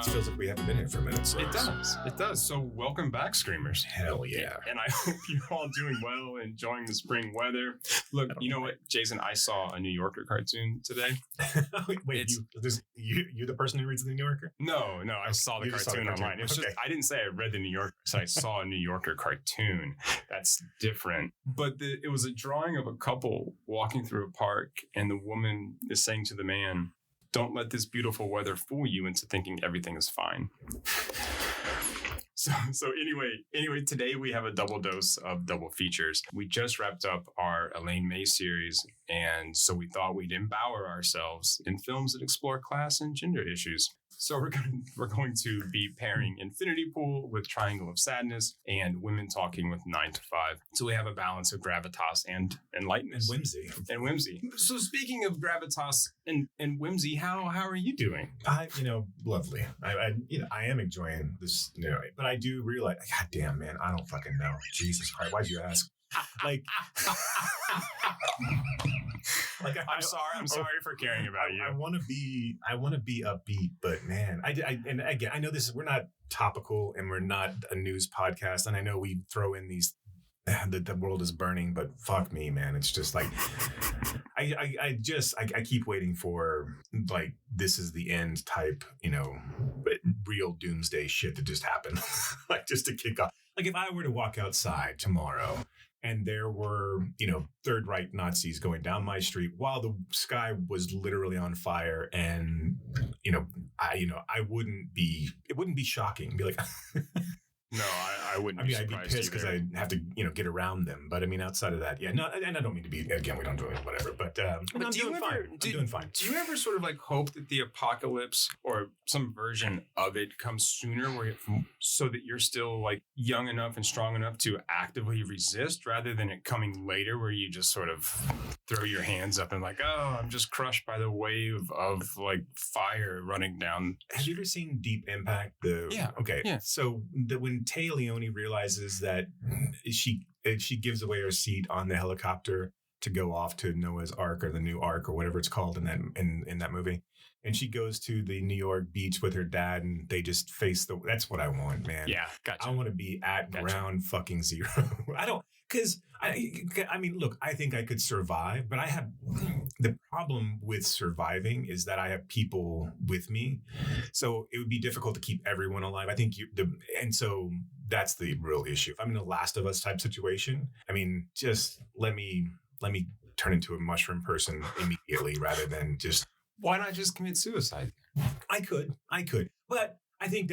feels like we haven't been here for a minute. So It does. So welcome back, Screamers. Hell yeah. And I hope you're all doing well, enjoying the spring weather. Look, you know what, Jason? I saw a New Yorker cartoon today. Wait, you're the person who reads the New Yorker? No, I saw the cartoon online. It's just, I didn't say I read the New Yorker. I said I saw a New Yorker cartoon. That's different. But it was a drawing of a couple walking through a park, and the woman is saying to the man, "Don't let this beautiful weather fool you into thinking everything is fine." So anyway, today we have a double dose of double features. We just wrapped up our Elaine May series, and so we thought we'd empower ourselves in films that explore class and gender issues. So we're going to be pairing Infinity Pool with Triangle of Sadness and Women Talking with 9 to 5. So we have a balance of gravitas and lightness. And whimsy. So speaking of gravitas and whimsy, how are you doing? Lovely. I am enjoying this, but I do realize, God damn, man, I don't fucking know. Jesus Christ, why'd you ask? I'm sorry for caring about you. I want to be upbeat, but man, and again, I know we're not topical and we're not a news podcast, and I know we throw in these the world is burning, but fuck me, man, it's just like I keep waiting for like this is the end type, real doomsday shit to just happen, like just to kick off. Like if I were to walk outside tomorrow and there were, Third Reich Nazis going down my street while the sky was literally on fire, and it wouldn't be shocking. Be like, no, I wouldn't. I'd be pissed because I have to, get around them. But I mean, outside of that, yeah, no, and I don't mean to be. Again, we don't do it, whatever. But I'm doing fine. I'm doing fine. Do you ever sort of like hope that the apocalypse or some version of it comes sooner, so that you're still like young enough and strong enough to actively resist, rather than it coming later, where you just sort of throw your hands up and like, oh, I'm just crushed by the wave of like fire running down. Have you ever seen Deep Impact? Yeah. Okay. Yeah. So when Tay Leone realizes that she gives away her seat on the helicopter to go off to Noah's Ark or the new Ark or whatever it's called in that movie, and she goes to the New York beach with her dad, and they just face that's what I want, man. Yeah, gotcha. I want to be at ground fucking zero. I mean, look, I think I could survive, but I have the problem with surviving is that I have people with me, so it would be difficult to keep everyone alive. I think and so that's the real issue. If I'm in a Last of Us type situation, I mean, just let me turn into a mushroom person immediately rather than just. Why not just commit suicide? I could, but I think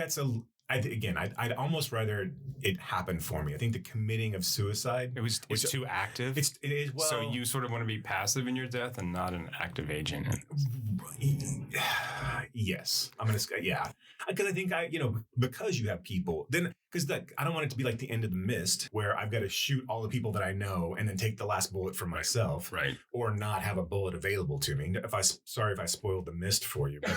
I'd almost rather it happen for me. I think the committing of suicide it's too active. It is. Well, so you sort of want to be passive in your death and not an active agent. Yes, I'm gonna. Yeah, because I think because you have people then. Because I don't want it to be like the end of The Mist, where I've got to shoot all the people that I know and then take the last bullet for myself, right? Or not have a bullet available to me. Sorry if I spoiled The Mist for you, but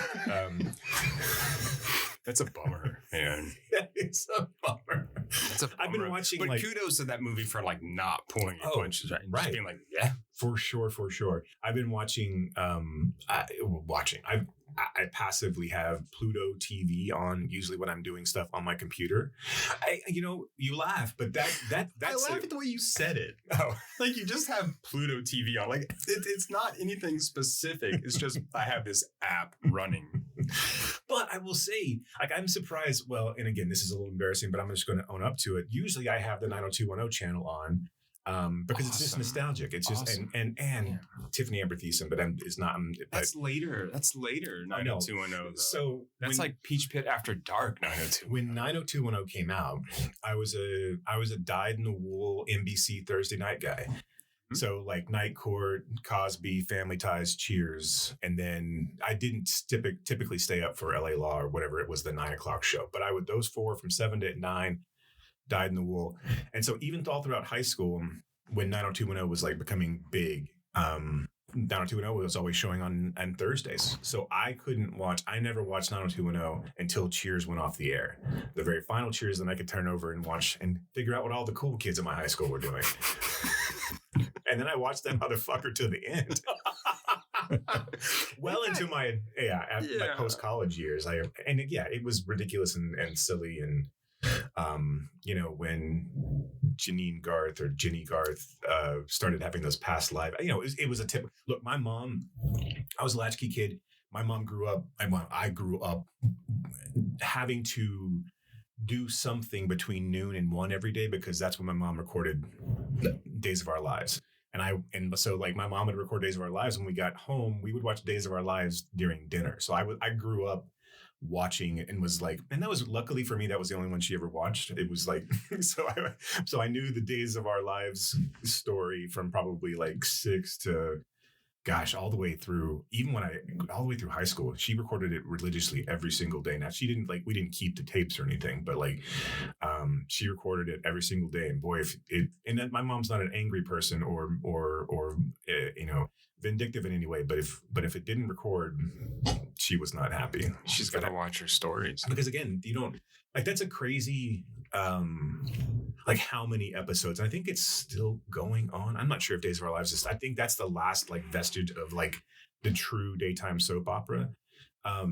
that's a bummer, man. It's a bummer. I've been watching, but kudos to that movie for like not pulling your punches, right? Right. Just being like, yeah, for sure. I've been watching. I passively have Pluto TV on usually when I'm doing stuff on my computer. You laugh, but that's I laugh at the way you said it. Oh, like you just have Pluto TV on. Like it's not anything specific. It's just I have this app running. But I will say, like, I'm surprised. Well, and again, this is a little embarrassing, but I'm just going to own up to it. Usually, I have the 90210 channel on. Because It's just nostalgic. It's just and Tiffany Amber Thiessen, but is not. That's later. 90210. So that's like Peach Pit After Dark. 902. When 90210 came out, I was a dyed-in-the-wool NBC Thursday night guy. Mm-hmm. So like Night Court, Cosby, Family Ties, Cheers, and then I didn't typically stay up for LA Law or whatever it was, the 9 o'clock show. But I would those four from 7 to 9. Dyed in the wool. And so even all throughout high school, when 90210 was like becoming big, 90210 was always showing on Thursdays. So I never watched 90210 until Cheers went off the air. The very final Cheers, then I could turn over and watch and figure out what all the cool kids in my high school were doing. And then I watched that motherfucker to the end. Well into my my post college years. It was ridiculous and silly and when Janine Garth or Ginny Garth started having those past live, it was a tip. Look, my mom, I was a latchkey kid. My mom grew up. I grew up having to do something between noon and 1 every day because that's when my mom recorded Days of Our Lives. And so like my mom would record Days of Our Lives. When we got home, we would watch Days of Our Lives during dinner. So I grew up watching and was like, and that was luckily for me, that was the only one she ever watched. It was like, so I knew the Days of Our Lives story from probably like 6 to all the way through, all the way through high school. She recorded it religiously every single day. Now we didn't keep the tapes or anything, but like, she recorded it every single day. And boy, and my mom's not an angry person or vindictive in any way, but if it didn't record, she was not happy. She's got to watch her stories. Because again, you don't like, that's a crazy, like how many episodes. I think it's still going on. I'm not sure if Days of Our Lives I think that's the last like vestige of like the true daytime soap opera. But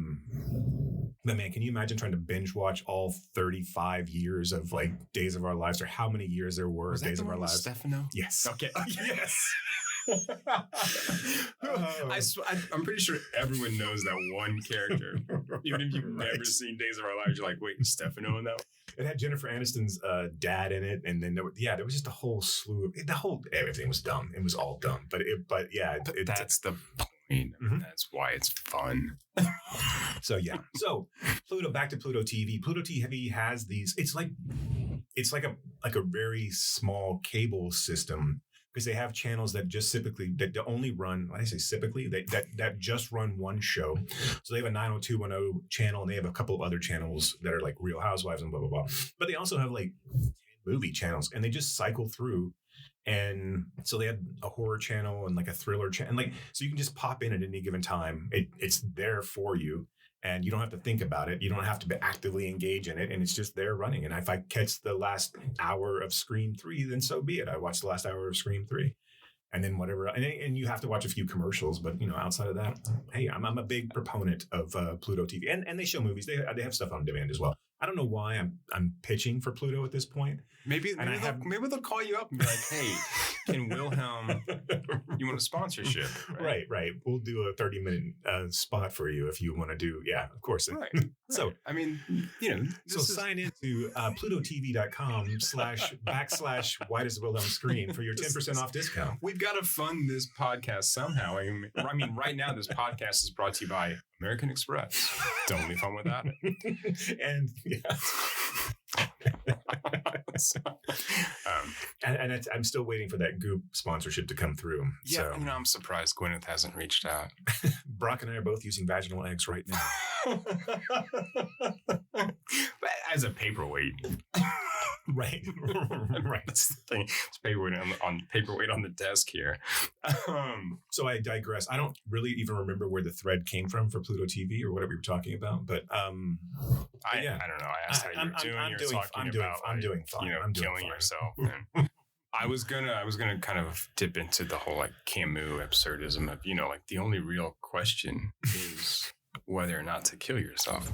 man, can you imagine trying to binge watch all 35 years of like Days of Our Lives, or how many years there were of Days of Our Lives? Stefano? Yes. Okay. Yes. I'm pretty sure everyone knows that one character. Even if you've never seen Days of Our Lives, you're like, wait, Stefano in that one? It had Jennifer Aniston's dad in it, and then there was just a whole slew of everything was dumb. It was all dumb, but that's the point. Mm-hmm. That's why it's fun. So Pluto. Back to Pluto TV. Pluto TV has these. It's like a very small cable system. Because they have channels that just that only run, when I say typically, that just run one show. So they have a 90210 channel, and they have a couple of other channels that are like Real Housewives and blah, blah, blah. But they also have like movie channels, and they just cycle through. And so they had a horror channel and like a thriller channel. And like, so you can just pop in at any given time. It's there for you. And you don't have to think about it. You don't have to actively engage in it. And it's just there running. And if I catch the last hour of Scream 3, then so be it. I watched the last hour of Scream 3. And then whatever. And you have to watch a few commercials. But, outside of that, hey, I'm a big proponent of Pluto TV. And they show movies. They have stuff on demand as well. I don't know why I'm pitching for Pluto at this point. Maybe they'll call you up and be like, hey, can Wilhelm, you want a sponsorship? Right. We'll do a 30-minute spot for you if you want to do, of course. Right. So, I mean, sign into plutotv.com / why does Wilhelm scream for your 10% off discount. We've got to fund this podcast somehow. I mean, right now, this podcast is brought to you by American Express. Don't leave home without it. And and I'm still waiting for that Goop sponsorship to come through. Yeah, so. I'm surprised Gwyneth hasn't reached out. Brock and I are both using vaginal eggs right now. As a paperweight. Right. That's the thing. It's paperweight on the desk here. So I digress. I don't really even remember where the thread came from for Pluto TV or whatever we were talking about, but I don't know. I asked how you were doing. I'm doing fine. I'm killing yourself. And I was gonna kind of dip into the whole like Camus absurdism of like the only real question is whether or not to kill yourself.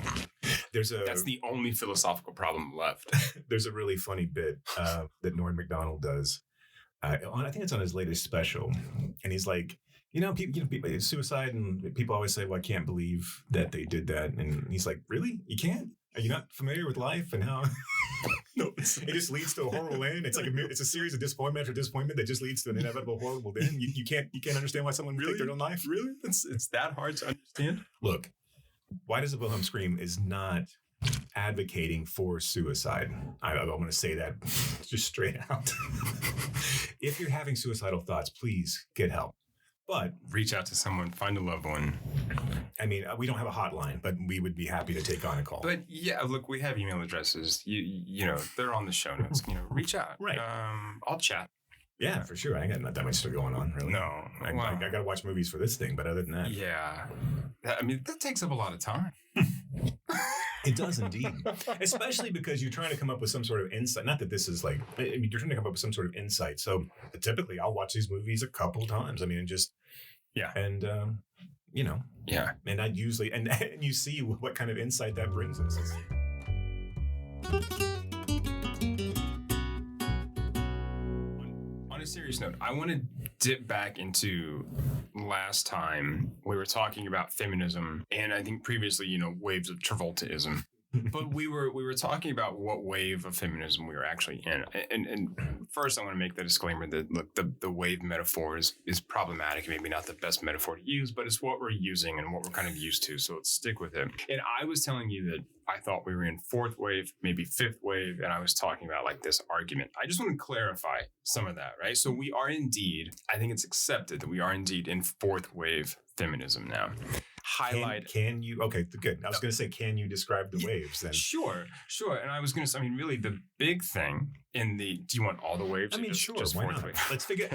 That's the only philosophical problem left. There's a really funny bit that Norm Macdonald does. I think it's on his latest special, and he's like, people, suicide, and people always say, "Well, I can't believe that they did that," and he's like, "Really? You can't? Are you not familiar with life and how?" No, it just leads to a horrible end. It's like it's a series of disappointment after disappointment that just leads to an inevitable horrible end. You can't understand why someone would take their own life. Really? It's that hard to understand. Look, Why Does the Wilhelm Scream is not advocating for suicide. I want to say that just straight out. If you're having suicidal thoughts, please get help. But reach out to someone, find a loved one. I mean, we don't have a hotline, but we would be happy to take on a call. But yeah, look, we have email addresses. You know, they're on the show notes. Reach out. Right. I'll chat. Yeah, for sure. I ain't got not that much still going on, really. No. I got to watch movies for this thing, but other than that. Yeah. I mean, that takes up a lot of time. It does indeed. Especially because you're trying to come up with some sort of insight. Not that this is like, you're trying to come up with some sort of insight. So typically I'll watch these movies a couple times. I mean, and just, Yeah. And, Yeah. and I usually, and you see what kind of insight that brings us. On a serious note, I want to dip back into last time we were talking about feminism, and I think previously, waves of Travoltaism. But we were talking about what wave of feminism we were actually in. And first, I want to make the disclaimer that, look, the wave metaphor is problematic, maybe not the best metaphor to use, but it's what we're using and what we're kind of used to. So let's stick with it. And I was telling you that I thought we were in fourth wave, maybe fifth wave, and I was talking about like this argument. I just want to clarify some of that, right? So we are indeed, I think it's accepted that we are indeed in fourth wave feminism now. Highlight. Can you? Okay, good. I was going to say, can you describe the waves then? Sure. And I was going to say, really, the big thing do you want all the waves? Sure. Why not? Wave? Let's figure.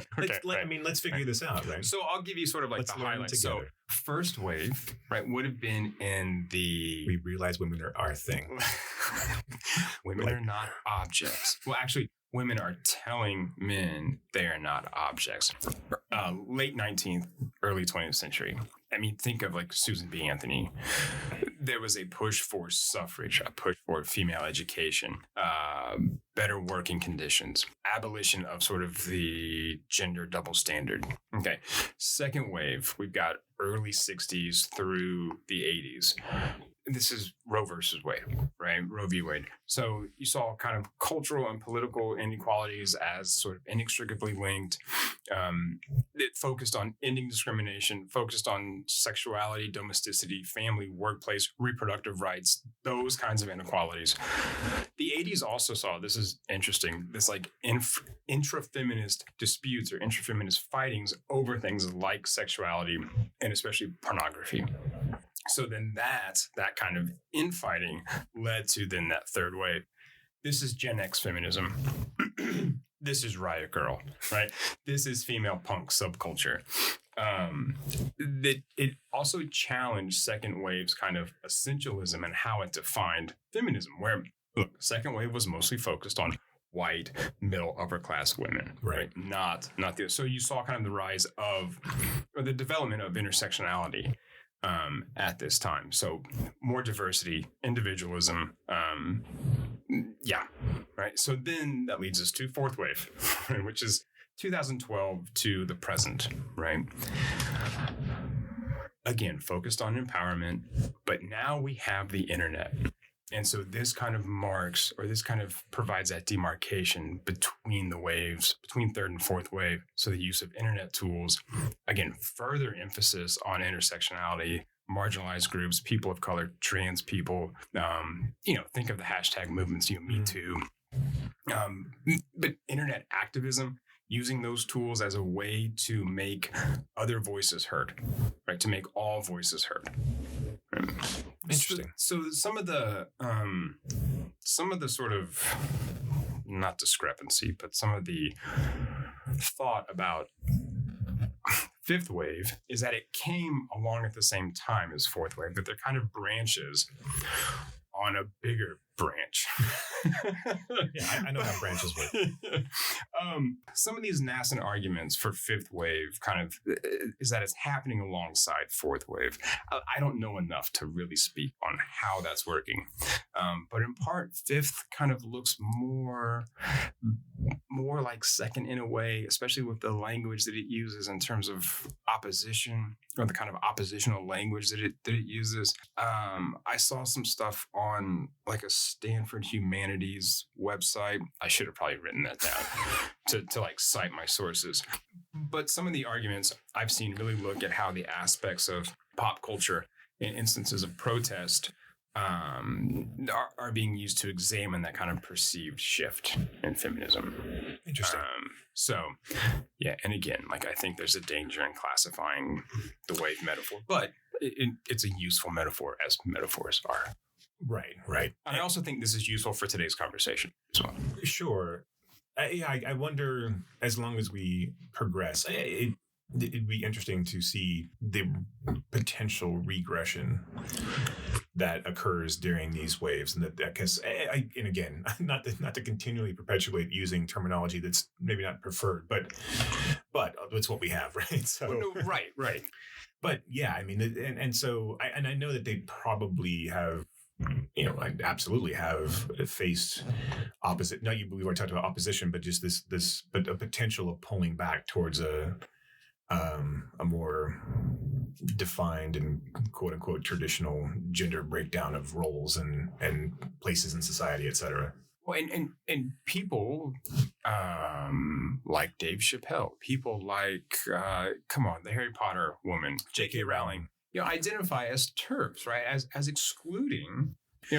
Let's figure this out, right? So I'll give you sort of like the highlights. So first wave, right, would have been in the. We realize women are our thing. Women are not objects. Well, actually, women are telling men they are not objects. Late 19th, early 20th century. Think of like Susan B. Anthony. There was a push for suffrage, a push for female education, better working conditions, abolition of sort of the gender double standard. Okay. Second wave, we've got early 60s through the 80s. This is Roe versus Wade, right? Roe v. Wade. So you saw kind of cultural and political inequalities as sort of inextricably linked. It focused on ending discrimination, focused on sexuality, domesticity, family, workplace, reproductive rights, those kinds of inequalities. The 80s also saw, this is interesting, this like intra-feminist disputes or intra-feminist fightings over things like sexuality and especially pornography. So then that kind of infighting led to then that third wave. This is Gen X feminism. This is Riot Girl, right? This is female punk subculture. It also challenged second wave's kind of essentialism and how it defined feminism, where, look, second wave was mostly focused on white, middle, upper class women, right? Not the. So you saw kind of the rise of, or the development of intersectionality at this time. So more diversity, individualism, right? So then that leads us to fourth wave, right, which is 2012 to the present, right? Again, focused on empowerment, but now we have the internet. And so this kind of marks, or this kind of provides that demarcation between the waves, between third and fourth wave. So the use of internet tools, again, further emphasis on intersectionality, marginalized groups, people of color, trans people, think of the hashtag movements, Me Too. But internet activism, using those tools as a way to make other voices heard, right? To make all voices heard. Interesting. So some of the sort of, not discrepancy, but some of the thought about fifth wave is that it came along at the same time as fourth wave, but they're kind of branches on a bigger branch. Yeah, I know how branches work. Some of these nascent arguments for fifth wave kind of is that it's happening alongside fourth wave. I don't know enough to really speak on how that's working. But in part, fifth kind of looks more like second in a way, especially with the language that it uses in terms of opposition, or the kind of oppositional language that it uses. I saw some stuff on like a Stanford Humanities website. I should have probably written that down to like cite my sources. But some of the arguments I've seen really look at how the aspects of pop culture in instances of protest are being used to examine that kind of perceived shift in feminism. Interesting. And again, like I think there's a danger in classifying the wave metaphor, but it's a useful metaphor as metaphors are. Right. And I also think this is useful for today's conversation as well. Sure. I wonder, as long as we progress, it'd be interesting to see the potential regression that occurs during these waves, and that because and again, not to continually perpetuate using terminology that's maybe not preferred, but it's what we have, right? So no, right. But yeah, I mean, and so I know that they probably have, I absolutely have faced opposite. No, we were talking about opposition, but just but a potential of pulling back towards a more defined and quote unquote traditional gender breakdown of roles and places in society, et cetera. Well, and people like Dave Chappelle, people like come on, the Harry Potter woman, J.K. Rowling, identify as TERFs, right? As excluding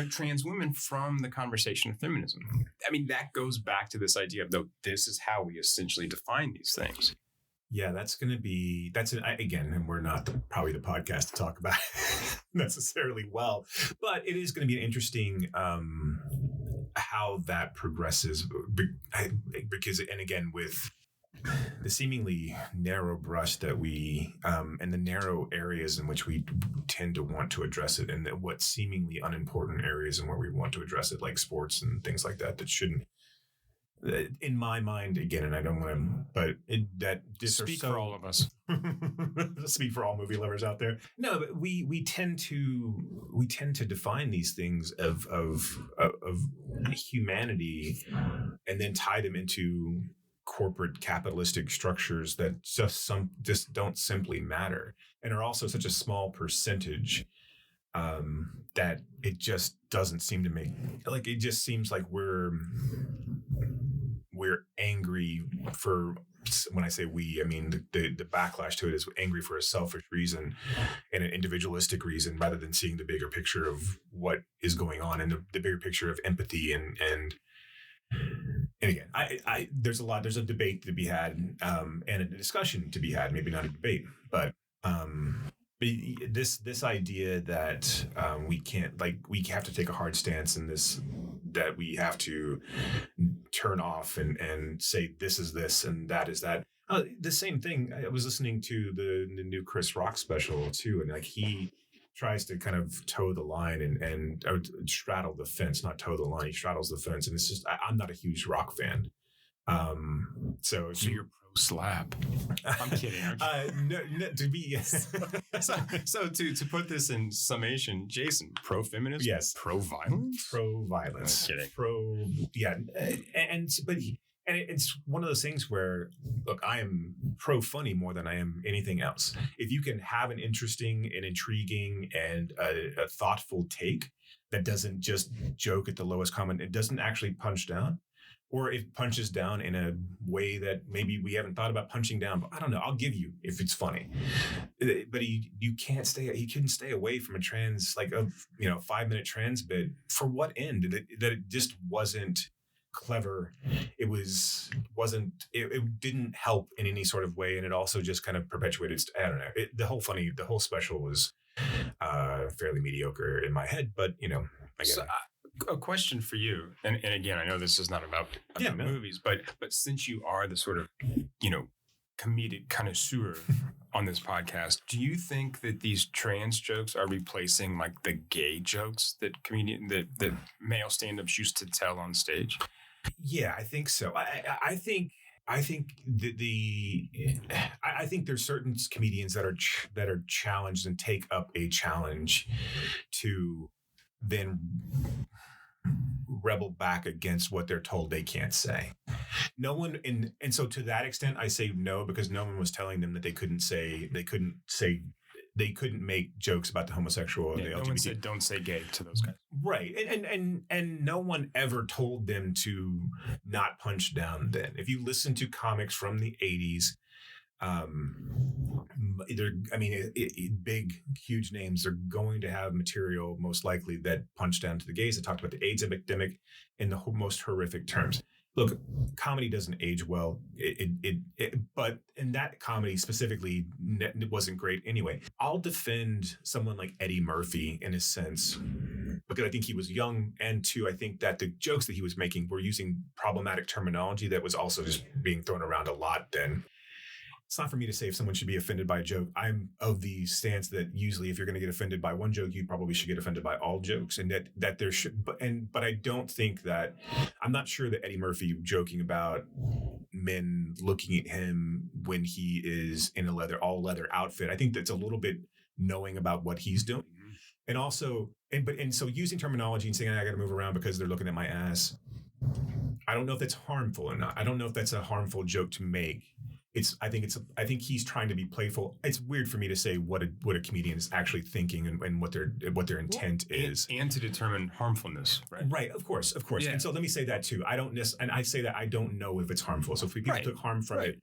trans women from the conversation of feminism. I mean, that goes back to this idea of this is how we essentially define these things. Yeah, again, and we're not probably the podcast to talk about necessarily well, but it is going to be an interesting how that progresses, because, and again, with the seemingly narrow brush that we and the narrow areas in which we tend to want to address it, and what seemingly unimportant areas and where we want to address it, like sports and things like that shouldn't, in my mind, again, and I don't want to, but that just speak for all of us. Speak for all movie lovers out there. No, but we tend to define these things of humanity, and then tie them into corporate capitalistic structures that just don't simply matter, and are also such a small percentage that it just doesn't seem to make, like, it just seems like we're angry for, when I say we, I mean the backlash to it is angry for a selfish reason and an individualistic reason, rather than seeing the bigger picture of what is going on, and the bigger picture of empathy and again, there's a debate to be had, and a discussion to be had, maybe not a debate, but this idea that we can't, like, we have to take a hard stance in this, that we have to turn off and say this is this and that is that. The same thing. I was listening to the new Chris Rock special too, and like he tries to kind of toe the line and or straddle the fence, not toe the line. He straddles the fence, and it's just I'm not a huge rock fan. So you're pro slap. I'm kidding. No, to be so to put this in summation, Jason, pro feminism, yes, pro violence, I'm kidding, and it's one of those things where, look, I am pro funny more than I am anything else. If you can have an interesting and intriguing and a thoughtful take that doesn't just joke at the lowest common, it doesn't actually punch down, or it punches down in a way that maybe we haven't thought about punching down, but I don't know, I'll give you if it's funny. But he couldn't stay away from a trans, like a 5-minute trans bit. For what end? That it just wasn't clever. It didn't help in any sort of way, and it also just kind of perpetuated, I don't know, the whole special was fairly mediocre in my head, but I get it. A question for you, and again, I know this is not about movies, but since you are the sort of comedic connoisseur on this podcast, do you think that these trans jokes are replacing like the gay jokes that that male stand-ups used to tell on stage? Yeah, I think so. I think I think there's certain comedians that are challenged and take up a challenge to then rebel back against what they're told they can't say. No one and so to that extent I say no, because no one was telling them that they couldn't make jokes about the homosexual or the LGBT. No one said don't say gay to those guys. Right. And no one ever told them to not punch down then. If you listen to comics from the 80s, big, huge names are going to have material most likely that punch down to the gays. They talked about the AIDS epidemic in the most horrific terms. Look, comedy doesn't age well. But in that comedy specifically, it wasn't great anyway. I'll defend someone like Eddie Murphy in a sense, because I think he was young, and two, I think that the jokes that he was making were using problematic terminology that was also just being thrown around a lot then. it's not for me to say if someone should be offended by a joke. I'm of the stance that usually if you're going to get offended by one joke, you probably should get offended by all jokes, and that there should. But I don't think that I'm not sure that Eddie Murphy joking about men looking at him when he is in a all leather outfit. I think that's a little bit knowing about what he's doing, and also and so using terminology and saying I got to move around because they're looking at my ass. I don't know if that's harmful or not. I don't know if that's a harmful joke to make. I think he's trying to be playful. It's weird for me to say what a comedian is actually thinking and what their intent is, and to determine harmfulness, right? Right, of course. Yeah. And so let me say that too. And I say that I don't know if it's harmful. So if people took harm from it,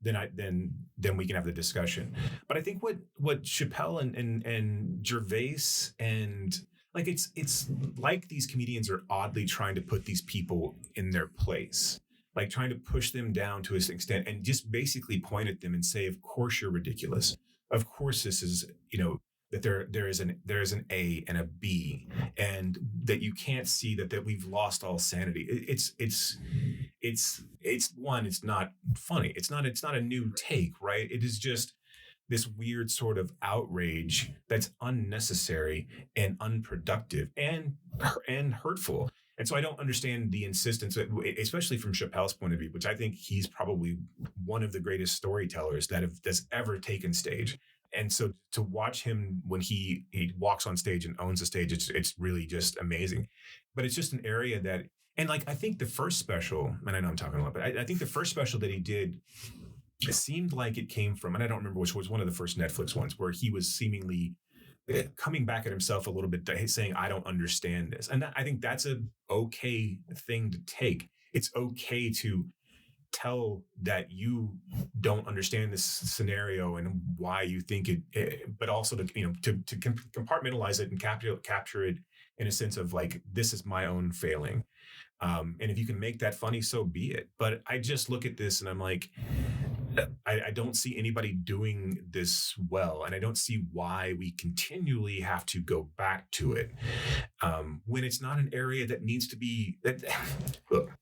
then we can have the discussion. But I think what Chappelle and Gervais and like it's like these comedians are oddly trying to put these people in their place. Like trying to push them down to an extent and just basically point at them and say, of course you're ridiculous. Of course this is, that there is an A and a B and that you can't see that we've lost all sanity. It's not funny. It's not a new take, right? It is just this weird sort of outrage that's unnecessary and unproductive and hurtful. And so I don't understand the insistence, especially from Chappelle's point of view, which I think he's probably one of the greatest storytellers that's ever taken stage. And so to watch him when he walks on stage and owns the stage, it's really just amazing. But it's just an area that, and like I think the first special, and I know I'm talking a lot, but I think the first special that he did, it seemed like it came from, and I don't remember which was one of the first Netflix ones, where he was seemingly coming back at himself a little bit, saying, I don't understand this. And I think that's a okay thing to take. It's okay to tell that you don't understand this scenario and why you think it, but also to compartmentalize it and capture it in a sense of like, this is my own failing. And if you can make that funny, so be it. But I just look at this and I'm like, I don't see anybody doing this well. And I don't see why we continually have to go back to it when it's not an area that needs to be look,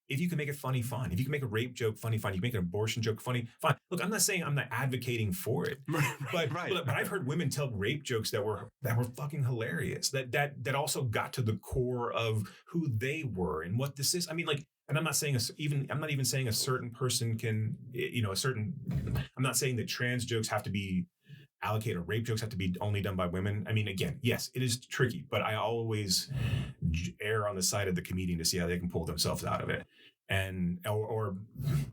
if you can make it funny, fine. If you can make a rape joke funny, fine. You can make an abortion joke funny, fine. Look, I'm not saying I'm not advocating for it, but I've heard women tell rape jokes that were fucking hilarious. That also got to the core of who they were and what this is. I mean, like, and I'm not saying I'm not even saying a certain person can, I'm not saying that trans jokes have to be allocated or rape jokes have to be only done by women. I mean, again, yes, it is tricky, but I always err on the side of the comedian to see how they can pull themselves out of it and or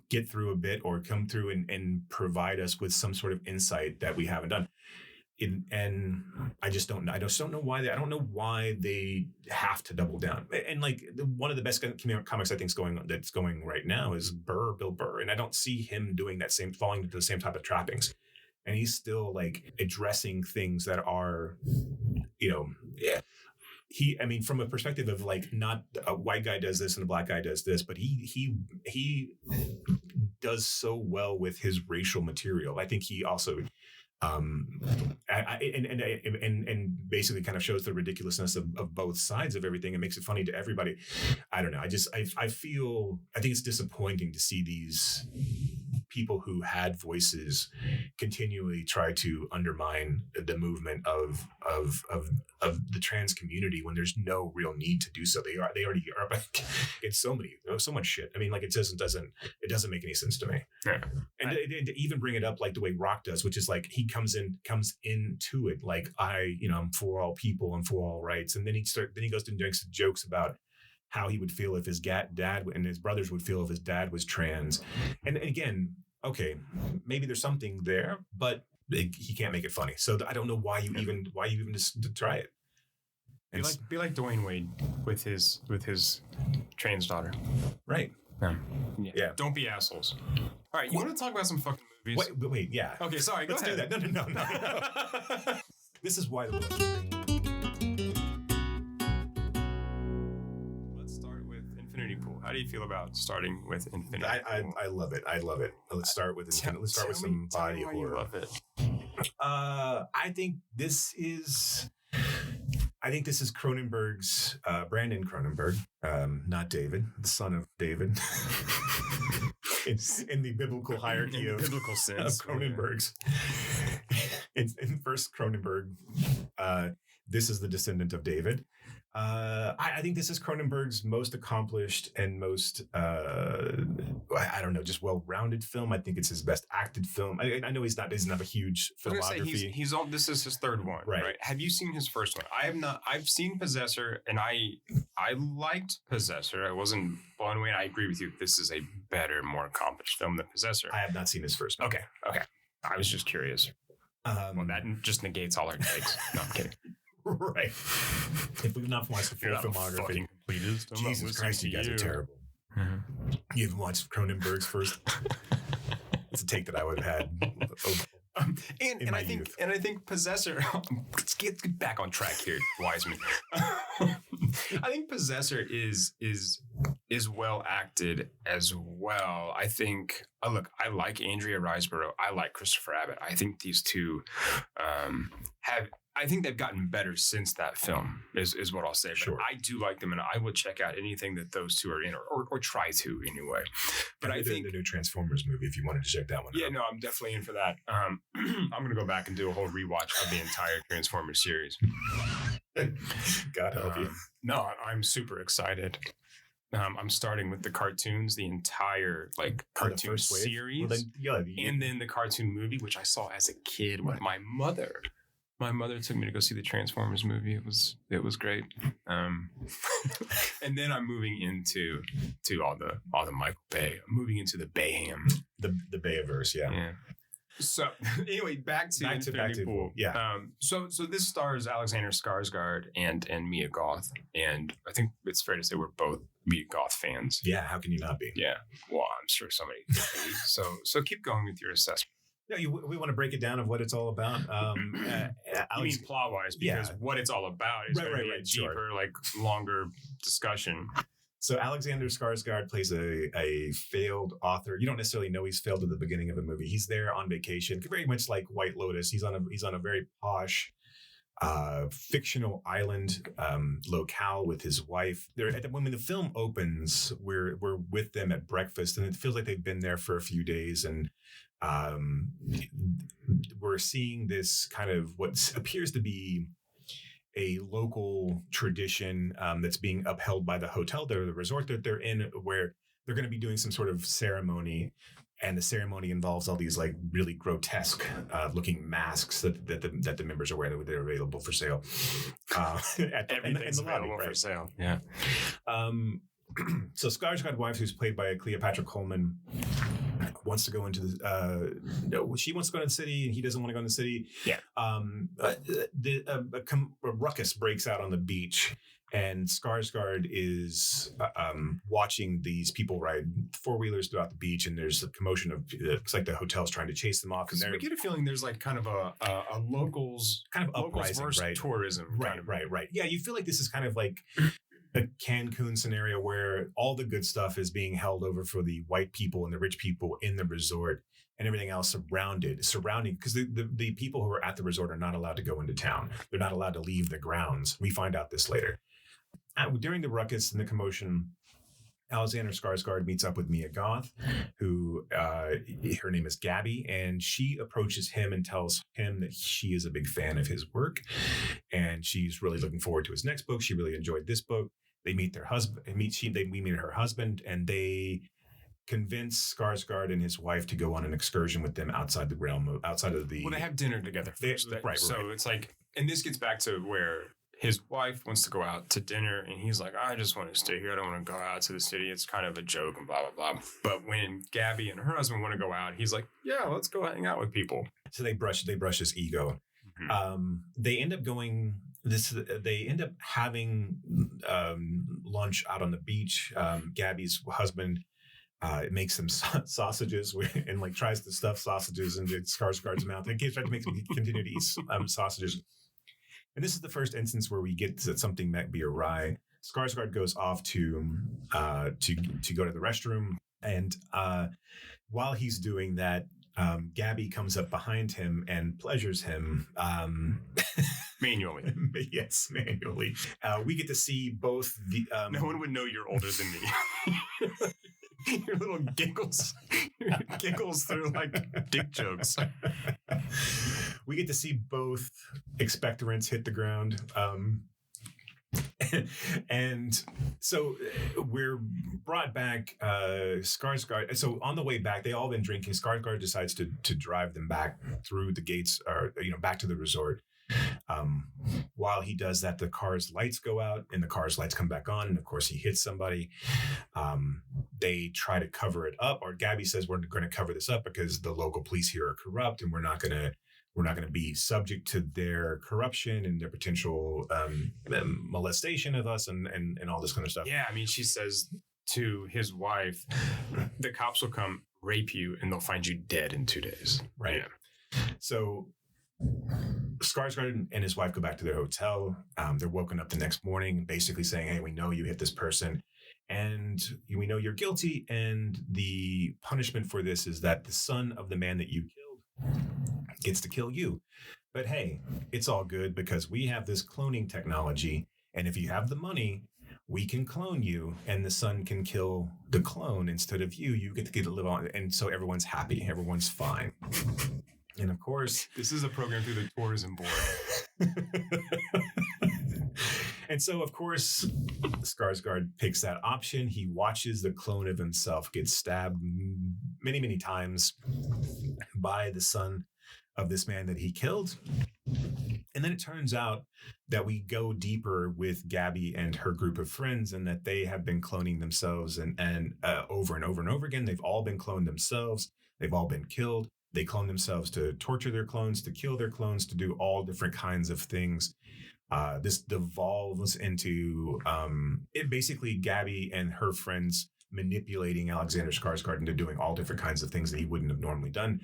get through a bit or come through and provide us with some sort of insight that we haven't done. And I just don't know. I just don't know why I don't know why they have to double down. And like one of the best comics I think that's going right now is Bill Burr. And I don't see him doing falling into the same type of trappings. And he's still like addressing things that are, from a perspective of like not a white guy does this and a black guy does this, but he does so well with his racial material. I think he also and basically kind of shows the ridiculousness of both sides of everything and makes it funny to everybody. I don't know. I think it's disappointing to see these people who had voices continually try to undermine the movement of the trans community when there's no real need to do so. They already are. It's so much shit. I mean, like it doesn't make any sense to me. Yeah. And to even bring it up like the way Rock does, which is like he comes into it like I'm for all people and for all rights, and then he goes to doing some jokes about how he would feel if his dad and his brothers would feel if his dad was trans. And again, okay, maybe there's something there, but he can't make it funny. So I don't know why you even just try it. Be like Dwayne Wade with his trans daughter. Right. Yeah. Don't be assholes. All right, you want to talk about some fucking movies? Wait, yeah. Okay, sorry. Let's do that. No. This is why the How do you feel about starting with Infinity Pool? I love it. Let's start with Infinity. Let's start with some body horror. You love it. I think this is Cronenberg's Brandon Cronenberg, not David, the son of David. in the biblical hierarchy In of biblical sense, of Cronenberg's. In first Cronenberg, this is the descendant of David. I think this is Cronenberg's most accomplished and most, I don't know, just well-rounded film. I think it's his best acted film. I know he doesn't have a huge I was gonna say filmography. he's on. This is his third one, Right. right? Have you seen his first one? I have not. I've seen Possessor, and I liked Possessor. I wasn't blown away. And I agree with you. This is a better, more accomplished film than Possessor. I have not seen his first one. Okay. I was just curious. Well, that just negates all our takes. No, I'm kidding. Right. If we've not watched the full filmography, Jesus Christ, you guys are terrible. Mm-hmm. You haven't watched Cronenberg's first. It's a take that I would have had. And I think Possessor. Let's get back on track here, Wiseman. I think Possessor is well acted as well. I think. Look, I like Andrea Riseborough. I like Christopher Abbott. I think these two have. I think they've gotten better since that film, is what I'll say. But sure. I do like them, and I would check out anything that those two are in, or try to anyway. But I think the new Transformers movie, if you wanted to check that one out. Yeah, no, I'm definitely in for that. I'm going to go back and do a whole rewatch of the entire Transformers series. God help you. No, I'm super excited. I'm starting with the cartoons, the entire cartoon series, Well, and then the cartoon movie, which I saw as a kid with my mother. My mother took me to go see the Transformers movie. It was great. And then I'm moving into all the Michael Bay. I'm moving into the Bayham, the Bayiverse, yeah. So anyway, back to Infinity Pool. Yeah. So this stars Alexander Skarsgård and Mia Goth, and I think it's fair to say we're both Mia Goth fans. Yeah. How can you not be? Yeah. Well, I'm sure somebody could be. So keep going with your assessment. No, we want to break it down of what it's all about. You mean plot-wise, because what it's all about is going to be a deeper, longer discussion. So Alexander Skarsgård plays a failed author. You don't necessarily know he's failed at the beginning of the movie. He's there on vacation, very much like White Lotus. He's on a very posh fictional island locale with his wife. When the film opens, we're with them at breakfast, and it feels like they've been there for a few days, and we're seeing this kind of what appears to be a local tradition that's being upheld by the hotel, the resort that they're in, where they're going to be doing some sort of ceremony. And the ceremony involves all these really grotesque looking masks that the members are wearing, that they're available for sale. Everything's available for sale. Yeah. So Skarsgård's wife, who's played by Cleopatra Coleman, wants to go into she wants to go to the city, and he doesn't want to go in the city. Yeah. A ruckus breaks out on the beach, and Skarsgård is watching these people ride four-wheelers throughout the beach, and there's a commotion of it's like the hotel's trying to chase them off. And we get a feeling there's kind of a locals kind of uprising, versus right? Tourism, right. Yeah, you feel like this is kind of like a Cancun scenario where all the good stuff is being held over for the white people and the rich people in the resort, and everything else surrounding, because the people who are at the resort are not allowed to go into town. They're not allowed to leave the grounds. We find out this later. During the ruckus and the commotion, Alexander Skarsgård meets up with Mia Goth, who her name is Gabby, and she approaches him and tells him that she is a big fan of his work, and she's really looking forward to his next book. She really enjoyed this book. They meet their husband. We meet her husband, and they convince Skarsgård and his wife to go on an excursion with them outside the Well, they have dinner together first. Right. It's and this gets back to where his wife wants to go out to dinner, and he's like, I just want to stay here. I don't want to go out to the city. It's kind of a joke and blah, blah, blah. But when Gabby and her husband want to go out, he's like, yeah, let's go hang out with people. So they brush his ego. Mm-hmm. They end up having lunch out on the beach. Gabby's husband makes some sausages and tries to stuff sausages into Skarsgård's mouth. And he tries to make him continue to eat sausages. And this is the first instance where we get that something might be awry. Skarsgård goes off to go to the restroom, and while he's doing that, Gabby comes up behind him and pleasures him manually. Yes, manually. We get to see both the. No one would know you're older than me. Your little giggles, through like dick jokes. We get to see both expectorants hit the ground. And so we're brought back. Skarsgård. So on the way back, they all been drinking. Skarsgård decides to drive them back through the gates, or back to the resort. While he does that, the car's lights go out, and the car's lights come back on, and of course he hits somebody. They try to cover it up, or Gabby says, "We're going to cover this up because the local police here are corrupt, and we're not going to be subject to their corruption and their potential molestation of us and all this kind of stuff." Yeah, I mean, she says to his wife, "The cops will come rape you, and they'll find you dead in 2 days." Right. Yeah. So Skarsgård and his wife go back to their hotel. They're woken up the next morning, basically saying, "Hey, we know you hit this person, and we know you're guilty. And the punishment for this is that the son of the man that you killed gets to kill you. But hey, it's all good because we have this cloning technology, and if you have the money, we can clone you, and the son can kill the clone instead of you. You get to live on, and so everyone's happy, everyone's fine." And of course, this is a program through the tourism board. And so, of course, Skarsgård picks that option. He watches the clone of himself get stabbed many, many times by the son of this man that he killed. And then it turns out that we go deeper with Gabby and her group of friends, and that they have been cloning themselves and over and over and over again. They've all been cloned themselves. They've all been killed. They clone themselves to torture their clones, to kill their clones, to do all different kinds of things. This devolves into it basically Gabby and her friends manipulating Alexander Skarsgård into doing all different kinds of things that he wouldn't have normally done.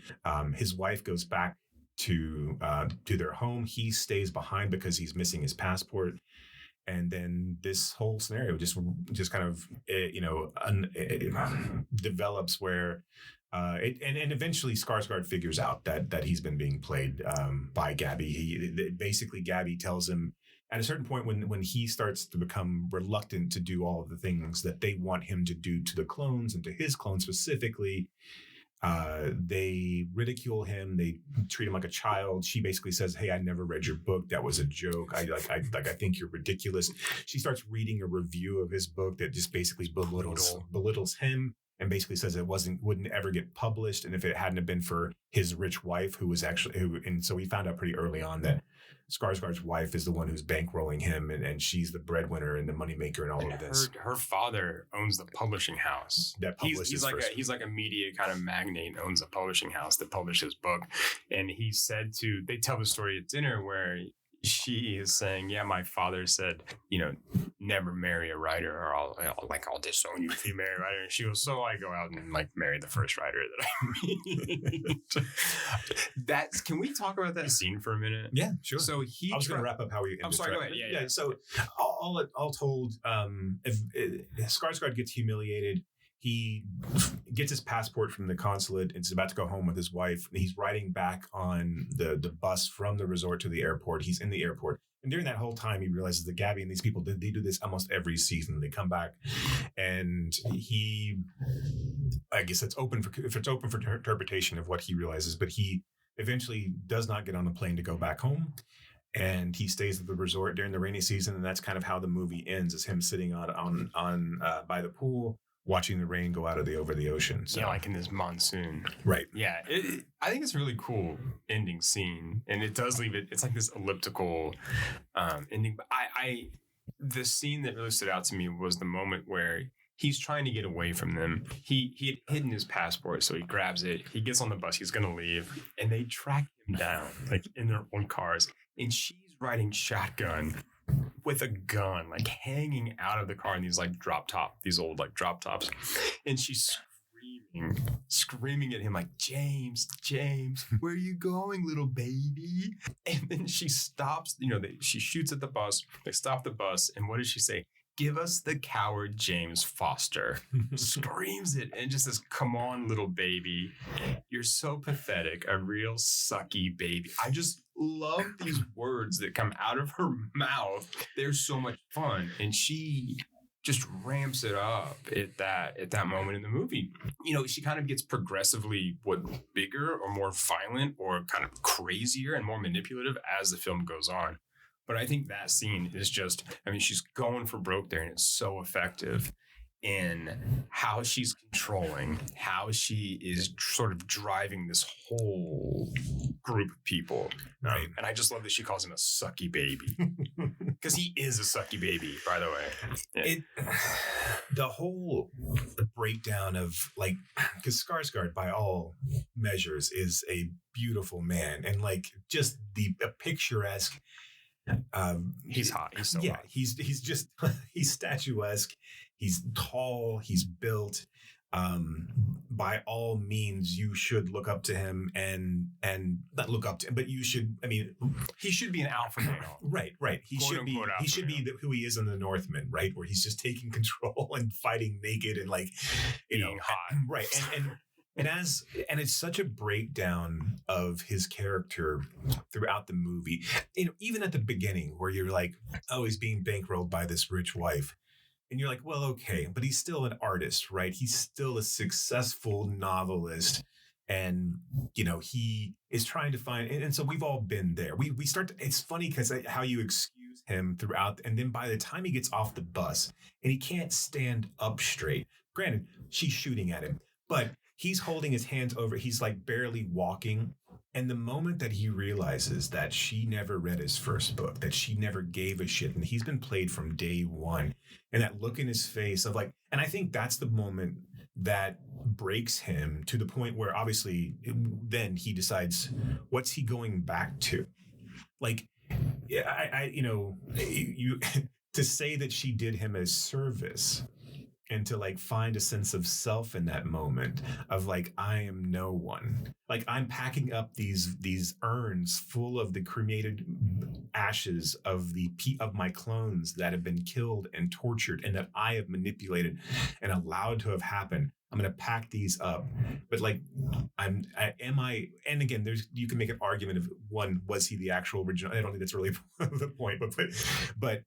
His wife goes back to their home. He stays behind because he's missing his passport. And then this whole scenario just kind of develops where and eventually Skarsgård figures out that he's been being played by Gabby. Basically Gabby tells him at a certain point when he starts to become reluctant to do all of the things that they want him to do to the clones and to his clone specifically. They ridicule him. They treat him like a child. She basically says, "Hey, I never read your book. That was a joke. I think you're ridiculous." She starts reading a review of his book that just basically belittles him and basically says it wouldn't ever get published. And if it hadn't have been for his rich wife, and so we found out pretty early on that Skarsgård's wife is the one who's bankrolling him, and she's the breadwinner and the moneymaker and all of this. Her father owns the publishing house. That he's like a media kind of magnate, owns a publishing house that published his book. And he said they tell the story at dinner where she is saying, "Yeah, my father said, never marry a writer, or I'll disown you if you marry a writer." And she goes, "So I go out and marry the first writer that I meet." Can we talk about that scene for a minute? Yeah, sure. So I was going to wrap up how we. I'm sorry. Go ahead. Yeah. So all told, if Skarsgård gets humiliated. He gets his passport from the consulate and is about to go home with his wife. He's riding back on the bus from the resort to the airport. He's in the airport. And during that whole time, he realizes that Gabby and these people, they do this almost every season. They come back and I guess it's open for interpretation of what he realizes, but he eventually does not get on the plane to go back home. And he stays at the resort during the rainy season. And that's kind of how the movie ends, is him sitting on by the pool, watching the rain go out over the ocean. So. Yeah, like in this monsoon. Right. Yeah. I think it's a really cool ending scene. And it does leave it, it's like this elliptical ending. But the scene that really stood out to me was the moment where he's trying to get away from them. He had hidden his passport, so he grabs it. He gets on the bus. He's going to leave. And they track him down, in their own cars. And she's riding shotgun with a gun, hanging out of the car in these these old drop tops. And she's screaming at him James, where are you going, little baby? And then she stops, she shoots at the bus. They stop the bus. And what does she say? "Give us the coward James Foster." Screams it and just says, "Come on, little baby. You're so pathetic. A real sucky baby." I just love these words that come out of her mouth. They're so much fun. And she just ramps it up at that moment in the movie. She kind of gets progressively bigger or more violent or kind of crazier and more manipulative as the film goes on. But I think that scene is just, she's going for broke there, and it's so effective in how she's controlling, how she is sort of driving this whole group of people. Right. And I just love that she calls him a sucky baby. Because he is a sucky baby, by the way. The whole breakdown of, like, because Skarsgård, by all measures, is a beautiful man. And, like, just a picturesque. He's hot. He's so hot. He's just, he's statuesque. He's tall. He's built. By all means, you should look up to him and not look up to him, but you should. He should be an alpha male. Right. He should be. He should be who he is in The Northman, right, where he's just taking control and fighting naked and, like, being hot, right, and it's such a breakdown of his character throughout the movie. Even at the beginning, where you're like, oh, he's being bankrolled by this rich wife. And you're like, well, okay, but he's still an artist, right? He's still a successful novelist. And, he is trying to find, and so we've all been there. We start to, it's funny because how you excuse him throughout. And then by the time he gets off the bus and he can't stand up straight, granted, she's shooting at him, but he's holding his hands over, he's like barely walking. And the moment that he realizes that she never read his first book, that she never gave a shit, and he's been played from day one, and that look in his face of, like, and I think that's the moment that breaks him to the point where obviously then he decides, what's he going back to? Like, you to say that she did him a service and to, like, find a sense of self in that moment of, like, I am no one. Like, I'm packing up these urns full of the cremated ashes of my clones that have been killed and tortured and that I have manipulated and allowed to have happened. I'm going to pack these up. But, like, and again, you can make an argument of, one, was he the actual original? I don't think that's really the point, but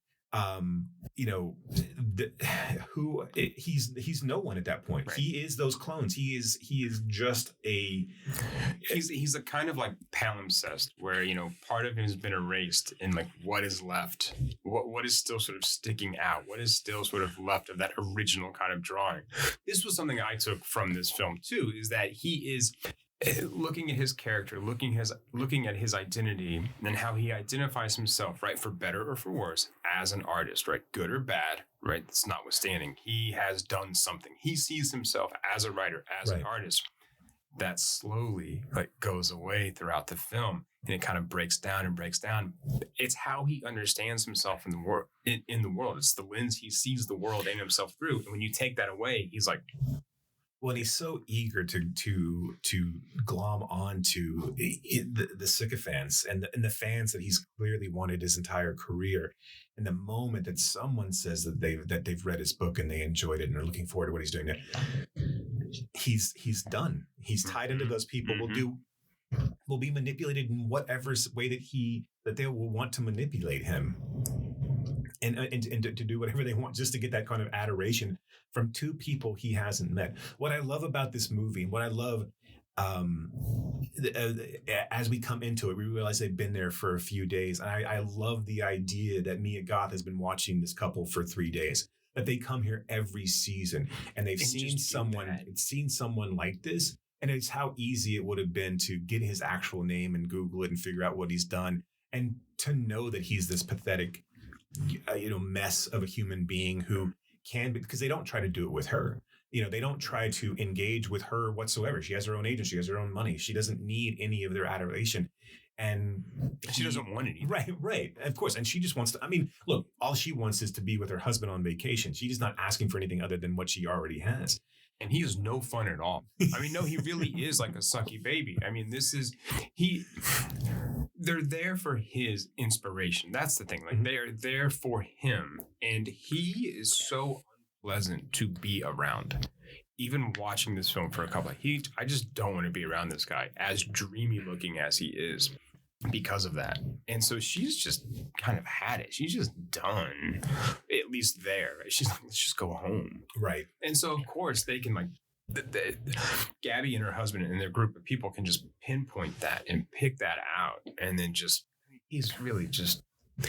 he's no one at that point. Right. He is those clones. He is just he's a kind of like palimpsest where, part of him has been erased, and, like, what is left, what is still sort of sticking out, what is still sort of left of that original kind of drawing. This was something I took from this film too, is that he is looking at his character, looking at his identity and how he identifies himself, right, for better or for worse, as an artist, right, good or bad, right, that's notwithstanding. He has done something. He sees himself as a writer, as an artist. That slowly, like, goes away throughout the film, and it kind of breaks down and breaks down. It's how he understands himself in the world. In the world, it's the lens he sees the world and himself through. And when you take that away, he's like, well, he's so eager to glom onto the sycophants and the fans that he's clearly wanted his entire career. And the moment that someone says that they've read his book and they enjoyed it and are looking forward to what he's doing now, he's done. He's tied into those people. Will be manipulated in whatever way that they will want to manipulate him. And to do whatever they want just to get that kind of adoration from two people he hasn't met. What I love about this movie, and what I love as we come into it, we realize they've been there for a few days. And I love the idea that Mia Goth has been watching this couple for 3 days, that they come here every season and they've seen someone like this. And it's how easy it would have been to get his actual name and Google it and figure out what he's done. And to know that he's this pathetic, mess of a human being who can be, because they don't try to do it with her. They don't try to engage with her whatsoever. She has her own agent. She has her own money. She doesn't need any of their adoration. And she doesn't want anything. Right. Of course. And she just wants to, look, all she wants is to be with her husband on vacation. She's not asking for anything other than what she already has. And he is no fun at all. No, he really is like a sucky baby. They're there for his inspiration. That's the thing. Like, they are there for him. And he is so unpleasant to be around. Even watching this film for a couple I just don't want to be around this guy, as dreamy looking as he is, because of that. And so she's just kind of had it. She's just done. at least there. Right? She's like, let's just go home. Right. And so, of course, they can Gabby and her husband and their group of people can just pinpoint that and pick that out, and then just he's really just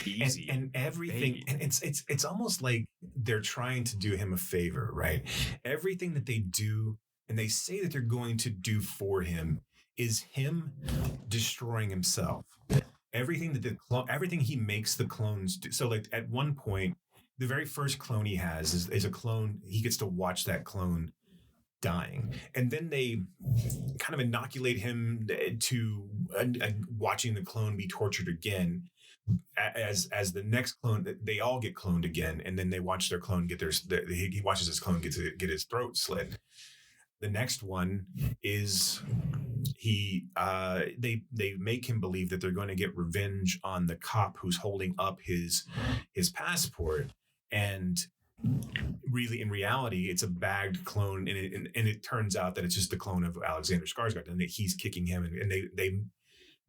easy and everything. baby. And it's almost like they're trying to do him a favor, right? Everything that they do and they say that they're going to do for him is him destroying himself. Everything that everything he makes the clones do. So like at one point, the very first clone he has is a clone. He gets to watch that clone dying, and then they kind of inoculate him to watching the clone be tortured again as the next clone. They all get cloned again, and then they watch their clone get he watches his clone get his throat slit. The next one is they make him believe that they're going to get revenge on the cop who's holding up his passport, and really in reality it's a bagged clone, and it turns out that it's just the clone of Alexander Skarsgård, and that he's kicking him, and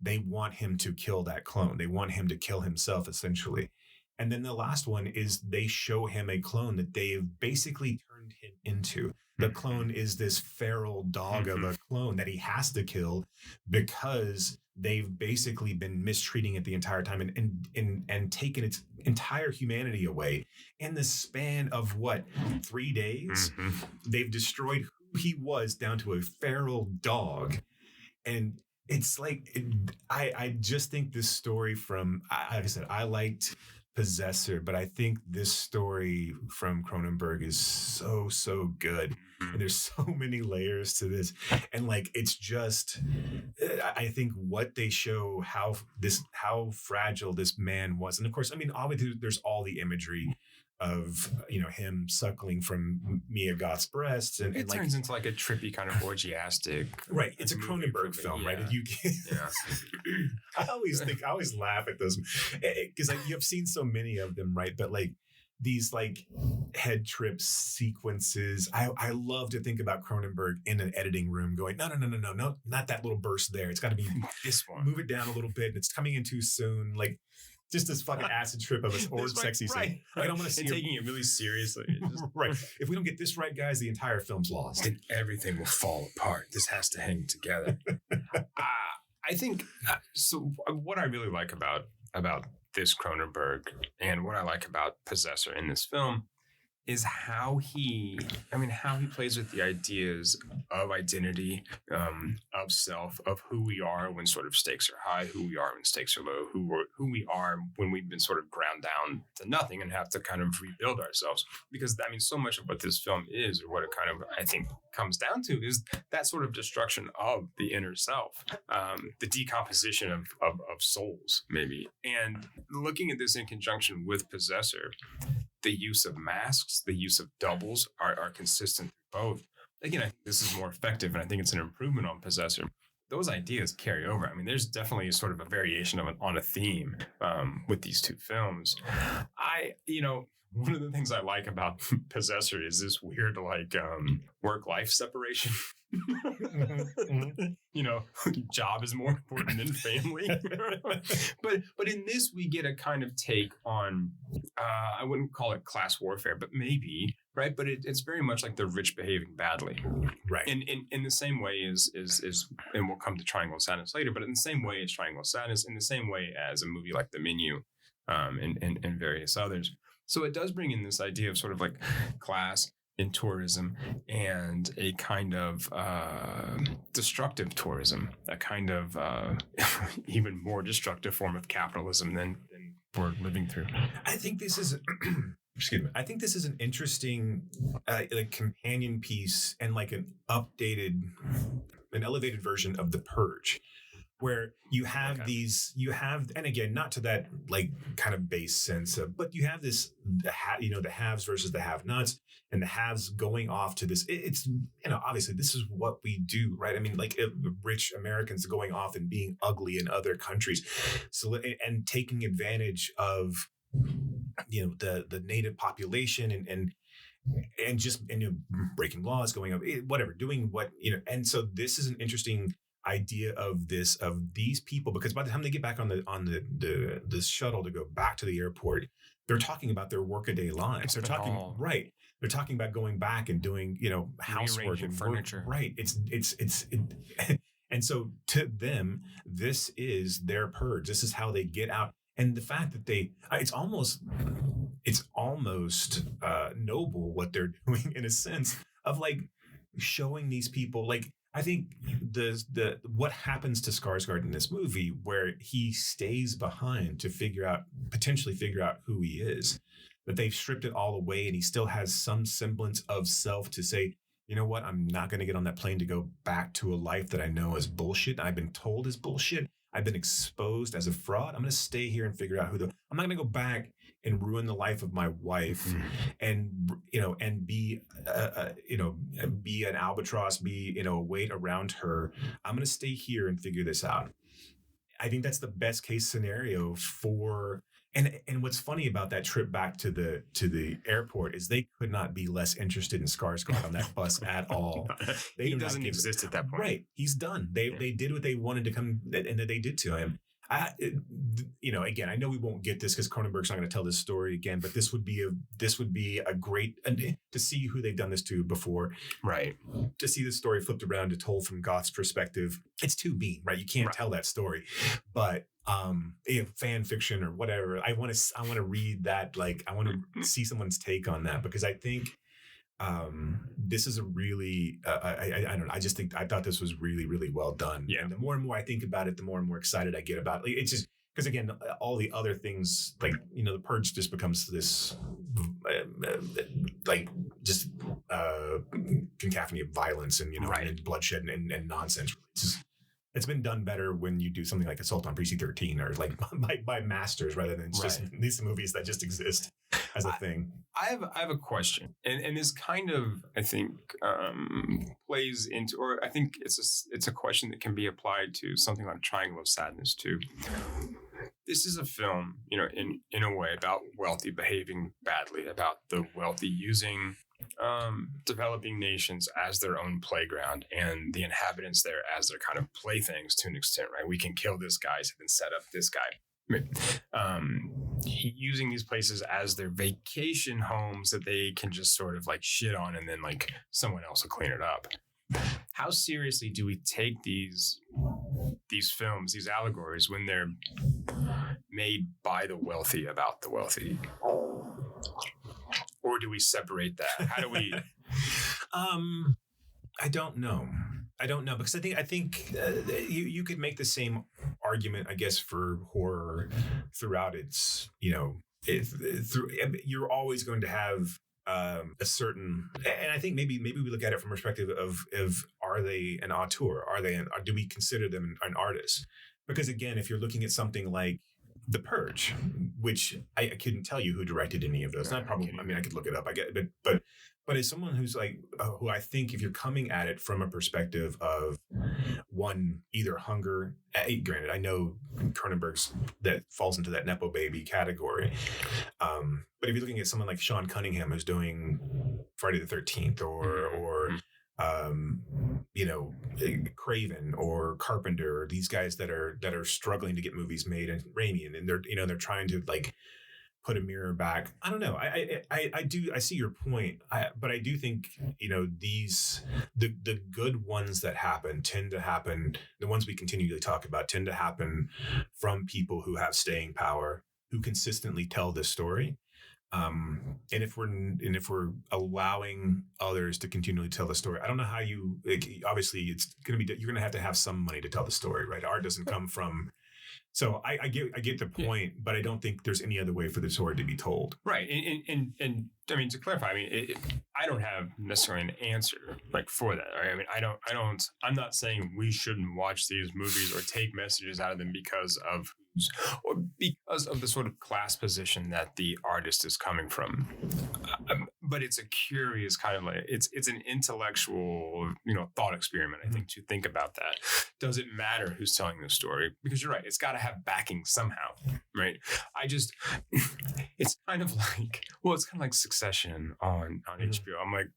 they want him to kill that clone. They want him to kill himself, essentially. And then the last one is they show him a clone that they've basically turned him into. The clone is this feral dog of a clone that he has to kill because they've basically been mistreating it the entire time and taken its entire humanity away. In the span of 3 days, they've destroyed who he was down to a feral dog. And it's like, I just think this story like I said, I liked Possessor, but I think this story from Cronenberg is so good, and there's so many layers to this, and like it's just, I think what they show how fragile this man was, and of course, I mean, obviously there's all the imagery of him suckling from Mia Goth's breasts, and it turns into like a trippy kind of orgiastic. Right, it's a Cronenberg film, right? You can, I always laugh at those because you've seen so many of them, right? But like these like head trip sequences, I love to think about Cronenberg in an editing room going, no, not that little burst there. It's got to be this one. Move it down a little bit. And it's coming in too soon. Like. Just this fucking acid trip of a sexy scene. Right. I don't want to see taking it really seriously. Right. If we don't get this right, guys, the entire film's lost. Then everything will fall apart. This has to hang together. I think so. What I really like about this Cronenberg and what I like about Possessor in this film is how he plays with the ideas of identity, of self, of who we are when sort of stakes are high, who we are when stakes are low, who we are when we've been sort of ground down to nothing and have to kind of rebuild ourselves. Because I mean, so much of what this film is, or what it kind of, I think, comes down to, is that sort of destruction of the inner self, the decomposition of souls, maybe. And looking at this in conjunction with Possessor, the use of masks, the use of doubles are consistent through both. Again, I think this is more effective, and I think it's an improvement on Possessor. Those ideas carry over. I mean, there's definitely sort of a variation on a theme with these two films. One of the things I like about Possessor is this weird work-life separation. Job is more important than family. but in this, we get a kind of take on, I wouldn't call it class warfare, but maybe, right? But it's very much like the rich behaving badly, right? In the same way is, and we'll come to Triangle of Sadness later, but in the same way as Triangle of Sadness, in the same way as a movie like The Menu, and various others. So it does bring in this idea of sort of like class in tourism, and a kind of destructive tourism, a kind of even more destructive form of capitalism than we're living through. I think this is excuse me. I think this is an interesting companion piece and like an elevated version of The Purge, where you have and again, not to that like kind of base sense of, but you have this, the haves versus the have-nots, and the haves going off to this. It's, obviously this is what we do, right? I mean, like rich Americans going off and being ugly in other countries. So, and taking advantage of, the native population and just breaking laws, going up, whatever, doing what, and so this is an interesting idea of these people, because by the time they get back on the shuttle to go back to the airport, they're talking about their workaday lives. They're talking banal. right. They're talking about going back and doing, housework Rearranging and furniture. work. Right. And so to them, this is their purge. This is how they get out. And the fact that it's almost noble what they're doing in a sense of like showing these people like. I think the what happens to Skarsgård in this movie, where he stays behind to potentially figure out who he is, that they've stripped it all away, and he still has some semblance of self to say, you know what, I'm not going to get on that plane to go back to a life that I know is bullshit. I've been told is bullshit. I've been exposed as a fraud. I'm going to stay here and figure out I'm not going to go back and ruin the life of my wife and be be an albatross, be a weight around her. I'm going to stay here and figure this out. I think that's the best case scenario for. And what's funny about that trip back to the airport is they could not be less interested in Skarsgård on that bus at all. He doesn't exist at that point. Right. He's done. They did what they wanted to come, and that they did to him. Again, I know we won't get this because Cronenberg's not going to tell this story again, but this would be a great to see who they've done this to before, right? To see the story flipped around to told from Goth's perspective, it's too mean, right? You can't tell that story, but fan fiction or whatever. I want to read that. Like, I want to see someone's take on that because I think. This is a really I don't know. I thought this was really, really well done. Yeah. And the more and more I think about it, the more and more excited I get about it. It's just because again, all the other things like the Purge just becomes this cacophony of violence and and bloodshed and nonsense. It's been done better when you do something like Assault on Precinct 13 or like by masters rather than just these movies that just exist as a thing. I have a question, and this kind of I think plays into, or I think it's a question that can be applied to something like Triangle of Sadness too. This is a film, in a way about wealthy behaving badly, about the wealthy using developing nations as their own playground and the inhabitants there as their kind of playthings to an extent, right? We can kill this guy, so then set up this guy. Using these places as their vacation homes that they can just sort of like shit on and then like someone else will clean it up. How seriously do we take these films, these allegories, when they're made by the wealthy about the wealthy? Or do we separate that? How do we? I don't know because I think you could make the same argument, I guess, for horror throughout its you're always going to have a certain, and I think maybe we look at it from a perspective of are they an auteur? Do we consider them an artist? Because again, if you're looking at something like The Purge, which I couldn't tell you who directed any of those. Not probably. I mean, I could look it up. I get it, but as someone who's like who I think if you're coming at it from a perspective of one, either hunger. Granted, I know Cronenberg's that falls into that nepo baby category, but if you're looking at someone like Sean Cunningham who's doing Friday the 13th or Craven or Carpenter, or these guys that are struggling to get movies made, and Raimi, and they're trying to like put a mirror back. I don't know. I see your point, but I do think the good ones that tend to happen. The ones we continually talk about tend to happen from people who have staying power, who consistently tell this story. And if we're allowing others to continually tell the story, I don't know how obviously it's going to be, you're going to have some money to tell the story, right? Art doesn't come from, so I get the point, but I don't think there's any other way for the story to be told. Right. And I mean, to clarify, I don't have necessarily an answer like for that. Right? I mean, I'm not saying we shouldn't watch these movies or take messages out of them because of the sort of class position that the artist is coming from. But it's a curious kind of like, it's an intellectual, thought experiment, I think, to think about that. Does it matter who's telling the story? Because you're right, it's got to have backing somehow. Right. I just, it's kind of like, well, it's kind of like Succession on HBO. I'm like,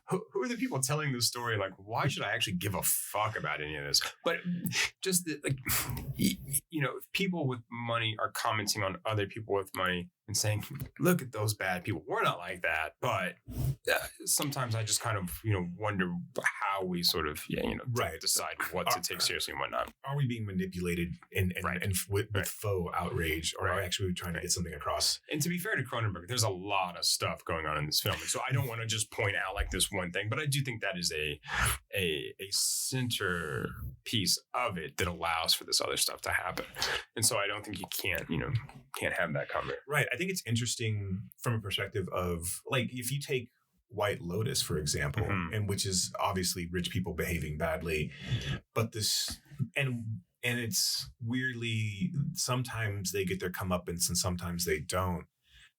who are the people telling this story? Like, why should I actually give a fuck about any of this? But just like, if people with money are commenting on other people with money and saying, look at those bad people. We're not like that. But sometimes I just kind of, wonder how we sort of, decide what to take seriously and what not. Are we being manipulated and with faux outrage, or are we actually trying to get something across? And to be fair to Cronenberg, there's a lot of stuff going on in this film. And so I don't want to just point out like this one thing, but I do think that is a center piece of it that allows for this other stuff to happen. And so I don't think you can't have that comment. Right. I think it's interesting from a perspective of, like, if you take White Lotus, for example, and which is obviously rich people behaving badly, but this and it's weirdly, sometimes they get their comeuppance and sometimes they don't.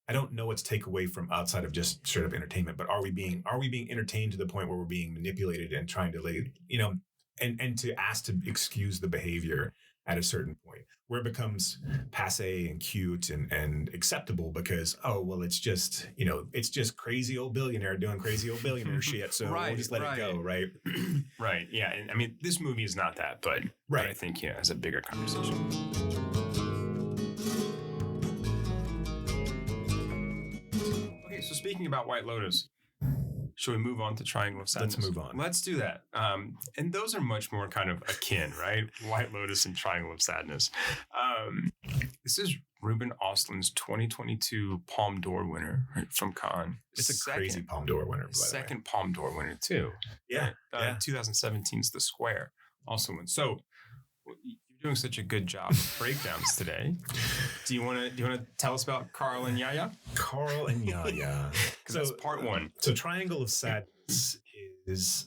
I don't know what to take away from outside of just straight up entertainment, but are we being entertained to the point where we're being manipulated and trying to, and to ask to excuse the behavior at a certain point where it becomes passe and cute and acceptable because, oh, well, it's just crazy old billionaire doing crazy old billionaire shit. So we'll just let it go. Right. Right. Yeah. And I mean, this movie is not that, but I think, it's a bigger conversation. Okay. So speaking about White Lotus, should we move on to Triangle of Sadness? Let's move on. Let's do that. And those are much more kind of akin, right? White Lotus and Triangle of Sadness. This is Ruben Östlund's 2022 Palme d'Or winner, right, from Cannes. It's a crazy Palme d'Or winner. Second Palme d'Or winner, too. Yeah. 2017's The Square also won. So you're doing such a good job of breakdowns today. Do you want to tell us about Carl and Yaya? Carl and Yaya. Because that's part one. So Triangle of Sadness is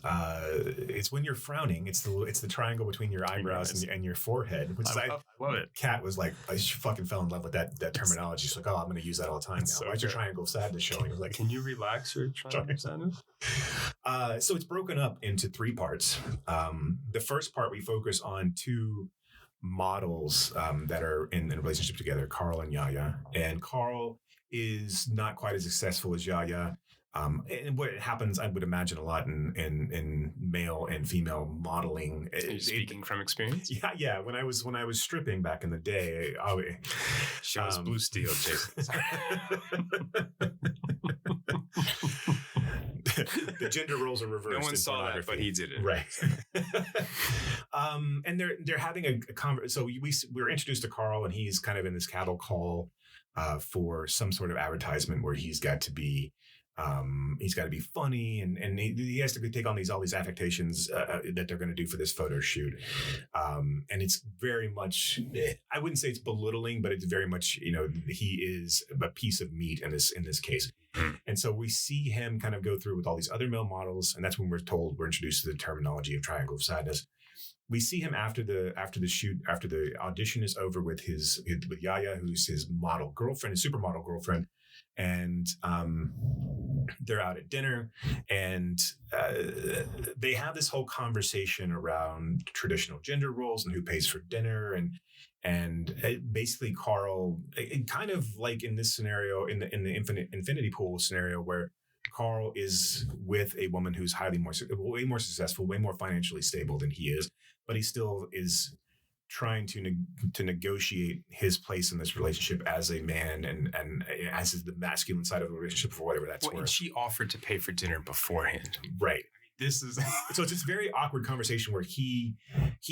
it's when you're frowning. It's the triangle between your eyebrows and your forehead. Which I love it. Kat was like, I fucking fell in love with that terminology. She's like, oh, I'm going to use that all the time now. So why's your Triangle of Sadness showing? I was like, can you relax your Triangle of Sadness? So it's broken up into 3 parts. The first part we focus on 2 models that are in a relationship together, Carl and Yaya. And Carl is not quite as successful as Yaya. And what happens, I would imagine, a lot in male and female modeling. Speaking from experience? Yeah. When I was stripping back in the day, show us Blue Steel, Jason. The gender roles are reversed. No one saw that, but he did it. Right. And they're having a conversation. So we're introduced to Carl, and he's kind of in this cattle call for some sort of advertisement where he's got to be funny, and he has to take on all these affectations that they're going to do for this photo shoot. And it's very much, I wouldn't say it's belittling, but it's very much, he is a piece of meat in this case. And so we see him kind of go through with all these other male models, and that's when we're introduced to the terminology of Triangle of Sadness. We see him after the shoot, after the audition is over with Yaya, who's his model girlfriend, his supermodel girlfriend. And they're out at dinner, and they have this whole conversation around traditional gender roles and who pays for dinner, and basically Carl, kind of like in this scenario, in the infinity pool scenario, where Carl is with a woman who's way more successful, way more financially stable than he is, but he still is trying to negotiate his place in this relationship as a man and as the masculine side of the relationship, for whatever that's worth. And she offered to pay for dinner beforehand. Right. This is so it's this very awkward conversation where he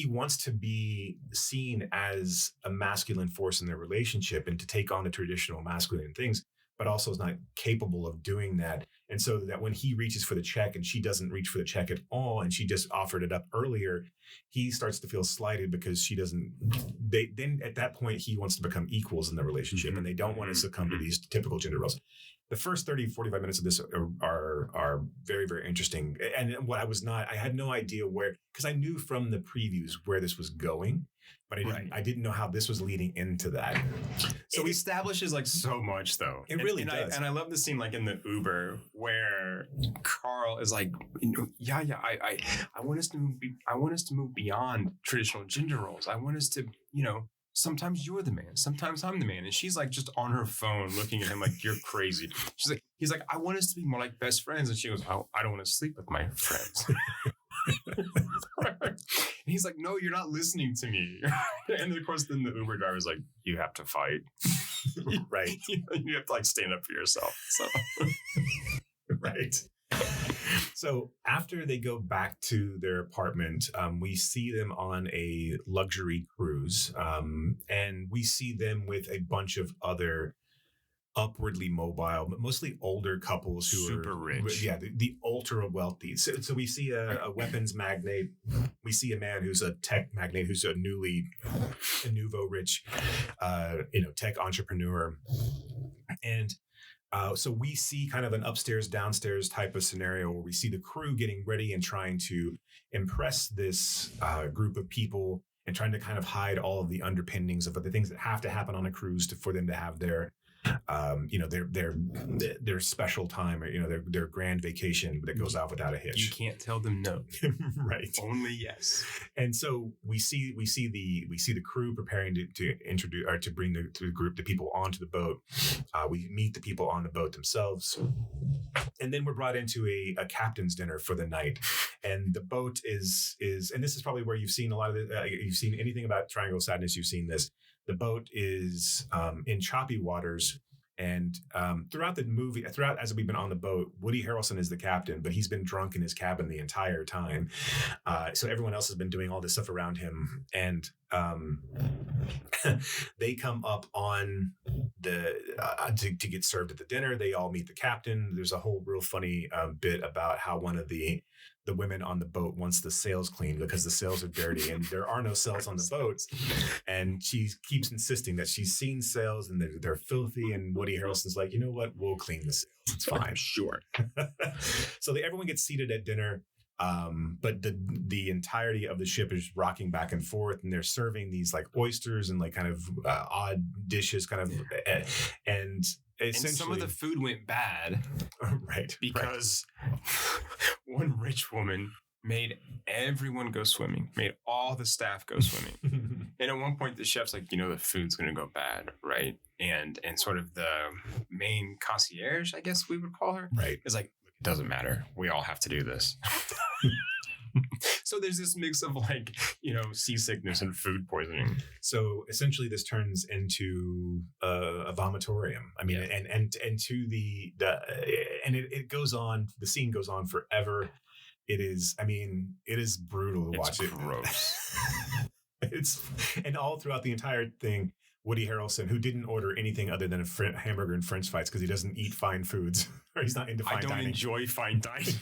wants to be seen as a masculine force in their relationship and to take on the traditional masculine things, but also is not capable of doing that. And so that when he reaches for the check and she doesn't reach for the check at all, and she just offered it up earlier, he starts to feel slighted because she doesn't. Then at that point, he wants to become equals in the relationship, and they don't want to succumb to these typical gender roles. The first 30, 45 minutes of this are very, very interesting. And what I had no idea where, because I knew from the previews where this was going, but I didn't know how this was leading into that. So it establishes like so much, though. It really does. And I love the scene like in the Uber where Carl is like, I want us to move beyond traditional gender roles. I want us to, sometimes you're the man, sometimes I'm the man. And she's like just on her phone looking at him like, you're crazy. He's like, I want us to be more like best friends. And she goes, oh, I don't want to sleep with my friends. And he's like, no, you're not listening to me. And of course, then the Uber driver's like, you have to fight. Right. You have to like stand up for yourself. So, right. So after they go back to their apartment, we see them on a luxury cruise, and we see them with a bunch of other upwardly mobile, but mostly older couples who super are rich. Yeah, the ultra wealthy. So we see a weapons magnate. We see a man who's a tech magnate, who's a nouveau rich, tech entrepreneur, and. So we see kind of an upstairs, downstairs type of scenario where we see the crew getting ready and trying to impress this group of people and trying to kind of hide all of the underpinnings of the things that have to happen on a cruise for them to have their their special time, or their grand vacation that goes off without a hitch. You can't tell them no. Right. Only yes. And so we see the crew preparing to introduce or to bring the people onto the boat. We meet the people on the boat themselves, and then we're brought into a captain's dinner for the night. And the boat is and this is probably where you've seen a lot of you've seen anything about Triangle Sadness. You've seen this. The boat is in choppy waters, and throughout as we've been on the boat, Woody Harrelson is the captain, but he's been drunk in his cabin the entire time. So everyone else has been doing all this stuff around him, and they come up on to get served at the dinner. They all meet the captain. There's a whole real funny bit about how one of the women on the boat wants the sails cleaned because the sails are dirty and there are no sails on the boat. And she keeps insisting that she's seen sails and they're filthy. And Woody Harrelson's like, you know what? We'll clean the sails. It's fine. Sure. So everyone gets seated at dinner. But the entirety of the ship is rocking back and forth, and they're serving these like oysters and like kind of odd dishes, kind of, and essentially some of the food went bad, right? Because one rich woman made everyone go swimming, made all the staff go swimming, and at one point the chef's like, the food's gonna go bad, right? And sort of the main concierge, I guess we would call her, right, is like, it doesn't matter. We all have to do this. So there's this mix of like, seasickness and food poisoning. So essentially this turns into a vomitorium. I mean, and to and it goes on, the scene goes on forever. It is brutal to watch. It's gross. And all throughout the entire thing, Woody Harrelson, who didn't order anything other than a hamburger and French fries because he doesn't eat fine foods, or he's not into fine dining. I don't enjoy fine dining.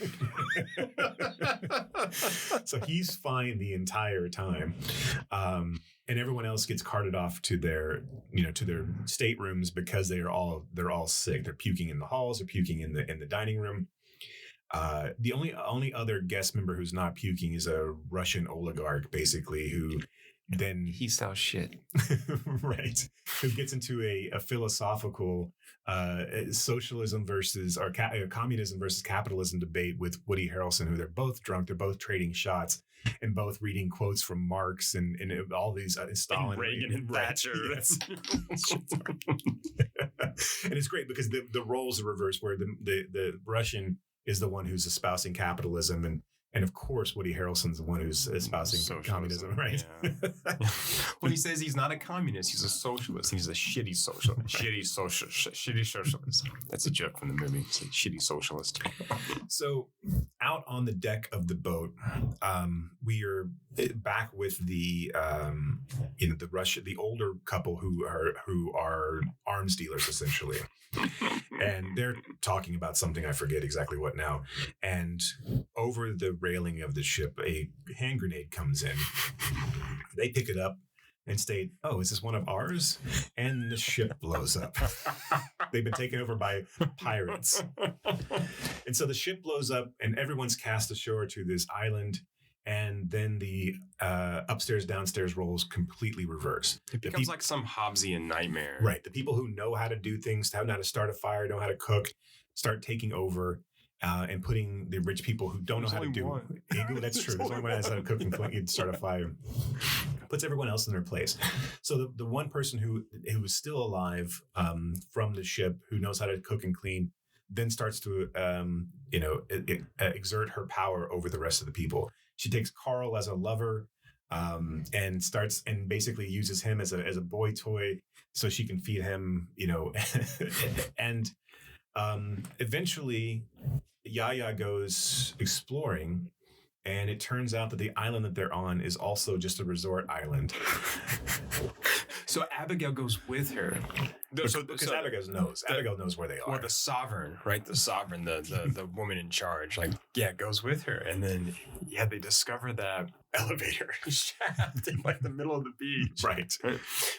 So he's fine the entire time. And everyone else gets carted off to their staterooms because they're all sick. They're puking in the halls, they're puking in the dining room. The only other guest member who's not puking is a Russian oligarch, basically, who then he sells shit. Right, who gets into a philosophical socialism versus or communism versus capitalism debate with Woody Harrelson, who they're both drunk, they're both trading shots and both reading quotes from Marx and all these Stalin and Reagan and Thatcher. Yes. And it's great because the roles are reversed, where the Russian is the one who's espousing capitalism, and of course, Woody Harrelson's the one who's espousing communism, right? Yeah. Well, he says he's not a communist; he's a socialist. He's a shitty socialist. Shitty socialist. That's a joke from the movie. It's like shitty socialist. So, out on the deck of the boat, we are back with the the older couple who are arms dealers essentially. And they're talking about something, I forget exactly what now. And over the railing of the ship, a hand grenade comes in. They pick it up and state, "Oh, is this one of ours?" And the ship blows up. They've been taken over by pirates. And so the ship blows up and everyone's cast ashore to this island. And then the upstairs, downstairs roles completely reverse. It becomes like some Hobbesian nightmare. Right. The people who know how to do things, know how to start a fire, know how to cook, start taking over and putting the rich people who don't know how to do it. That's true. There's only one that knows how to cook and start a fire. puts everyone else in their place. So the one person who is still alive from the ship, who knows how to cook and clean, then starts to exert her power over the rest of the people. She takes Carl as a lover, and starts and basically uses him as a boy toy so she can feed him, and eventually Yaya goes exploring, and it turns out that the island that they're on is also just a resort island. So Abigail goes with her. Because Abigail knows where they are. Or the sovereign, right? The sovereign, the woman in charge, goes with her. And then, they discover that elevator shaft in the middle of the beach. Right.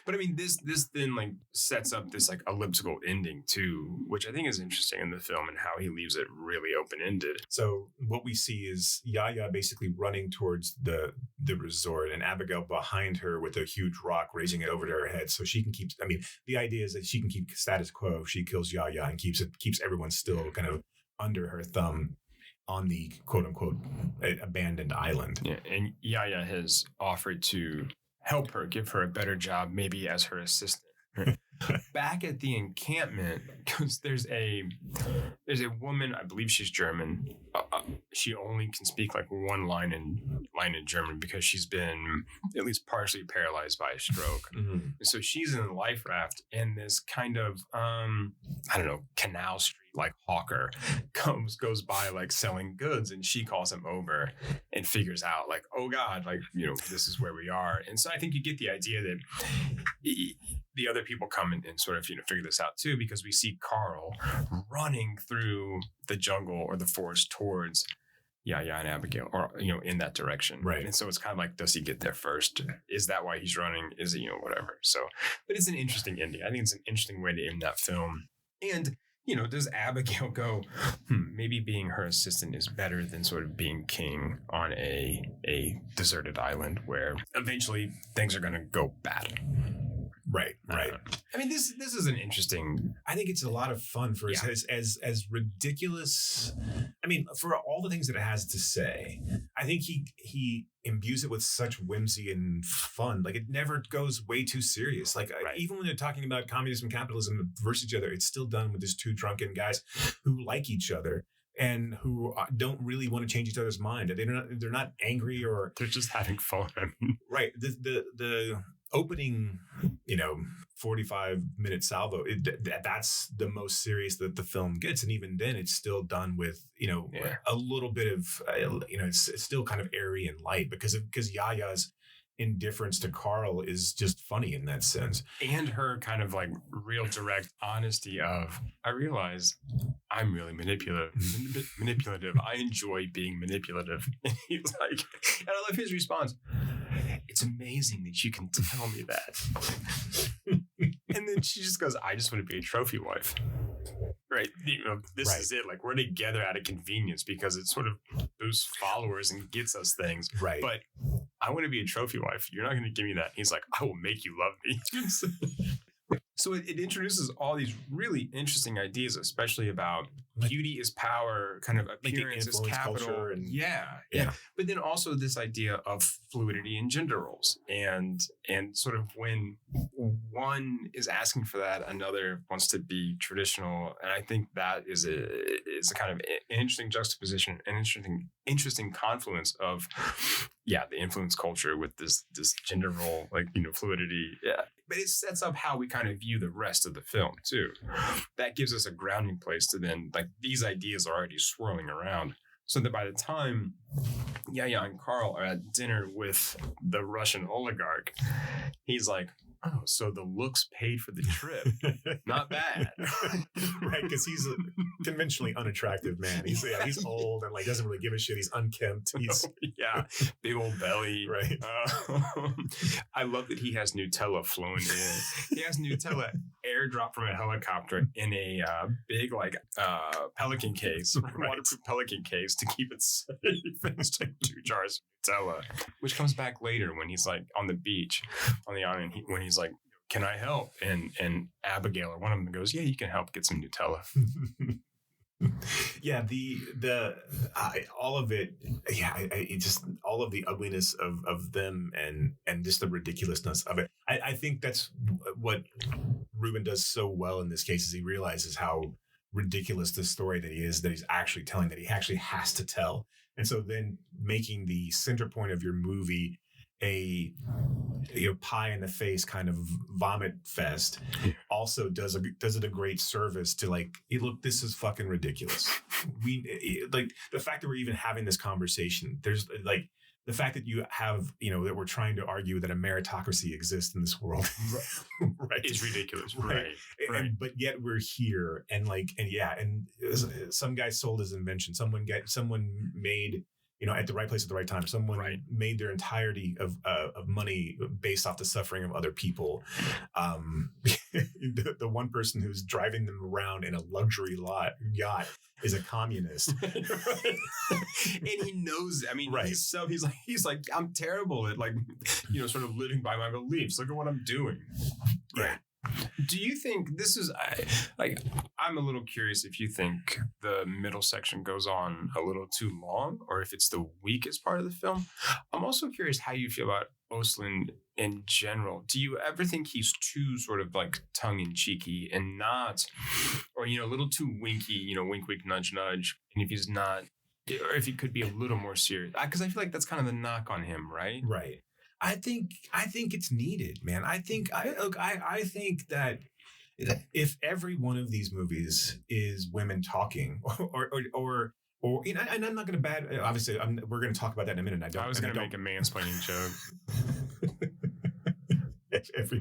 But I mean, this then sets up this elliptical ending too, which I think is interesting in the film and how he leaves it really open-ended. So what we see is Yaya basically running towards the resort, and Abigail behind her with a huge rock, raising it over to her head so she can keep, the idea is that she can keep status quo. She kills Yaya and keeps everyone still kind of under her thumb on the quote unquote abandoned island. Yeah, and Yaya has offered to help her, give her a better job, maybe as her assistant. Back at the encampment, because there's a woman, I believe she's German. She only can speak one line in German because she's been at least partially paralyzed by a stroke. Mm-hmm. So she's in a life raft, and this kind of canal street hawker goes by selling goods, and she calls him over and figures out oh God, this is where we are. And so I think you get the idea that the other people come and sort of figure this out too, because we see Carl running through the jungle or the forest towards Yaya and Abigail, or in that direction, right? And so it's kind of does he get there first? Is that why he's running? Is it whatever? So, but it's an interesting ending. I think it's an interesting way to end that film. And does Abigail go, maybe being her assistant is better than sort of being king on a deserted island where eventually things are going to go bad? Right. I mean, this is an interesting. I think it's a lot of fun for as ridiculous. For all the things that it has to say, I think he imbues it with such whimsy and fun. It never goes way too serious. Even when they're talking about communism and capitalism versus each other, it's still done with these two drunken guys who like each other and who don't really want to change each other's mind. They're not angry, or they're just having fun. Right. The opening 45-minute salvo, that's the most serious that the film gets, and even then it's still done with a little bit of it's still kind of airy and light because Yaya's indifference to Carl is just funny in that sense, and her kind of real direct honesty of, I realize I'm really manipulative. I enjoy being manipulative. And he's and I love his response. It's amazing that you can tell me that. And then she just goes, I just want to be a trophy wife. Right. This is it. We're together out of convenience because it sort of boosts followers and gets us things. Right. But I want to be a trophy wife. You're not going to give me that. He's like, I will make you love me. So it introduces all these really interesting ideas, especially about beauty is power, kind of appearance is capital. And, yeah. But then also this idea of fluidity in gender roles, and sort of when one is asking for that, another wants to be traditional. And I think that is a kind of an interesting juxtaposition, an interesting confluence of the influence culture with this gender role, fluidity. Yeah. But it sets up how we kind of view the rest of the film too. That gives us a grounding place to then, these ideas are already swirling around. So that by the time Yaya and Carl are at dinner with the Russian oligarch, he's like, oh, so the looks paid for the trip. Not bad. Right, because he's a conventionally unattractive man. He's old and doesn't really give a shit. He's unkempt. He's big old belly. Right. I love that he has Nutella flowing in. He has Nutella airdrop from a helicopter in a big pelican case, waterproof pelican case to keep it safe. And it's 2 jars of Nutella, which comes back later when he's on the beach on the island, when he's like, can I help? And Abigail or one of them goes, yeah, you can help get some Nutella. Yeah, all of it. Yeah, it just all of the ugliness of them and just the ridiculousness of it. I think that's what Ruben does so well in this case is he realizes how ridiculous the story that he's actually telling, that he actually has to tell. And so then making the center point of your movie a pie in the face kind of vomit fest also does it a great service to like, hey, look, this is fucking ridiculous. Like the fact that we're even having this conversation, there's like the fact that you have, that we're trying to argue that a meritocracy exists in this world, right, is ridiculous, right? But yet we're here, and some guy sold his invention. Someone made, at the right place at the right time. Someone made their entirety of money based off the suffering of other people. The one person who's driving them around in a luxury yacht is a communist. And he knows, I mean, he's like, I'm terrible at sort of living by my beliefs. Look at what I'm doing. Right. Do you think this is I'm a little curious if you think the middle section goes on a little too long or if it's the weakest part of the film? I'm also curious how you feel about Östlund in general. Do you ever think he's too sort of like tongue-in-cheeky and not, or, a little too winky, wink, wink, nudge, nudge, and if he's not, or if he could be a little more serious? Because I feel like that's kind of the knock on him, right? Right. I think it's needed, man. I think that if every one of these movies is women talking, or and I'm not going to obviously we're going to talk about that in a minute. I was going to make a mansplaining joke. If every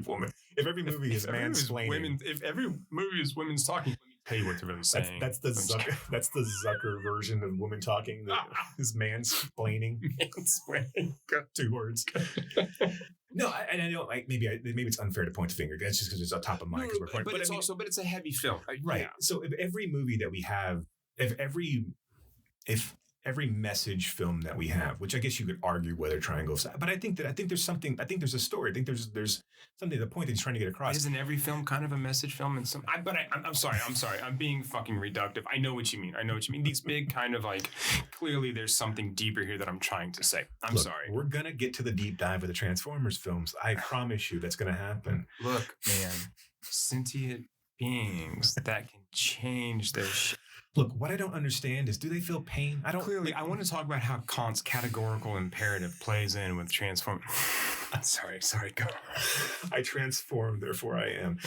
movie is mansplaining, if every movie is women's talking, let me tell you what they're really saying. That's the Zucker version of women talking. Is mansplaining. Mansplaining. 2 words. No, and I know maybe it's unfair to point the finger. That's just because it's on top of mind. But it's a heavy film, right? Yeah. So if every movie that we have, if every message film that we have, which I guess you could argue whether triangles, but I think there's something. I think there's a story. I think there's something. The point that he's trying to get across. Isn't every film kind of a message film? I'm sorry. I'm being fucking reductive. I know what you mean. These big kind of like, clearly there's something deeper here that I'm trying to say. Look, sorry. We're gonna get to the deep dive of the Transformers films. I promise you that's gonna happen. Look, man, sentient beings that can change their shit. Look, what I don't understand is, do they feel pain? I want to talk about how Kant's categorical imperative plays in with transform. sorry, go. I transform, therefore I am.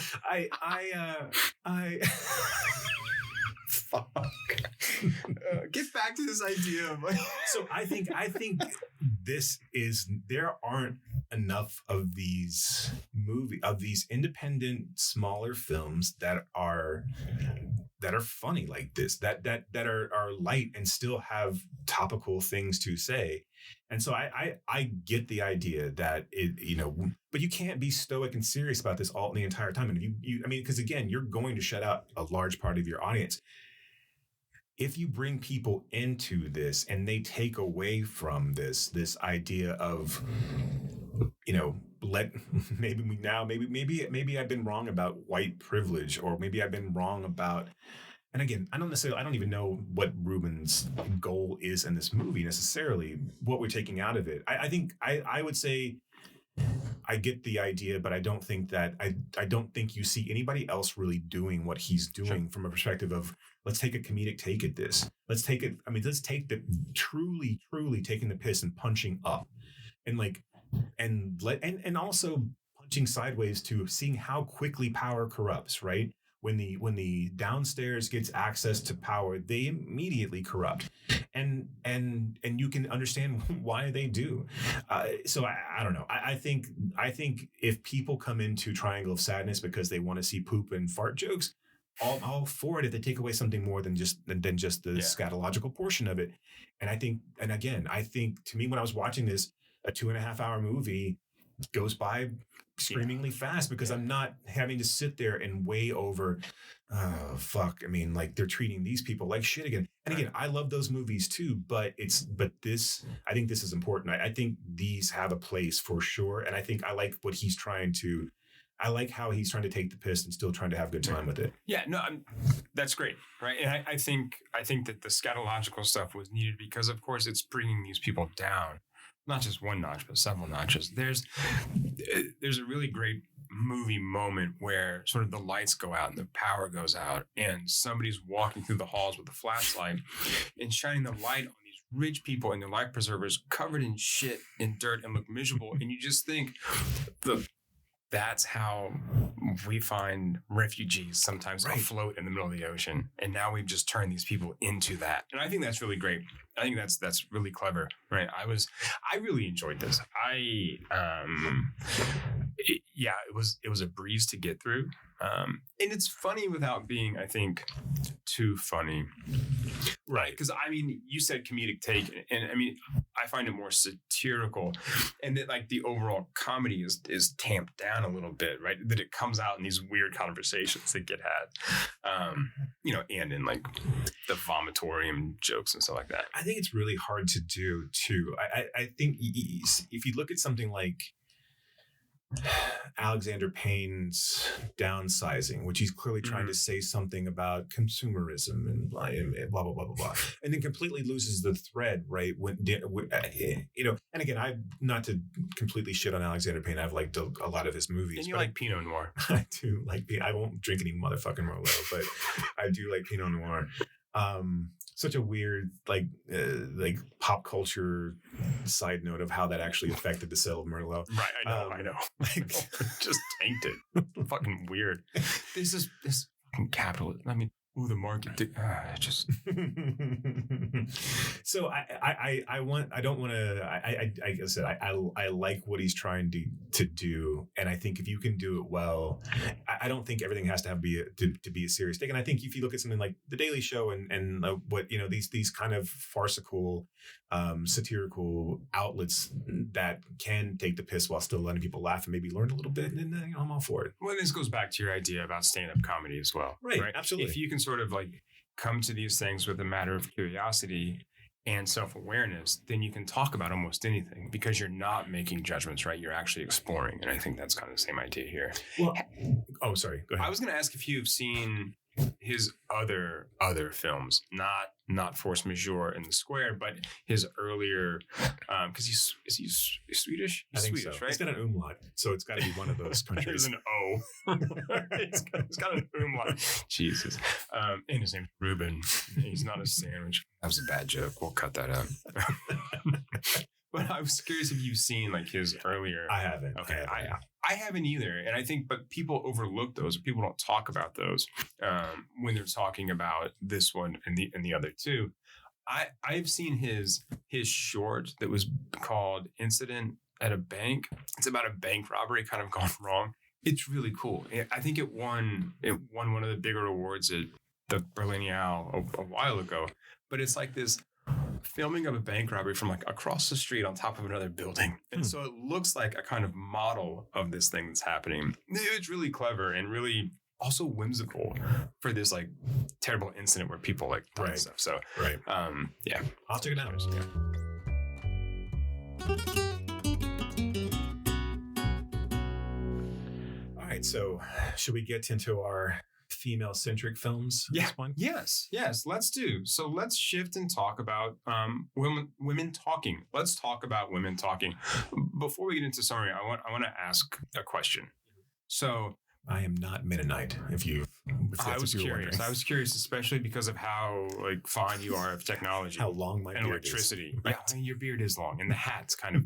Fuck. Get back to this idea of So I think there aren't enough of these independent smaller films that are funny like this, that are light and still have topical things to say. And so I get the idea that but you can't be stoic and serious about this all the entire time. And because again, you're going to shut out a large part of your audience. If you bring people into this and they take away from this idea of, maybe I've been wrong about white privilege, or maybe I've been wrong about, and again, I don't even know what Ruben's goal is in this movie necessarily, what we're taking out of it. I think I would say I get the idea, but I don't think you see anybody else really doing what he's doing from a perspective of, let's take a comedic take at this. Let's take the truly taking the piss and punching up, and also punching sideways to seeing how quickly power corrupts, right? When the downstairs gets access to power, they immediately corrupt, and you can understand why they do. So I don't know. I think if people come into Triangle of Sadness because they want to see poop and fart jokes, all for it if they take away something more than just the scatological portion of it. And I think to me, when I was watching this, a 2.5 hour movie goes by screamingly fast because I'm not having to sit there and weigh over, oh, fuck. I mean, like, they're treating these people like shit again. And again, I love those movies too, but I think this is important. I think these have a place for sure. And I think I like what he's trying to I like how he's trying to take the piss and still trying to have a good time with it. Yeah, no, that's great, right? And I think that the scatological stuff was needed because, of course, it's bringing these people down, not just one notch, but several notches. There's a really great movie moment where sort of the lights go out and the power goes out, and somebody's walking through the halls with a flashlight and shining the light on these rich people and their life preservers covered in shit and dirt and look miserable, and you just think that's how we find refugees sometimes afloat in the middle of the ocean. And now we've just turned these people into that. And I think that's really great. I think that's really clever, right? I really enjoyed this. It was a breeze to get through. And it's funny without being, I think, too funny. Right. Because, I mean, you said comedic take, and I mean, I find it more satirical, and that like the overall comedy is tamped down a little bit, right? That it comes out in these weird conversations that get had, and in like the vomitorium jokes and stuff like that. I think it's really hard to do too. I think if you look at something like Alexander Payne's Downsizing, which he's clearly trying to say something about consumerism and blah, blah, blah, blah, blah, and then completely loses the thread, right? And again, I not to completely shit on Alexander Payne. I've liked a lot of his movies. And you like Pinot Noir. I do like I won't drink any motherfucking Merlot, but I do like Pinot Noir. Such a weird like pop culture side note of how that actually affected the sale of Merlot. Right, I know. Just tanked it. Fucking weird. This fucking capitalism. I mean, the market just. So I like what he's trying to do, and I think if you can do it well, I don't think everything has to have to be a serious thing. And I think if you look at something like The Daily Show and what these kind of farcical, satirical outlets that can take the piss while still letting people laugh and maybe learn a little bit, and I'm all for it. Well, this goes back to your idea about stand-up comedy as well, right? Absolutely. If you can sort of like come to these things with a matter of curiosity and self-awareness, then you can talk about almost anything because you're not making judgments, right? You're actually exploring. And I think that's kind of the same idea here. Well, sorry. Go ahead. I was going to ask if you've seen his other films, not Force Majeure and The Square, but his earlier, because he's Swedish? I think Swedish, so. Right? He's got an umlaut, so it's got to be one of those countries. There's an O. It's got an umlaut. Jesus. And his name's Ruben. He's not a sandwich. That was a bad joke. We'll cut that out. But I was curious if you've seen like his earlier. I haven't. Okay, I haven't either, and I think, but people overlook those. People don't talk about those when they're talking about this one and the other two. I've seen his short that was called "Incident at a Bank." It's about a bank robbery kind of gone wrong. It's really cool. I think it won one of the bigger awards at the Berlinale a while ago. But it's like this filming of a bank robbery from like across the street on top of another building. And so it looks like a kind of model of this thing that's happening. It's really clever and really also whimsical for this like terrible incident where people like right. stuff. So right. Yeah. I'll check it out. All right. So should we get into our female-centric films? This one? Yes. Let's do. So let's shift and talk about women talking. Let's talk about women talking. Before we get into summary, I want to ask a question. So I am not Mennonite. I was curious, especially because of how like fond you are of technology, how long my and beard electricity. Is. Right. Yeah, I mean, your beard is long, and the hat's kind of.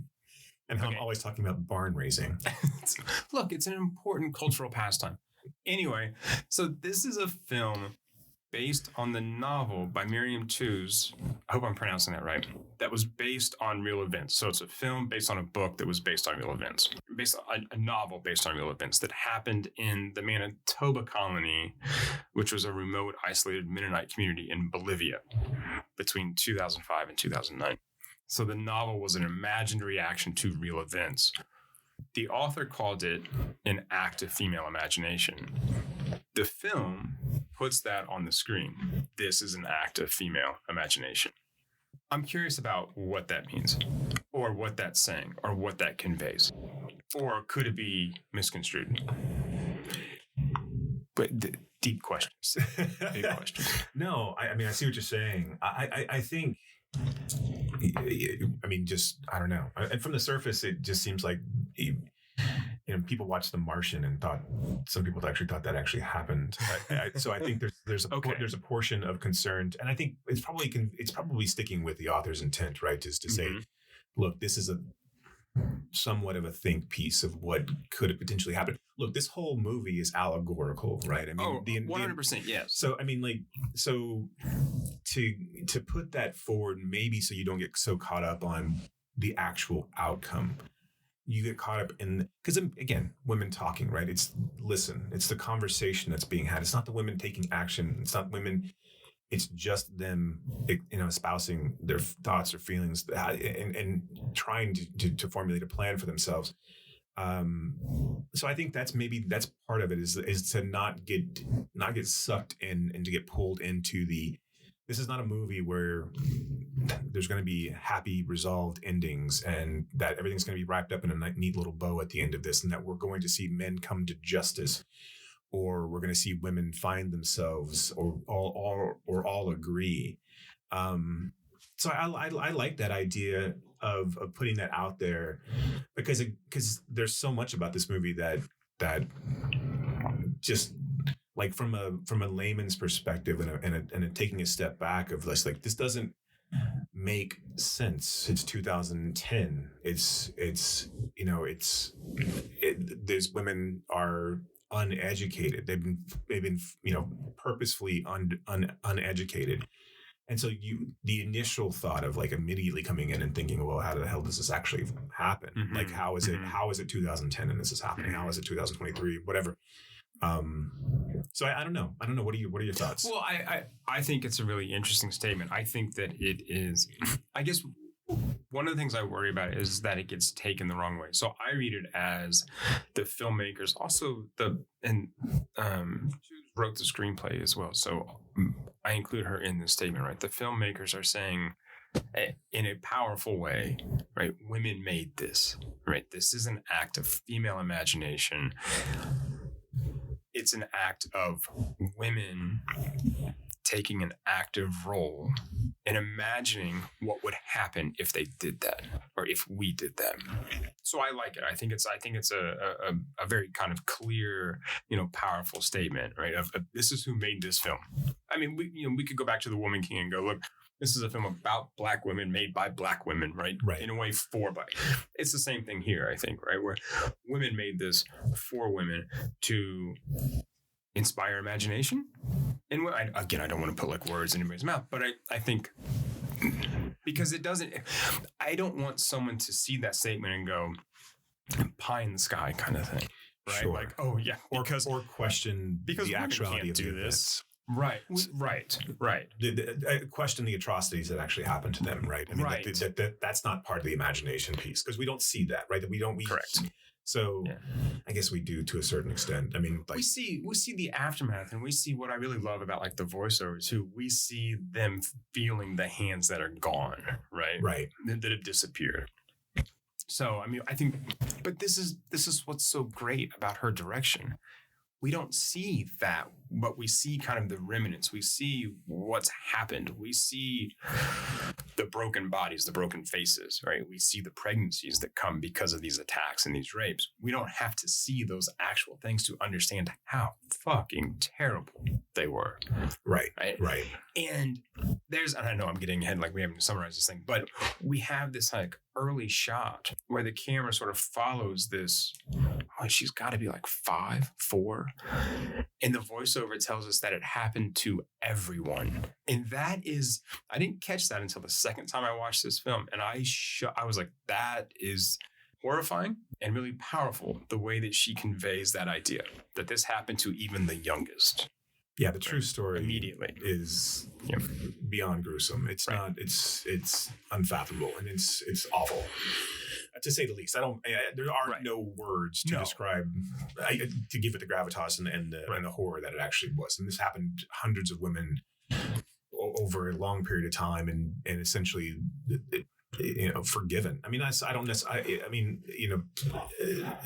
And I'm always talking about barn raising. Look, it's an important cultural pastime. Anyway, so this is a film based on the novel by Miriam Toews. I hope I'm pronouncing that right. That was based on real events. So it's a film based on a book that was based on real events. Based on a novel based on real events that happened in the Manitoba colony, which was a remote, isolated Mennonite community in Bolivia between 2005 and 2009. So the novel was an imagined reaction to real events. The author called it an act of female imagination. The film puts that on the screen. This is an act of female imagination. I'm curious about what that means, or what that's saying, or what that conveys. Or could it be misconstrued? But deep questions. Deep questions. No, I mean, I see what you're saying. I think, I mean, just, I don't know. And from the surface, it just seems like, people watched The Martian and some people actually thought that actually happened. So I think there's a portion of concern, and I think it's probably sticking with the author's intent, right? Just to say, look, this is a somewhat of a think piece of what could have potentially happened. Look, this whole movie is allegorical, right? I mean, 100%, yes. So, I mean, so to put that forward, maybe so you don't get so caught up on the actual outcome. You get caught up in, because again, women talking, right? It's the conversation that's being had. It's not the women taking action. It's not women. It's just them, espousing their thoughts or feelings and trying to formulate a plan for themselves. So I think that's part of it is to not get sucked in and to get pulled into this is not a movie where there's going to be happy resolved endings and that everything's going to be wrapped up in a neat little bow at the end of this, and that we're going to see men come to justice, or we're going to see women find themselves, or all agree. So I like that idea of putting that out there, because there's so much about this movie that just, like, from a layman's perspective and taking a step back of this, like, this doesn't make sense. It's 2010. These women are uneducated. They've been purposefully uneducated. And so the initial thought of, like, immediately coming in and thinking, well, how the hell does this actually happen? Mm-hmm. Like, how is it 2010 and this is happening? How is it 2023? Whatever. So I don't know. What are your thoughts? Well, I think it's a really interesting statement. I think that it is, I guess one of the things I worry about is that it gets taken the wrong way. So I read it as the filmmakers, also she wrote the screenplay as well. So I include her in this statement, right? The filmmakers are saying, in a powerful way, right? Women made this, right? This is an act of female imagination. It's an act of women taking an active role and imagining what would happen if they did that, or if we did that. So I like it. I think it's a very kind of clear, powerful statement, right? Of this is who made this film. I mean, we could go back to The Woman King and go, look, this is a film about Black women made by Black women, right? Right. In a way, for Black. It's the same thing here, I think, right? Where women made this for women to inspire imagination. And again, I don't want to put, like, words in anybody's mouth, but I think, because I don't want someone to see that statement and go, pie in the sky kind of thing, right? Sure. Like, oh yeah, or question the actuality of do this. Events. Right. Question the atrocities that actually happened to them, right? I mean, right. That's not part of the imagination piece, because we don't see that, right? Correct. So yeah. I guess we do to a certain extent. I mean, like, we see the aftermath, and we see what I really love about, like, the voiceovers too. We see them feeling the hands that are gone, right? Right. That have disappeared. So, I mean, I think, but this is what's so great about her direction. We don't see that, but we see kind of the remnants. We see what's happened. We see the broken bodies, the broken faces, right? We see the pregnancies that come because of these attacks and these rapes. We don't have to see those actual things to understand how fucking terrible they were. Right. And I know I'm getting ahead, like, we haven't summarized this thing, but we have this, like, early shot where the camera sort of follows this. Oh, she's got to be like 4. And the voiceover tells us that it happened to everyone. And that is, I didn't catch that until the second time I watched this film. And I was like, that is horrifying and really powerful, the way that she conveys that idea, that this happened to even the youngest. Yeah, the true story immediately is beyond gruesome. It's not. It's unfathomable, and it's awful, to say the least. There are no words to describe, to give it the gravitas and the horror that it actually was. And this happened to hundreds of women over a long period of time, and essentially forgiven. I mean, I don't necessarily. I mean,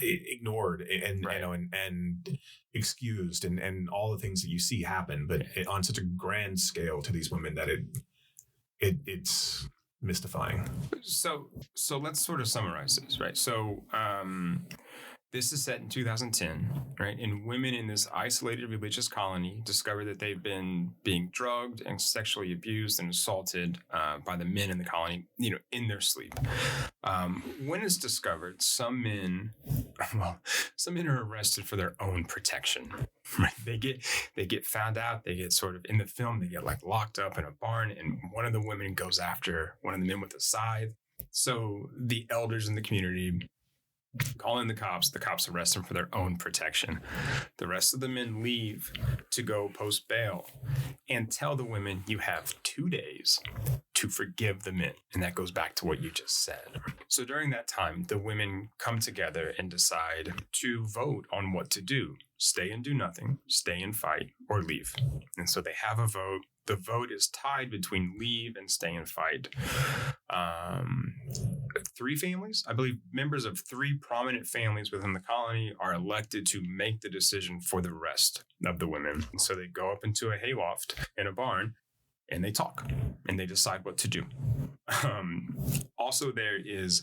ignored and Right. and excused and all the things that you see happen, but on such a grand scale to these women that it's mystifying. So let's sort of summarize this, right? So this is set in 2010, right? And women in this isolated religious colony discover that they've been being drugged and sexually abused and assaulted by the men in the colony, in their sleep. When it's discovered, some men are arrested for their own protection. Right? They get found out. They get sort of in the film. They get like locked up in a barn, and one of the women goes after one of the men with a scythe. So the elders in the community call in the cops. The cops arrest them for their own protection. The rest of the men leave to go post bail and tell the women, you have 2 days to forgive the men. And that goes back to what you just said. So during that time, the women come together and decide to vote on what to do. Stay and do nothing, stay and fight, or leave. And so they have a vote. The vote is tied between leave and stay and fight. 3 families, I believe members of 3 prominent families within the colony are elected to make the decision for the rest of the women. So they go up into a hayloft in a barn and they talk and they decide what to do. Also, there is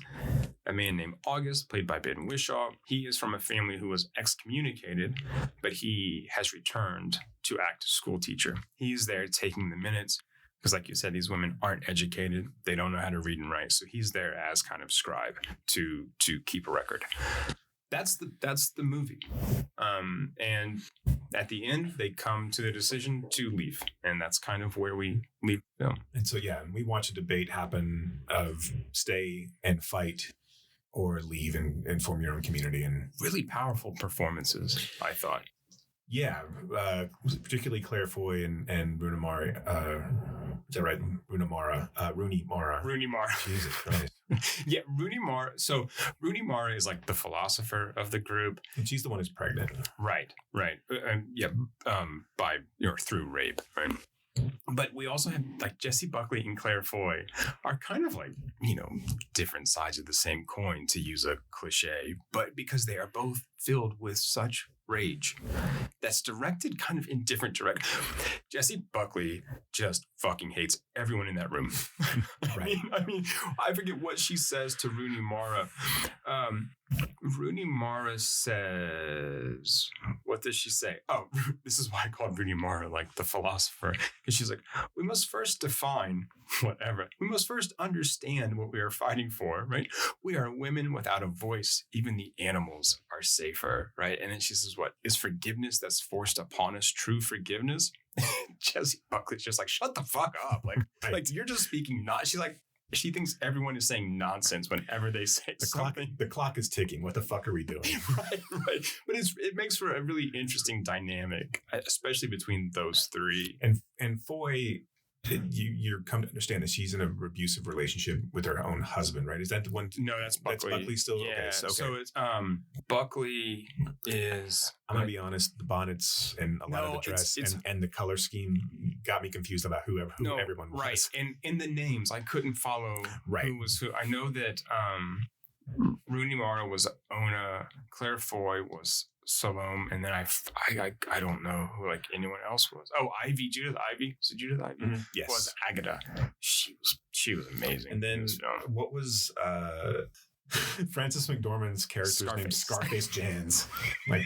a man named August, played by Ben Whishaw. He is from a family who was excommunicated, but he has returned to act as school teacher. He's there taking the minutes because, like you said, these women aren't educated. They don't know how to read and write. So he's there as kind of scribe to keep a record. That's the movie. And at the end, they come to the decision to leave. And that's kind of where we leave the film. And so, we watch a debate happen of stay and fight or leave and form your own community. And really powerful performances, I thought. Yeah, particularly Claire Foy and Rooney Mara. Is that right? Rooney Mara. Rooney Mara. Jesus Christ. Yeah, Rooney Mara. So Rooney Mara is like the philosopher of the group. And she's the one who's pregnant. Right. By through rape, right? But we also have like Jessie Buckley and Claire Foy are kind of like, different sides of the same coin, to use a cliche, but because they are both filled with such rage that's directed kind of in different directions. Jessie Buckley just fucking hates everyone in that room. Right. I forget what she says to Rooney Mara. Rooney Mara says, what does she say? Oh, this is why I called Rooney Mara like the philosopher. Because she's like, we must first define whatever. We must first understand what we are fighting for, right? We are women without a voice. Even the animals are safer, right? And then she says, what is forgiveness that's forced upon us true forgiveness? Jessie Buckley's just like, shut the fuck up. Like you're just speaking not. She's like, she thinks everyone is saying nonsense whenever they say something. The clock is ticking. What the fuck are we doing? Right. But it makes for a really interesting dynamic, especially between those 3. And Foy, you're come to understand that she's in an abusive relationship with her own husband, right? Is that the one? No, that's Buckley. That's Buckley still? Yeah. Okay. So it's Buckley is. I'm gonna be honest. The bonnets and a lot of the dress and the color scheme got me confused about who everyone was. Right. And in the names, I couldn't follow who was who. I know that Rooney Mara was Ona, Claire Foy was Salome, and then I don't know who like anyone else was. Oh, Judith Ivy. So Judith Ivy yes. was Agatha. She was amazing. And then what was Frances McDormand's character's name? Scarface Jans. Like,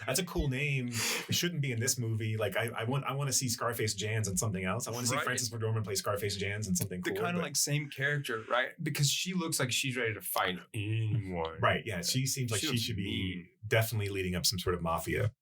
that's a cool name. It shouldn't be in this movie. Like, I want to see Scarface Jans in something else. I want to see Frances McDormand play Scarface Jans in something cool. The kind of like same character, right? Because she looks like she's ready to fight anyone. Right. Yeah. She seems like she should be definitely leading up some sort of mafia.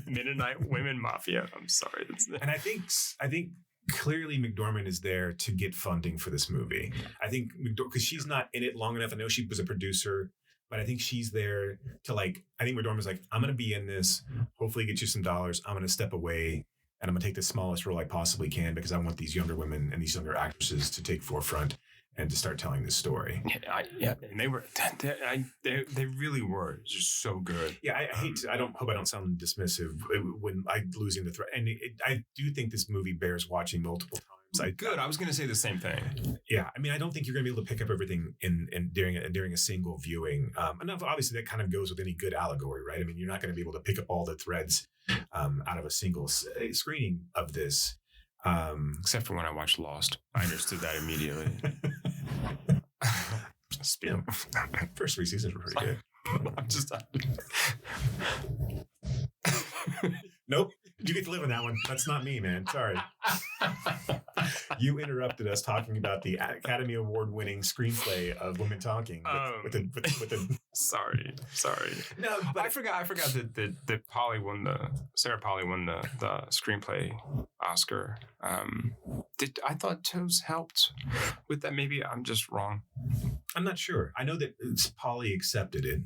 Mennonite women mafia. I'm sorry. And I think clearly McDormand is there to get funding for this movie. I think because she's not in it long enough. I know she was a producer, but I think she's there to I think McDormand's like, I'm going to be in this, hopefully get you some dollars. I'm going to step away and I'm going to take the smallest role I possibly can because I want these younger women and these younger actresses to take forefront and to start telling this story. And they really were just so good. Yeah, I hate to, hope I don't sound dismissive when I'm losing the thread. And I do think this movie bears watching multiple times. Good. I was going to say the same thing. Yeah, I mean, I don't think you're going to be able to pick up everything in during a single viewing. And obviously, that kind of goes with any good allegory, right? I mean, you're not going to be able to pick up all the threads out of a single screening of this. Except for when I watched Lost, I understood that immediately. First 3 seasons were pretty good. I'm just. Nope. You get to live in that one. That's not me, man. Sorry. You interrupted us talking about the Academy Award winning screenplay of Women Talking with the Sorry. No, but I forgot that Sarah Polley won the screenplay Oscar. I thought Toes helped with that? Maybe I'm just wrong. I'm not sure. I know that Polly accepted it.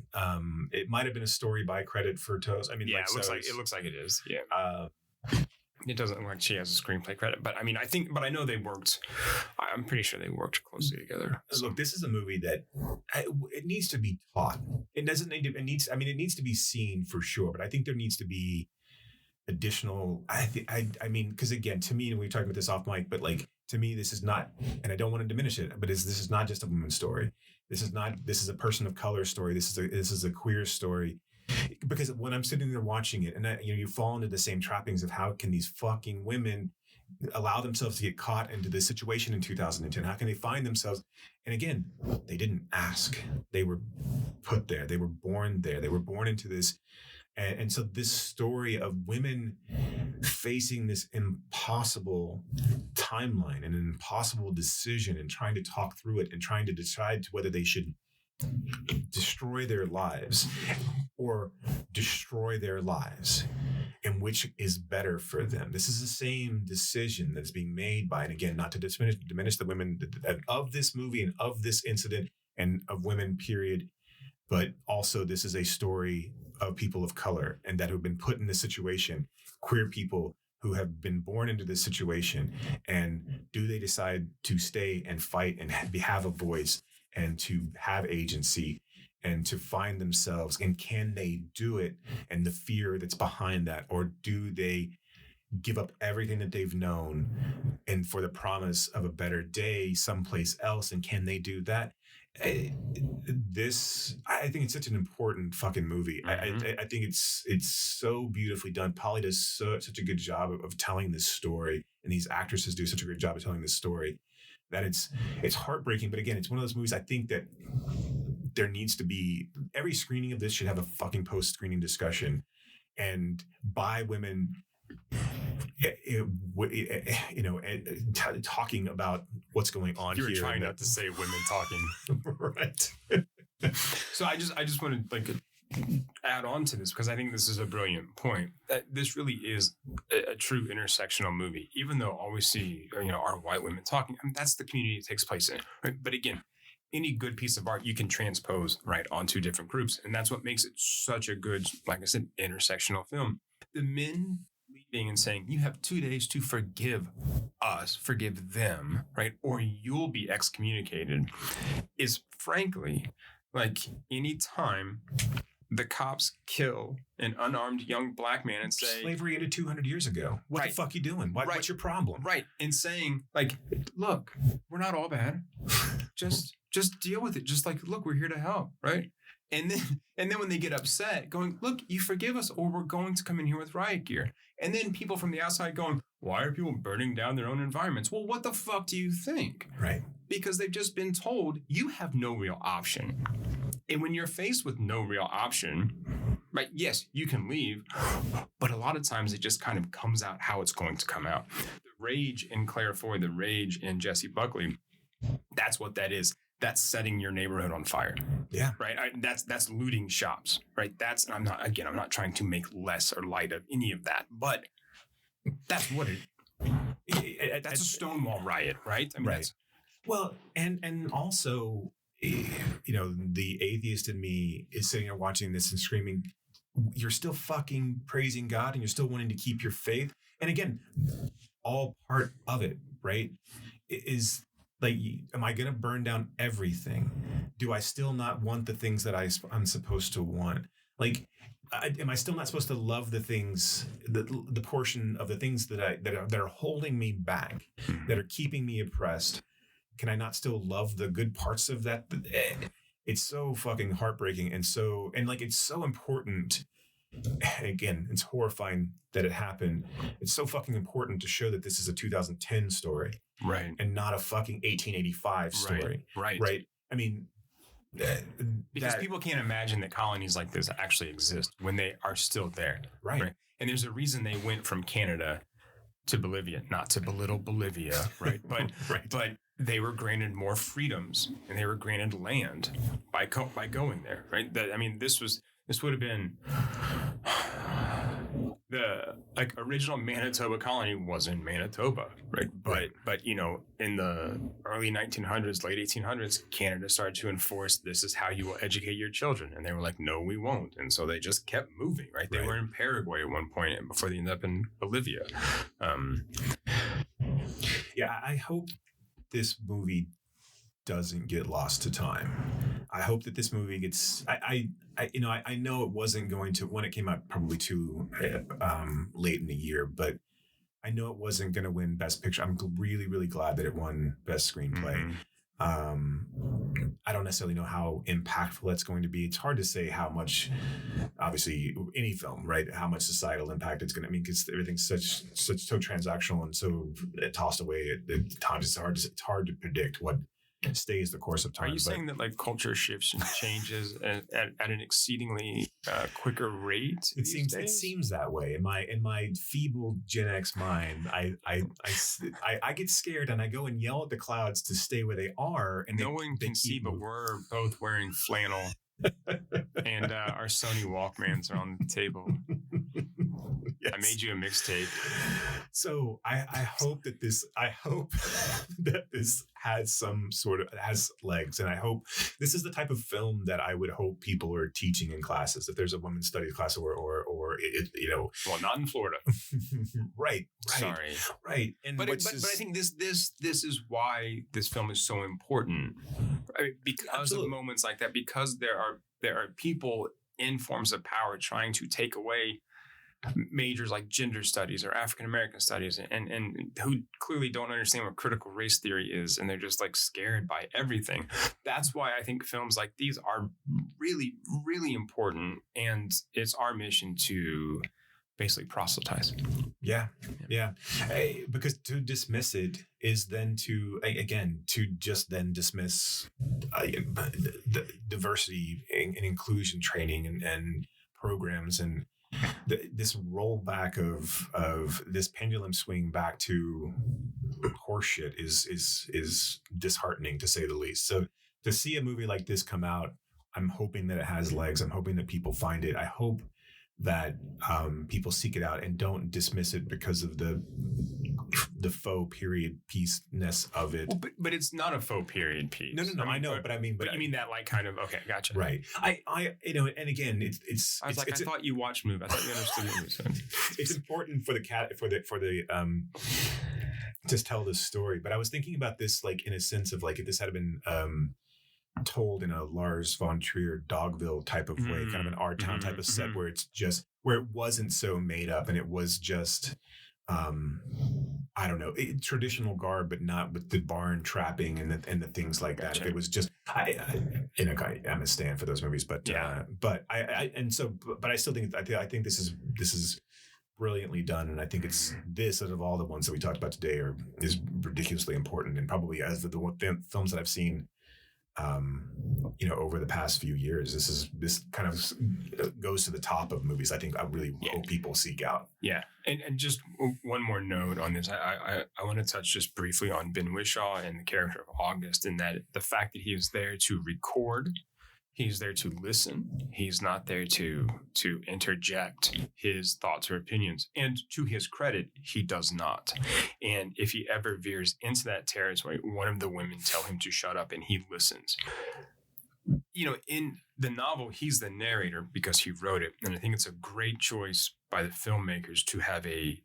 It might have been a story by credit for Toes. I mean, yeah, it looks like it is. Yeah. It doesn't look like she has a screenplay credit, but I mean, I know they worked. I'm pretty sure they worked closely together. So. Look, this is a movie that it needs to be taught. It doesn't need to. It needs to be seen for sure. But I think there needs to be additional. I mean, because again, to me, and we were talking about this off mic, but like to me, this is not, and I don't want to diminish it, but this is not just a woman's story. This is a person of color story. This is a queer story. Because when I'm sitting there watching it, and you fall into the same trappings of how can these fucking women allow themselves to get caught into this situation in 2010? How can they find themselves? And again, they didn't ask. They were put there. They were born there. They were born into this. And so this story of women facing this impossible timeline and an impossible decision and trying to talk through it and trying to decide whether they should destroy their lives or destroy their lives, and which is better for them. This is the same decision that's being made by, and again, not to diminish the women of this movie and of this incident and of women, period, but also this is a story of people of color and that have been put in this situation, queer people who have been born into this situation, and do they decide to stay and fight and have a voice and to have agency and to find themselves, and can they do it, and the fear that's behind that, or do they give up everything that they've known and for the promise of a better day someplace else, and can they do that? This, I think it's such an important fucking movie. Mm-hmm. I think it's so beautifully done. Polly does such a good job of telling this story, and these actresses do such a good job of telling this story that it's heartbreaking. But again, it's one of those movies I think that there needs to be, every screening of this should have a fucking post-screening discussion, and by women, talking about what's going on here. You were trying not to say women talking. Right. So I just want to add on to this, because I think this is a brilliant point. That this really is a true intersectional movie, even though all we see are white women talking. I mean, that's the community it takes place in, right? But again, any good piece of art you can transpose right onto different groups, and that's what makes it such a good, like I said, intersectional film. The men leaving and saying, you have 2 days to forgive us, forgive them, right? Or you'll be excommunicated, is frankly, like, any time the cops kill an unarmed young black man and say, slavery ended 200 years ago. What the fuck you doing? What's your problem? Right. And saying, like, look, we're not all bad. Just deal with it. Just like, look, we're here to help. Right. And then when they get upset, going, look, you forgive us, or we're going to come in here with riot gear. And then people from the outside going, why are people burning down their own environments? Well, what the fuck do you think? Right. Because they've just been told you have no real option. And when you're faced with no real option, right, yes, you can leave, but a lot of times it just kind of comes out how it's going to come out. The rage in Claire Foy, the rage in Jessie Buckley, that's what that is. That's setting your neighborhood on fire. Yeah. Right. That's looting shops. Right. I'm not trying to make less or light of any of that, but that's what that's a Stonewall riot. Right. I mean, right. Well, and also, the atheist in me is sitting there watching this and screaming, you're still fucking praising God and you're still wanting to keep your faith. And again, all part of it, right, is like, am I going to burn down everything? Do I still not want the things that I'm supposed to want? Like, am I still not supposed to love the things, the portion of the things that are holding me back, that are keeping me oppressed? Can I not still love the good parts of that? It's so fucking heartbreaking, and like it's so important. Again, it's horrifying that it happened. It's so fucking important to show that this is a 2010 story, right, and not a fucking 1885 story, right? I mean, because people can't imagine that colonies like this actually exist when they are still there, right? And there's a reason they went from Canada to Bolivia, not to belittle Bolivia, right? But but they were granted more freedoms and they were granted land by going there, right? I mean, this would have been the original Manitoba colony was in Manitoba, right? But you know, in the early 1900s, late 1800s, Canada started to enforce this is how you will educate your children, and they were like, no, we won't, and so they just kept moving, right? They were in Paraguay at one point before they ended up in Bolivia. Yeah, I hope this movie doesn't get lost to time. I hope that this movie gets. I know it wasn't going to when it came out, probably too late in the year, but I know it wasn't going to win Best Picture. I'm really, really glad that it won Best Screenplay. I don't necessarily know how impactful that's going to be. It's hard to say how much, obviously, any film, right? How much societal impact it's going to. I mean, because everything's so transactional and so tossed away at times. It's hard to predict what stays the course of time. Are you saying that like culture shifts and changes at an exceedingly quicker rate? It seems that way. In my feeble Gen X mind, I get scared and I go and yell at the clouds to stay where they are. And no one can see, but we're both wearing flannel, and our Sony Walkmans are on the table. Yes. I made you a mixtape. So I hope that this has legs, and I hope this is the type of film that I would hope people are teaching in classes. If there's a women's studies class or well, not in Florida, right? Sorry, right. And but I think this is why this film is so important, right? Because of moments like that, because there are people in forms of power trying to take away majors like gender studies or African American studies, and who clearly don't understand what critical race theory is, and they're just like scared by everything. That's why I think films like these are really, really important, and it's our mission to basically proselytize. Yeah. Because to dismiss it is then to just then dismiss the diversity and inclusion training and programs and this rollback of this pendulum swing back to horseshit is disheartening, to say the least. So to see a movie like this come out, I'm hoping that it has legs. I'm hoping that people find it. I hope that people seek it out and don't dismiss it because of the faux period piece-ness of it. Well, but it's not a faux period piece. No, I know, but I mean, but you mean that like kind of okay, gotcha. Right. I and again, it's. I was like, I thought you watched movies. I thought you understood movies. It's important for the to tell this story, but I was thinking about this like in a sense of like if this had been told in a Lars von Trier Dogville type of way, kind of an art town type of set where it's just where it wasn't so made up and it was just I don't know, traditional garb, but not with the barn trapping and the things like that. If it was just I'm a stand for those movies, but but I still think I think this is brilliantly done, and I think it's this out of all the ones that we talked about today is ridiculously important, and probably as the films that I've seen over the past few years, this kind of goes to the top of movies I think I really hope people seek out. Yeah. And just one more note on this. I want to touch just briefly on Ben Whishaw and the character of August, in that the fact that he is there to record, he's there to listen. He's not there to interject his thoughts or opinions. And to his credit, he does not. And if he ever veers into that territory, one of the women tell him to shut up and he listens. In the novel, he's the narrator because he wrote it. And I think it's a great choice by the filmmakers to have a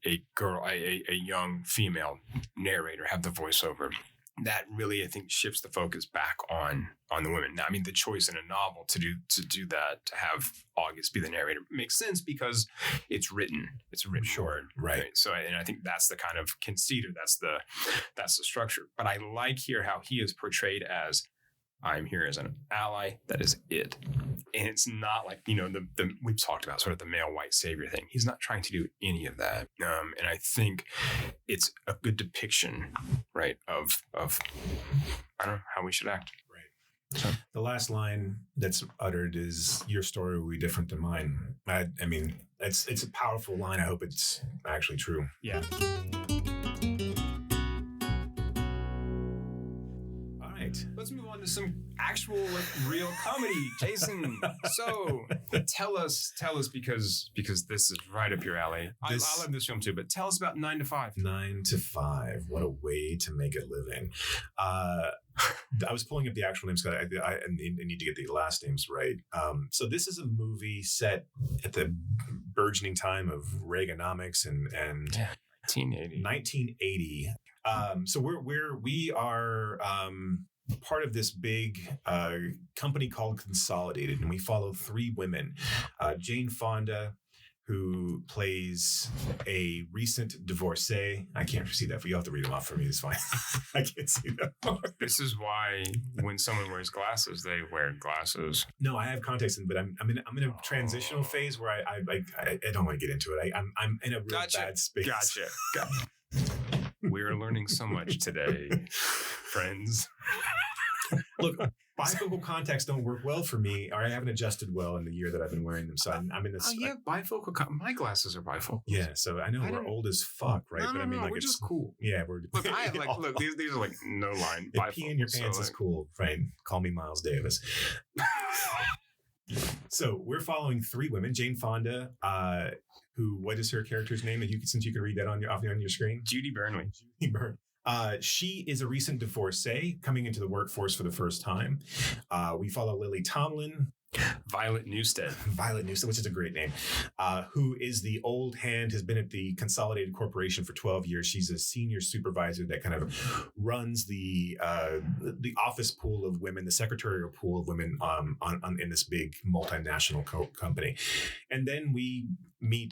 young female narrator have the voiceover. that really, I think, shifts the focus back on the women. Now, I mean, the choice in a novel to do that, to have August be the narrator, makes sense because it's written. It's a written word, right? So, and I think that's the kind of conceit, or that's the structure. But I like here how he is portrayed as, I'm here as an ally. That is it. And it's not like, the we've talked about sort of the male white savior thing. He's not trying to do any of that. And I think it's a good depiction, right, of I don't know, how we should act. Right. So the last line that's uttered is, "Your story will be different than mine." I mean, it's a powerful line. I hope it's actually true. Yeah. Let's move on to some actual, real comedy. Jason, so tell us because this is right up your alley. I love this film too, but tell us about 9 to 5. 9 to 5. What a way to make a living. I was pulling up the actual names because I need to get the last names right. So this is a movie set at the burgeoning time of Reaganomics and 1980. So we are part of this big company called Consolidated, and we follow 3 women. Jane Fonda, who plays a recent divorcee. I can't see that, but you have to read them off for me. It's fine. I can't see them. This is why when someone wears glasses, they wear glasses. No, I have context, but I'm in a transitional phase where I don't want to get into it. I'm in a real bad space. Gotcha. We're learning so much today, friends. Look, bifocal contacts don't work well for me, or I haven't adjusted well in the year that I've been wearing them. So I'm in this. Oh, you have bifocal. My glasses are bifocal. Yeah, so I know we're old as fuck, right? No, but I mean, like, we're just cool. Yeah, Look, I have look. These are like no line. Pee in your pants is cool, right? Call me Miles Davis. So we're following 3 women. Jane Fonda, what is her character's name? And since you can read that on your screen, Judy Burnley. She is a recent divorcee coming into the workforce for the first time. We follow Lily Tomlin. Violet Newstead, which is a great name, who is the old hand, has been at the Consolidated Corporation for 12 years. She's a senior supervisor that kind of runs the office pool of women, the secretarial pool of women in this big multinational company. And then we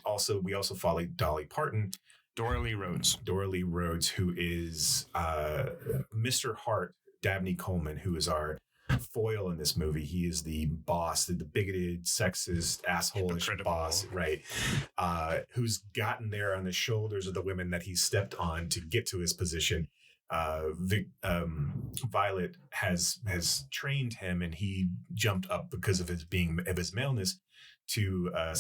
also follow Dolly Parton. Dora Lee Rhodes, who is Mr. Hart, Dabney Coleman, who is our foil in this movie. He is the boss, the bigoted, sexist, asshole-ish boss, right? Who's gotten there on the shoulders of the women that he stepped on to get to his position. Violet has trained him, and he jumped up because of his maleness to a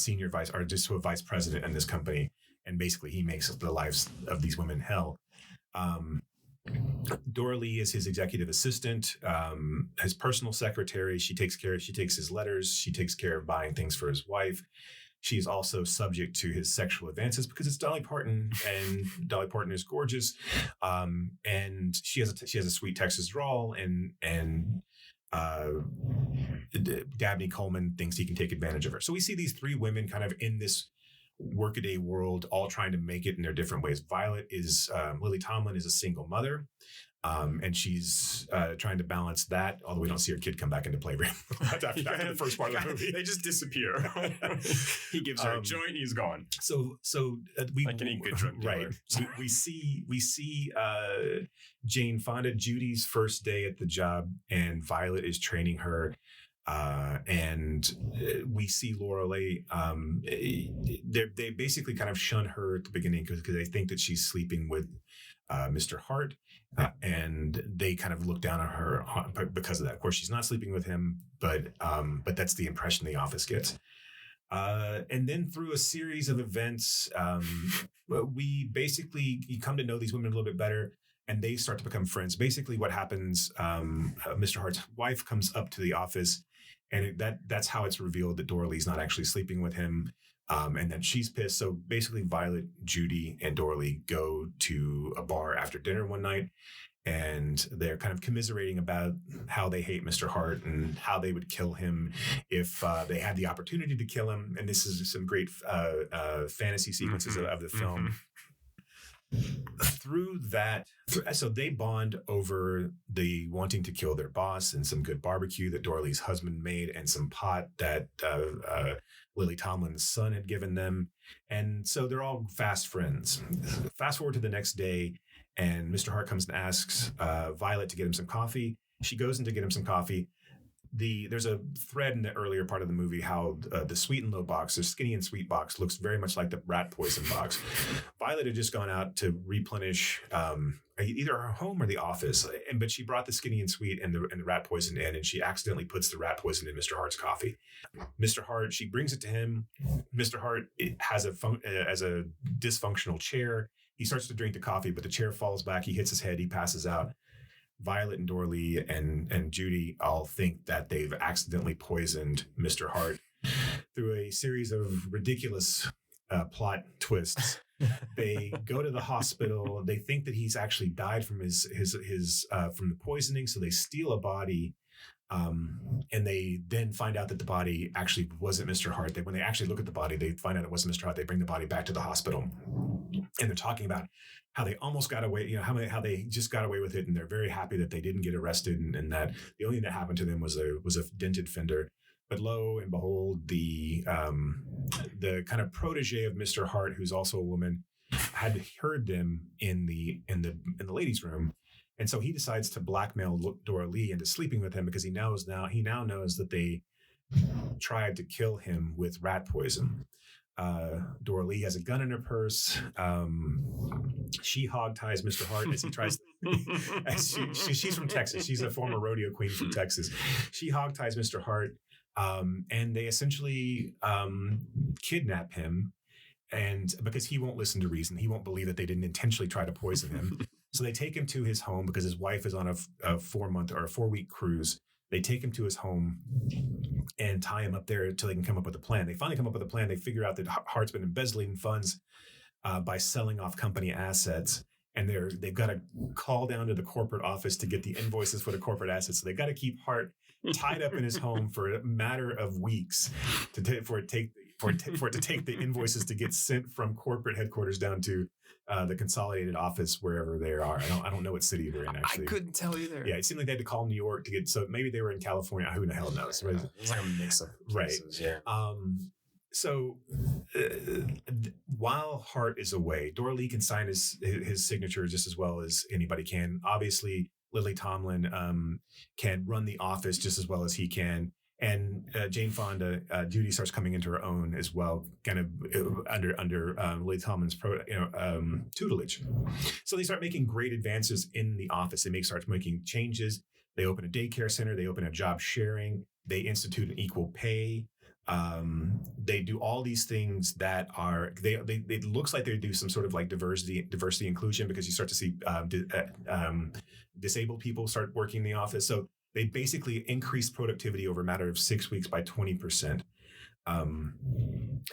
vice president in this company. And basically, he makes the lives of these women hell. Dora Lee is his executive assistant, his personal secretary. She takes his letters. She takes care of buying things for his wife. She's also subject to his sexual advances because it's Dolly Parton, and Dolly Parton is gorgeous. And she has a sweet Texas drawl, and Dabney Coleman thinks he can take advantage of her. So we see these 3 women kind of in this workaday world, all trying to make it in their different ways. Lily Tomlin is a single mother, and she's trying to balance that, although we don't see her kid come back into play after the first part of the movie. They just disappear. He gives her a joint, he's gone. So like any good drug dealer. Right. we see Jane Fonda, Judy's first day at the job, and Violet is training her. And we see Lorelei. They basically kind of shun her at the beginning because they think that she's sleeping with Mr. Hart, and they kind of look down on her because of that. Of course, she's not sleeping with him, but that's the impression the office gets. And then through a series of events, you come to know these women a little bit better. And they start to become friends. Basically, what happens, Mr. Hart's wife comes up to the office, and that's how it's revealed that Dora Lee's not actually sleeping with him, and then she's pissed. So basically, Violet, Judy, and Dora Lee go to a bar after dinner one night, and they're kind of commiserating about how they hate Mr. Hart and how they would kill him if they had the opportunity to kill him. And this is some great fantasy sequences of the film. through that, so they bond over the wanting to kill their boss and some good barbecue that Dorley's husband made and some pot that Lily Tomlin's son had given them. And so they're all fast friends. Fast forward to the next day, and Mr. Hart comes and asks Violet to get him some coffee. She goes in to get him some coffee. There's a thread in the earlier part of the movie how the sweet and low box, the skinny and sweet box, looks very much like the rat poison box. Violet had just gone out to replenish either her home or the office, but she brought the skinny and sweet and the rat poison in, and she accidentally puts the rat poison in Mr. Hart's coffee. Mr. Hart, she brings it to him. Mr. Hart has a dysfunctional chair. He starts to drink the coffee, but the chair falls back. He hits his head. He passes out. Violet and Dorley and Judy all think that they've accidentally poisoned Mr. Hart through a series of ridiculous plot twists. They go to the hospital. They think that he's actually died from his from the poisoning, so they steal a body. And they then find out that the body actually wasn't Mr. Hart. When they actually look at the body, they find out it wasn't Mr. Hart. They bring the body back to the hospital, and they're talking about how they almost got away, how they just got away with it, and they're very happy that they didn't get arrested, and that the only thing that happened to them was a dented fender. But lo and behold, the kind of protege of Mr. Hart, who's also a woman, had heard them in the ladies' room. And so he decides to blackmail Dora Lee into sleeping with him because he now knows that they tried to kill him with rat poison. Dora Lee has a gun in her purse. She hogties Mr. Hart as he tries. She's from Texas. She's a former rodeo queen from Texas. She hogties Mr. Hart, and they essentially kidnap him. And because he won't listen to reason, he won't believe that they didn't intentionally try to poison him. So they take him to his home because his wife is on a 4-month or a 4-week cruise. They take him to his home and tie him up there until they can come up with a plan. They finally come up with a plan. They figure out that Hart's been embezzling funds by selling off company assets. And they've got to call down to the corporate office to get the invoices for the corporate assets. So they got to keep Hart tied up in his home for a matter of weeks for it to take the invoices to get sent from corporate headquarters down to the consolidated office wherever they are. I don't know what city they're in, actually. I couldn't tell either. Yeah, it seemed like they had to call New York to get. So maybe they were in California. Who the hell knows? Right? It was like a mix of places, right. Yeah. So while Hart is away, Dora Lee can sign his signature just as well as anybody can. Obviously, Lily Tomlin can run the office just as well as he can. And Jane Fonda, Judy starts coming into her own as well, kind of under Lily Tomlin's tutelage. So they start making great advances in the office. They start making changes. They open a daycare center. They open a job sharing. They institute an equal pay. They do all these things that are it looks like they do some sort of like diversity inclusion, because you start to see disabled people start working in the office. So they basically increased productivity over a matter of 6 weeks by 20%.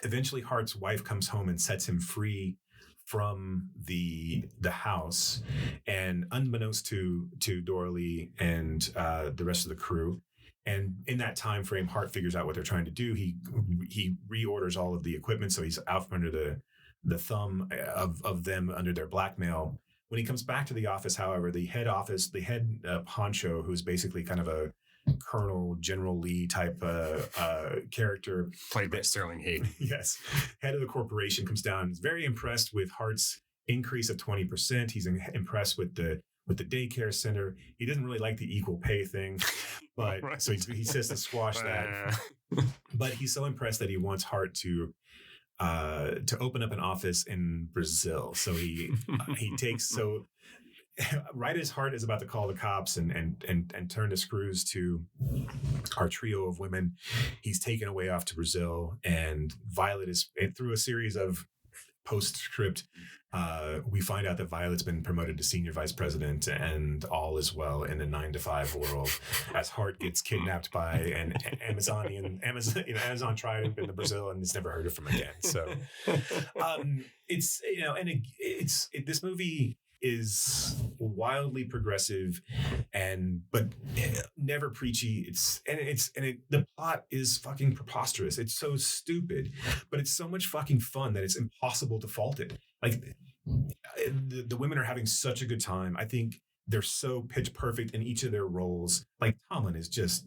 Eventually, Hart's wife comes home and sets him free from the house, and unbeknownst to Dora Lee and the rest of the crew. And in that time frame, Hart figures out what they're trying to do. He reorders all of the equipment, so he's out from under the thumb of them under their blackmail. When he comes back to the office, however, the head honcho, who's basically kind of a Colonel General Lee type character, played by Sterling Hayden. Yes, head of the corporation, comes down. Is very impressed with Hart's increase of 20%. He's impressed with the daycare center. He doesn't really like the equal pay thing, but right. So he says to squash that. But he's so impressed that he wants Hart to open up an office in Brazil. So he takes right as Hart is about to call the cops and turn the screws to our trio of women, he's taken away off to Brazil, and Violet is through a series of postscript. We find out that Violet's been promoted to senior vice president, and all is well in the 9-to-5 world as Hart gets kidnapped by an Amazon tribe in Brazil and is never heard of from again. So this movie is wildly progressive but never preachy. The plot is fucking preposterous. It's so stupid, but it's so much fucking fun that it's impossible to fault it. Like, the women are having such a good time. I think they're so pitch perfect in each of their roles. Like Tomlin is just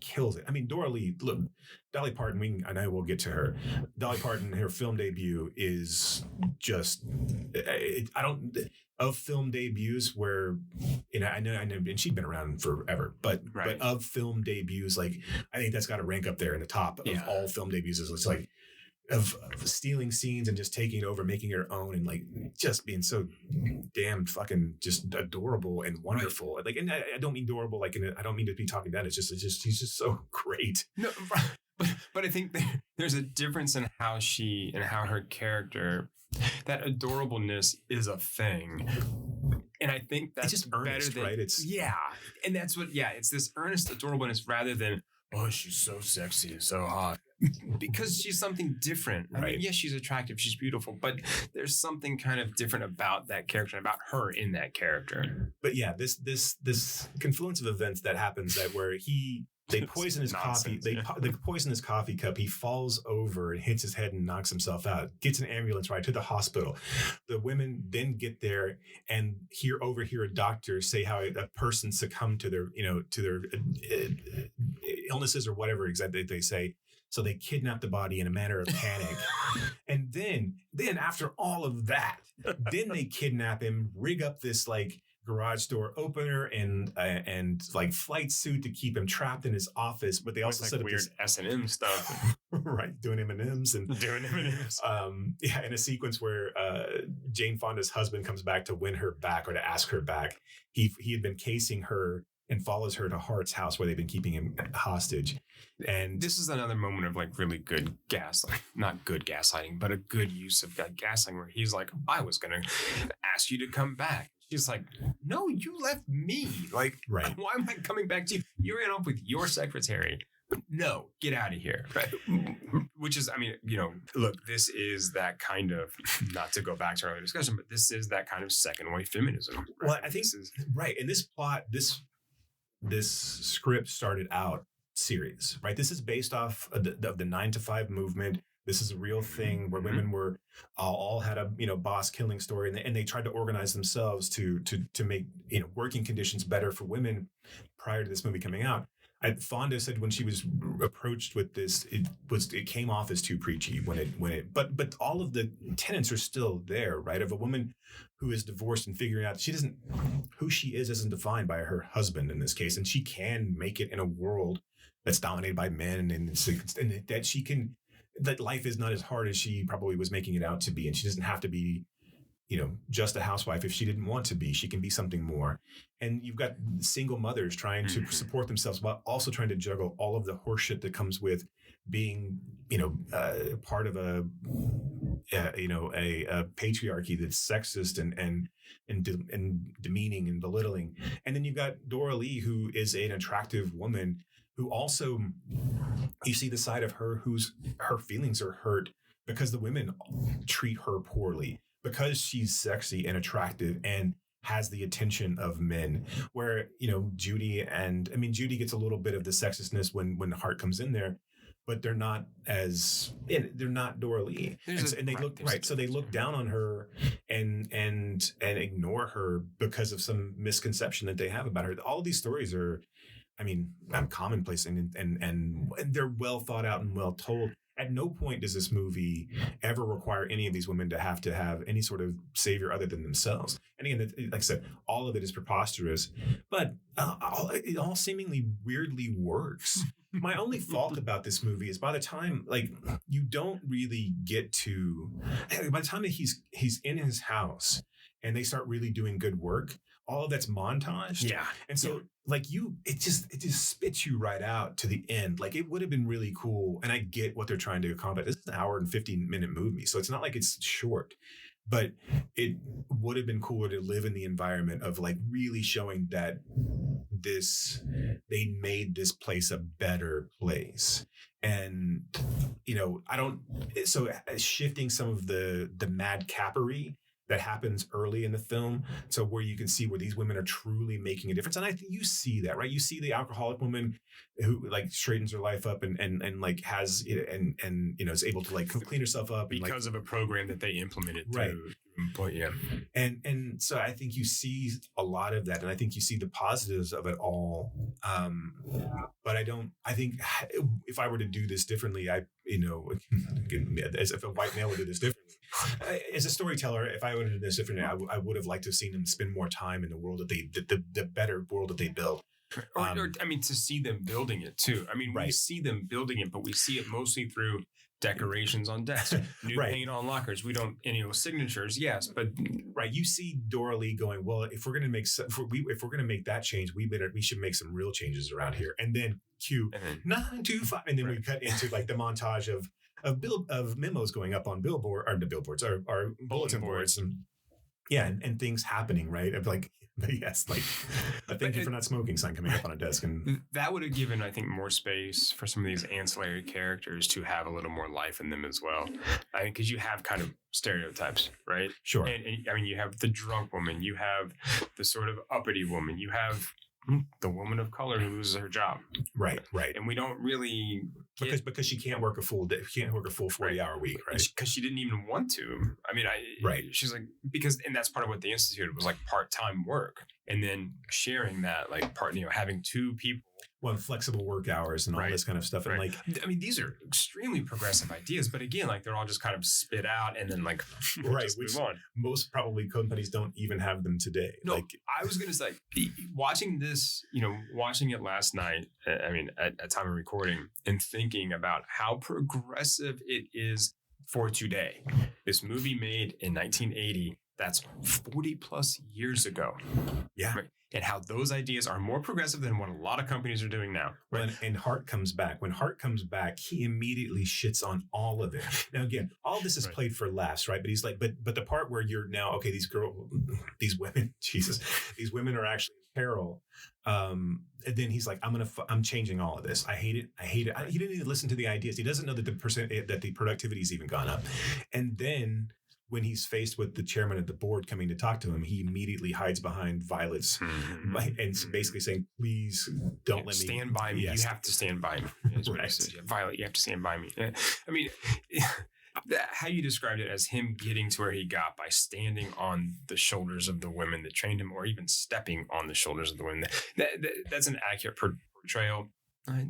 kills it. I mean, Dora Lee, look, Dolly Parton. I know we'll get to her. Dolly Parton, her film debut is just. I don't of film debuts where, I know, and she'd been around forever, but of film debuts, like I think that's got to rank up there in the top of all film debuts. It's like. Of stealing scenes and just taking it over, making it her own, and like just being so damn fucking just adorable and wonderful. Right. Like, and I don't mean adorable, like I don't mean to be talking down. It's just she's just so great. No, but I think there's a difference in how her character, that adorableness is a thing. And I think that's it's just earnest, better than, right? It's and that's what it's this earnest adorableness rather than she's so sexy and so hot. Because she's something different. I mean, yes, she's attractive, she's beautiful, but there's something kind of different about that character, about her in that character. But this confluence of events that happens where they poison his coffee. They poison his coffee cup. He falls over and hits his head and knocks himself out. Gets an ambulance ride to the hospital. The women then get there and overhear a doctor say how a person succumbed to their illnesses or whatever exactly they say. So they kidnap the body in a manner of panic. And then after all of that, then they kidnap him, rig up this like garage door opener and like flight suit to keep him trapped in his office. But they also set up weird S&M stuff. Right. Doing M&Ms. In a sequence where Jane Fonda's husband comes back to win her back or to ask her back. He had been casing her and follows her to Hart's house where they've been keeping him hostage. And this is another moment of like really good not good gaslighting, but a good use of that gaslighting where he's like, I was going to ask you to come back. She's like, no, you left me. Like, why am I coming back to you? You ran off with your secretary. No, get out of here. Right. Which is, I mean, look, this is that kind of, not to go back to our earlier discussion, but this is that kind of second wave feminism. Right? Well, I think this is right. And this plot, this script started out serious, right? This is based off of the 9 to 5 movement. This is a real thing where women were all had a boss killing story, and they tried to organize themselves to make working conditions better for women prior to this movie coming out. Fonda said when she was approached with this, it came off as too preachy but all of the tenets are still there, right? Of a woman who is divorced and figuring out who she is isn't defined by her husband in this case, and she can make it in a world that's dominated by men, and that she can, that life is not as hard as she probably was making it out to be, and she doesn't have to be just a housewife if she didn't want to be. She can be something more. And you've got single mothers trying to support themselves while also trying to juggle all of the horseshit that comes with being, part of a patriarchy that's sexist and demeaning and belittling. And then you've got Dora Lee, who is an attractive woman who also, you see the side of her her feelings are hurt because the women treat her poorly, because she's sexy and attractive and has the attention of men, where, Judy gets a little bit of the sexistness when Hart comes in there, but they're not Dora Lee. So they look down on her and ignore her because of some misconception that they have about her. All of these stories are, commonplace and they're well thought out and well told. At no point does this movie ever require any of these women to have any sort of savior other than themselves. And again, like I said, all of it is preposterous, but it all seemingly weirdly works. My only fault about this movie is by the time, you don't really get to, by the time that he's in his house and they start really doing good work, all of that's montaged. Yeah. And so it just spits you right out to the end. Like, it would have been really cool. And I get what they're trying to accomplish. This is an hour and 15-minute movie. So it's not like it's short, but it would have been cooler to live in the environment of really showing that they made this place a better place. And, shifting some of the madcappery that happens early in the film. So where you can see where these women are truly making a difference. And I think you see that, right? You see the alcoholic woman who like straightens her life up and like has, and is able to like clean herself up. Because of a program that they implemented. Right. But yeah. And so I think you see a lot of that, and I think you see the positives of it all. But I think if I were to do this differently, as if a white male would do this differently, as a storyteller, if I would have done this differently, I would have liked to have seen them spend more time in the world that the better world that they built. Or, to see them building it too. I mean, we see them building it, but we see it mostly through decorations on desks, new paint on lockers. We don't, signatures, yes, but you see Dora Lee going, well, if we're gonna make that change, we should make some real changes around here, and then cue 925, and then we cut into like the montage of memos going up on billboards or bulletin boards, and things happening, right? Of like. Yes, like a thank you for not smoking sign coming up on a desk, and that would have given, I think, more space for some of these ancillary characters to have a little more life in them as well. I mean, because you have kind of stereotypes, right? Sure. And I mean, you have the drunk woman, you have the sort of uppity woman, you have the woman of color who loses her job, right, and we don't really because she can't work a full 40-hour week, right? Because she didn't even want to. I mean, she's like, and that's part of what they instituted was like part-time work, and then sharing that like having two people. Well, flexible work hours and all this kind of stuff. And like, I mean, these are extremely progressive ideas, but again, like they're all just kind of spit out and then like, which move on. Most probably companies don't even have them today. No, like I was going to say, watching this, watching it last night, I mean, at time of recording and thinking about how progressive it is for today. This movie made in 1980, that's 40 plus years ago. Yeah. Right? And how those ideas are more progressive than what a lot of companies are doing now. Right? And Hart comes back. When Hart comes back, he immediately shits on all of it. Now, again, all this is played for laughs, right? But he's like, but the part where you're now, okay, these women, Jesus, these women are actually in peril. And then he's like, I'm changing all of this. I hate it. He didn't even listen to the ideas. He doesn't know that the productivity's even gone up. And then when he's faced with the chairman of the board coming to talk to him, he immediately hides behind Violet's and basically saying, please don't let me stand by me. Yes. You have to stand by me. Right. Violet, you have to stand by me. I mean, how you described it as him getting to where he got by standing on the shoulders of the women that trained him, or even stepping on the shoulders of the women. That's an accurate portrayal. I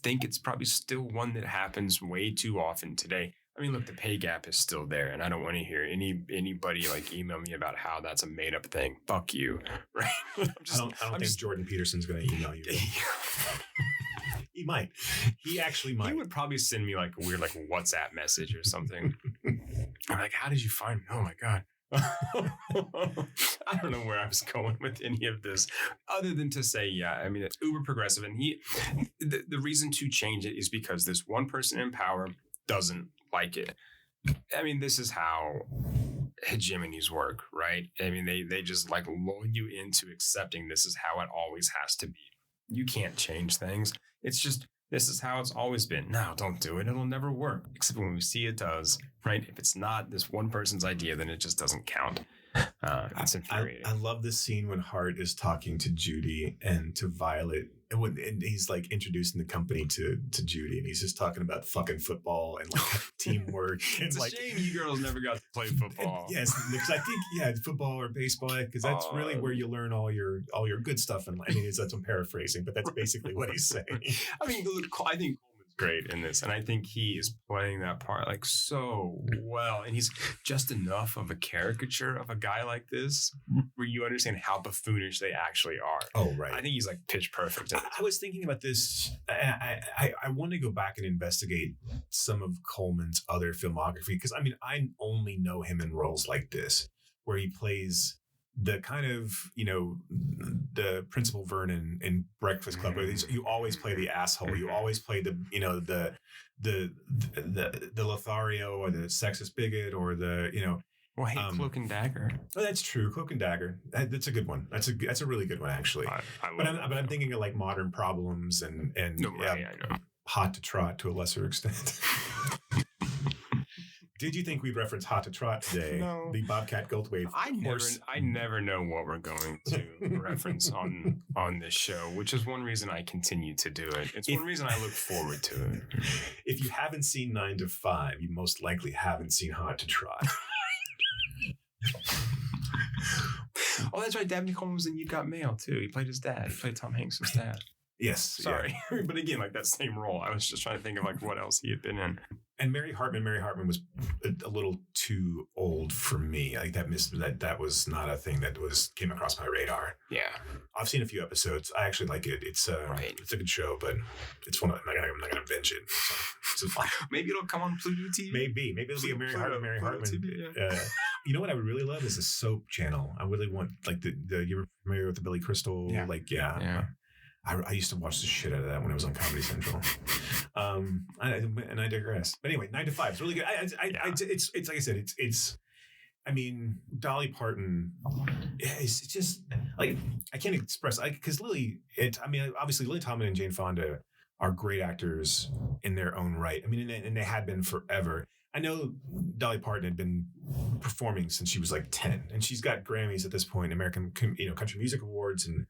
think it's probably still one that happens way too often today. I mean, look, the pay gap is still there, and I don't want to hear anybody like email me about how that's a made up thing. Fuck you, right? I don't think Jordan Peterson's going to email you. He might. He actually might. He would probably send me like a weird like WhatsApp message or something. I'm like, how did you find me? Oh my God. I don't know where I was going with any of this other than to say, I mean, it's uber progressive. And the reason to change it is because this one person in power doesn't like it. I mean, this is how hegemonies work, right? I mean, they just like lull you into accepting this is how it always has to be. You can't change things. It's just, this is how it's always been. No, don't do it. It'll never work. Except when we see it does, right? If it's not this one person's idea, then it just doesn't count. It's infuriating. I love this scene when Hart is talking to Judy and to Violet, and he's like introducing the company to Judy, and he's just talking about fucking football and like teamwork. And it's a shame you girls never got to play football. Yes, because I think football or baseball, because that's really where you learn all your good stuff. And I mean, that's I'm paraphrasing, but that's basically what he's saying. I mean, I think great in this, and I think he is playing that part like so well, and he's just enough of a caricature of a guy like this where you understand how buffoonish they actually are. Oh, right. I think he's like pitch perfect. I was thinking about this. I want to go back and investigate some of Coleman's other filmography, because I mean, I only know him in roles like this where he plays the kind of, the Principal Vernon in Breakfast Club, where you always play the asshole. You always play the Lothario or the sexist bigot or the, Well, hey, Cloak and Dagger. Oh, that's true. Cloak and Dagger. That's a good one. That's a really good one, actually. I'm thinking of like Modern Problems and I know. Hot to Trot to a lesser extent. Did you think we'd reference Hot to Trot today? No. The Bobcat Goldthwait. I never know what we're going to reference on this show, which is one reason I continue to do it. It's one reason I look forward to it. If you haven't seen 9 to 5, you most likely haven't seen Hot to Trot. Oh, that's right. Dabney Coleman was in You Got Mail too. He played his dad. He played Tom Hanks' dad. Yes. Sorry. Yeah. But again, like that same role. I was just trying to think of like what else he had been in. And Mary Hartman was a little too old for me. Like that was not a thing that came across my radar. Yeah. I've seen a few episodes. I actually like it. It's it's a good show, but it's one I'm not gonna binge it. So maybe it'll come on Pluto TV. Maybe it'll be a Mary Hartman. TV, yeah. You know what I would really love is a soap channel. I really want like the you're familiar with the Billy Crystal? Yeah. Yeah. I used to watch the shit out of that when it was on Comedy Central. And I digress. But anyway, 9 to 5 is really good. It's like I said, it's. I mean, Dolly Parton is just like I can't express because Lily. Obviously Lily Tomlin and Jane Fonda are great actors in their own right. I mean, and they had been forever. I know Dolly Parton had been performing since she was like 10, and she's got Grammys at this point, American Country Music Awards, and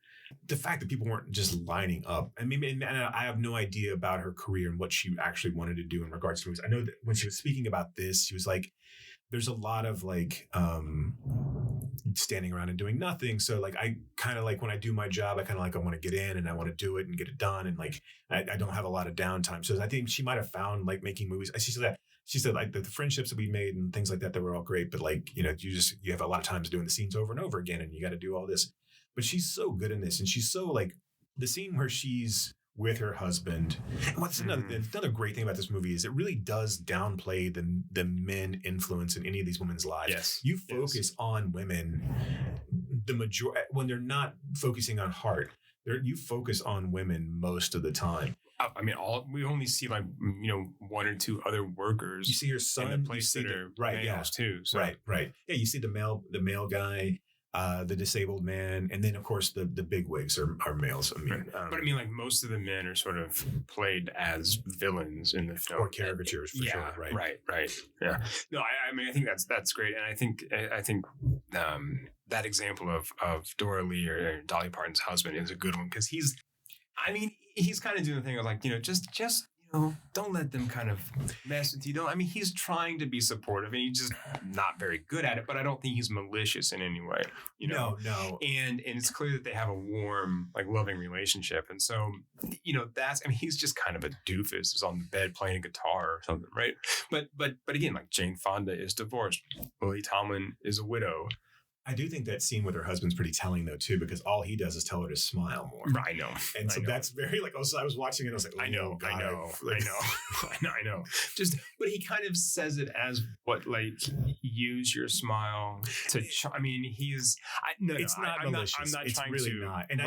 the fact that people weren't just lining up. I mean, and I have no idea about her career and what she actually wanted to do in regards to movies. I know that when she was speaking about this, she was like, there's a lot of like standing around and doing nothing. So like I kind of like when I do my job, I kind of like I want to get in and I want to do it and get it done, and like I don't have a lot of downtime. So I think she might have found like making movies. She said like the friendships that we made and things like that were all great, but like you have a lot of times doing the scenes over and over again, and you got to do all this. But she's so good in this, and she's so like the scene where she's with her husband. And what's another great thing about this movie is it really does downplay the men influence in any of these women's lives. Yes. You focus on women, the majority when they're not focusing on heart. You focus on women most of the time. I mean, we only see like one or two other workers. You see her son, in the place that are males too. So. Right. Yeah, you see the male guy. The disabled man, and then of course the big wigs are males. I mean, but I mean, like most of the men are sort of played as villains in the film or caricatures for sure. Right. Yeah. No, I mean, I think that's great, and I think that example of Dora Lee or Dolly Parton's husband is a good one because he's kind of doing the thing of like just. Don't let them kind of mess with you. He's trying to be supportive and he's just not very good at it, but I don't think he's malicious in any way, No. And it's clear that they have a warm, like loving relationship. And so, he's just kind of a doofus who's on the bed playing a guitar or something, right? But again, like Jane Fonda is divorced. Lily Tomlin is a widow. I do think that scene with her husband's pretty telling though too, because all he does is tell her to smile more. I know. And so that's very like, I was watching it. I was like, I know. But he kind of says it as what, like, use your smile to, it's not malicious. I'm not it's trying really to. not. And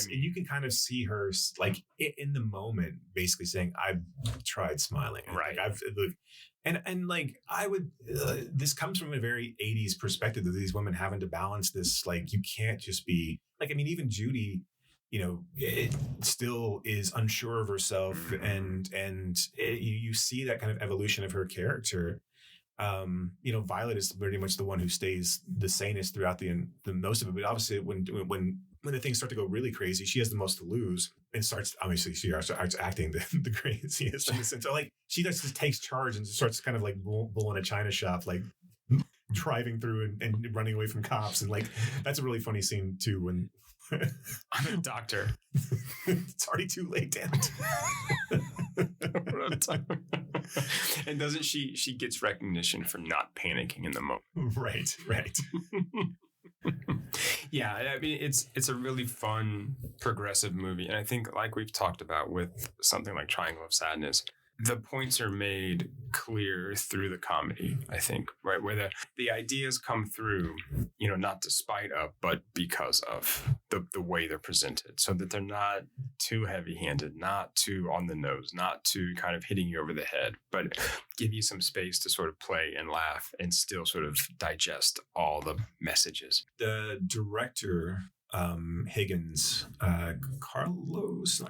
you can kind of see her like in the moment, basically saying, I've tried smiling. Right. Like, And like I would, this comes from a very 80s perspective of these women having to balance this. Like you can't just be like, even Judy, it still is unsure of herself, and you see that kind of evolution of her character. Violet is pretty much the one who stays the sanest throughout the most of it. But obviously, when the things start to go really crazy, she has the most to lose and starts acting the craziest. So like she just takes charge and starts kind of like bull in a china shop, like driving through and running away from cops, and like that's a really funny scene too when. I'm a doctor. It's already too late, damn it. And doesn't she gets recognition for not panicking in the moment. Right. Yeah, it's a really fun, progressive movie. And I think, like we've talked about with something like Triangle of Sadness, the points are made clear through the comedy, I think, right? Where the ideas come through, not despite of, but because of the way they're presented, so that they're not too heavy-handed, not too on the nose, not too kind of hitting you over the head, but give you some space to sort of play and laugh and still sort of digest all the messages. The director Higgins, not Carlos,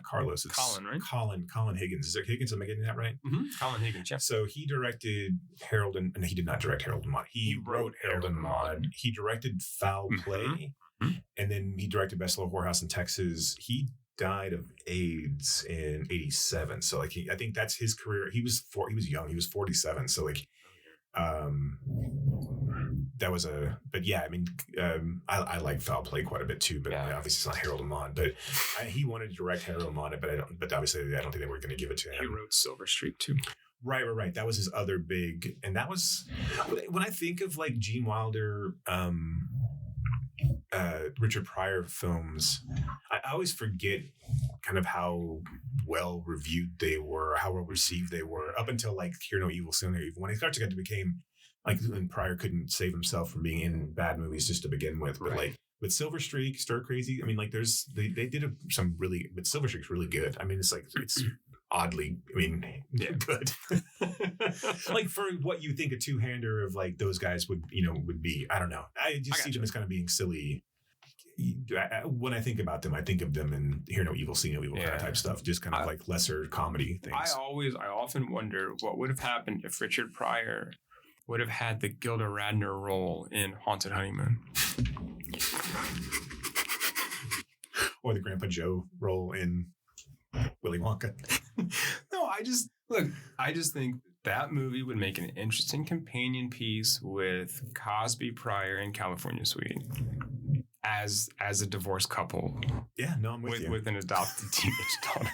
it's Colin, right? Colin Higgins. Is it Higgins? Am I getting that right? Mm-hmm. Colin Higgins, yeah. So he directed Harold and he did not direct Harold and Maude. He wrote Harold and Maude. He directed Foul Play, and then he directed Best Little Whorehouse in Texas. He died of AIDS in '87. So like I think that's his career. He was young. He was 47. So like that was but yeah, I mean, I like Foul Play quite a bit too, but obviously it's not Harold and Maude. But he wanted to direct Harold and Maude, but obviously I don't think they were going to give it to him. He wrote Silver Streak too. Right. That was his other big, and that was when I think of like Gene Wilder, Richard Pryor films, I always forget kind of how well reviewed they were, how well received they were up until like Hear No Evil, See No Evil. When he started to became like, when Pryor couldn't save himself from being in bad movies just to begin with, but like with Silver Streak, Stir Crazy, I mean, like they did some really, but Silver Streak's really good. I mean, it's oddly, good. Like for what you think a two-hander of like those guys would be, I don't know. I just see them as kind of being silly. When I think about them, I think of them in Hear No Evil, See No Evil kind of type stuff, just kind of like lesser comedy things. I often wonder what would have happened if Richard Pryor would have had the Gilda Radner role in Haunted Honeymoon. Or the Grandpa Joe role in Willy Wonka. No, I just think that movie would make an interesting companion piece with Cosby, Pryor, and California Suite as a divorced couple. Yeah, no, I'm with you. With an adopted teenage daughter.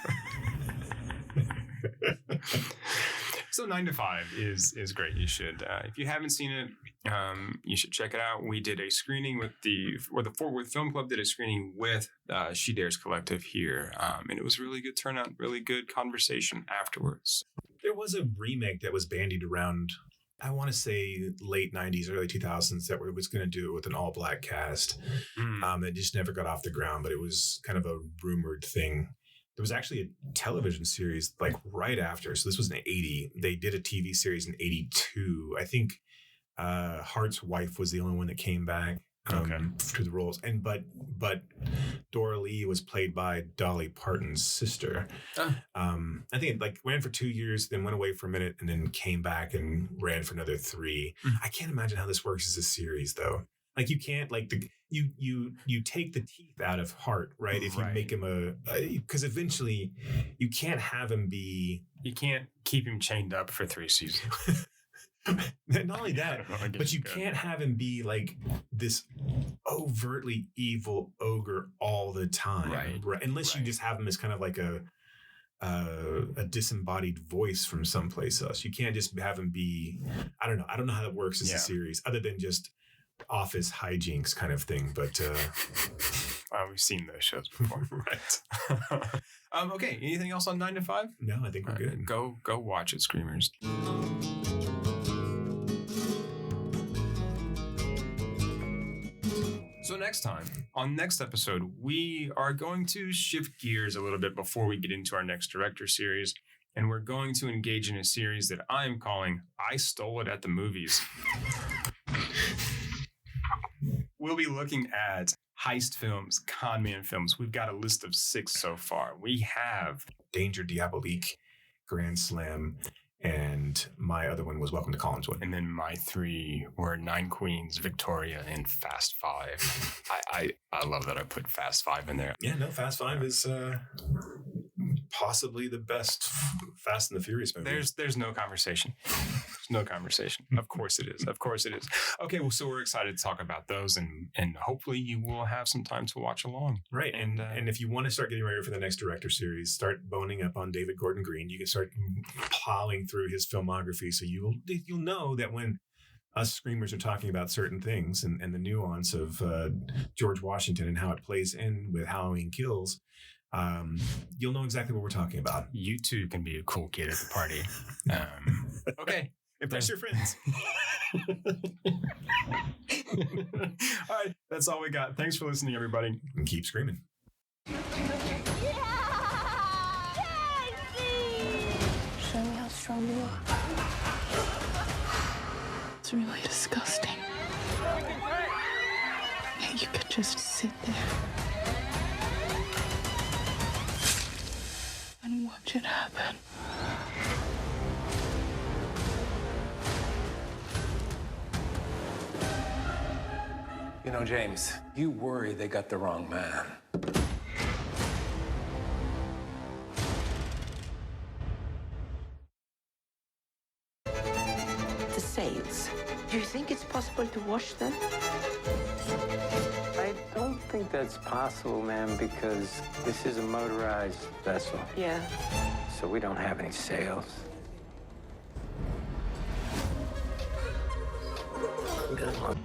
So 9 to 5 is great. You should, if you haven't seen it, you should check it out. We did a screening with Fort Worth Film Club did a screening with She Dares Collective here, and it was a really good turnout, really good conversation afterwards. There was a remake that was bandied around, I want to say late 90s, early 2000s, that was going to do it with an all-black cast. That just never got off the ground, but it was kind of a rumored thing. There was actually a television series like right after. So this was in 80. They did a TV series in 82. I think Hart's wife was the only one that came back to the roles. And but Dora Lee was played by Dolly Parton's sister. I think it like ran for 2 years, then went away for a minute, and then came back and ran for another 3. I can't imagine how this works as a series though. Like you can't like you take the teeth out of Hart, right? If you make him because eventually you can't have him be. You can't keep him chained up for 3 seasons. Not only that, but you can't have him be like this overtly evil ogre all the time, right? Unless you just have him as kind of like a disembodied voice from someplace else. You can't just have him be. I don't know how that works as a series, other than just office hijinks kind of thing, but we've seen those shows before. Right. Okay, anything else on 9 to 5? No, I think we're good. Go watch it, Screamers. So next episode, we are going to shift gears a little bit before we get into our next director series, and we're going to engage in a series that I'm calling I Stole It at the Movies. We'll be looking at heist films, con man films. We've got a list of 6 so far. We have Danger Diabolique, Grand Slam, and my other one was Welcome to Collinswood. And then my 3 were Nine Queens, Victoria, and Fast 5. I love that I put Fast 5 in there. Yeah, no, Fast 5 is possibly the best Fast and the Furious movie. There's no conversation. There's no conversation. Of course it is. Of course it is. Okay, well, so we're excited to talk about those, and hopefully you will have some time to watch along. Right, and if you want to start getting ready for the next director series, start boning up on David Gordon Green. You can start plowing through his filmography, so you'll know that when us screamers are talking about certain things and the nuance of George Washington and how it plays in with Halloween Kills, you'll know exactly what we're talking about. You too can be a cool kid at the party. Okay. Impress your friends. All right. That's all we got. Thanks for listening, everybody. And keep screaming. Yeah! Show me how strong you are. It's really disgusting. You could just sit there and watch it happen. You know, James, you worry they got the wrong man. The sails. Do you think it's possible to wash them? I don't think that's possible, ma'am, because this is a motorized vessel. Yeah. So we don't have any sails. Good luck.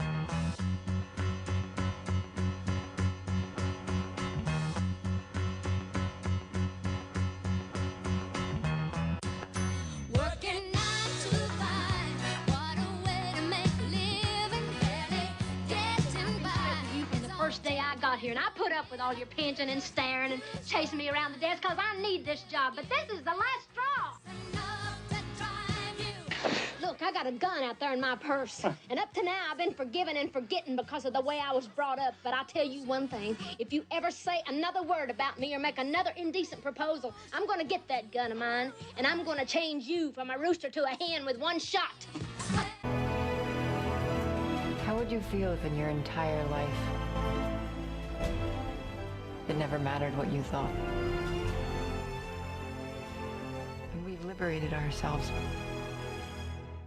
Working 9 to 5, what a way to make a living, barely getting by. And the first day I got here, and I put up with all your pinching and staring and chasing me around the desk because I need this job, but this is the last straw. Enough to drive you. Look, I got a gun out there in my purse, and up to now I've been forgiven and forgetting because of the way I was brought up, but I'll tell you one thing, if you ever say another word about me or make another indecent proposal, I'm gonna get that gun of mine, and I'm gonna change you from a rooster to a hen with one shot. How would you feel if in your entire life it never mattered what you thought? When we've liberated ourselves,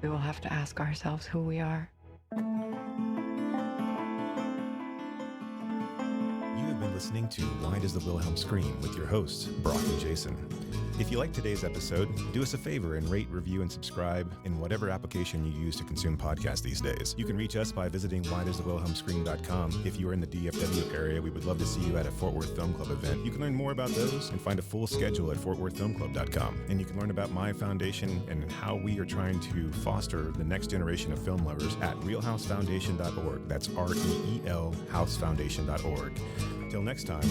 we will have to ask ourselves who we are. You have been listening to Why Does the Wilhelm Scream with your hosts, Brock and Jason. If you like today's episode, do us a favor and rate, review, and subscribe in whatever application you use to consume podcasts these days. You can reach us by visiting whydoesthewilhelmscream.com. If you are in the DFW area, we would love to see you at a Fort Worth Film Club event. You can learn more about those and find a full schedule at fortworthfilmclub.com. And you can learn about my foundation and how we are trying to foster the next generation of film lovers at realhousefoundation.org. That's REEL housefoundation.org. Till next time.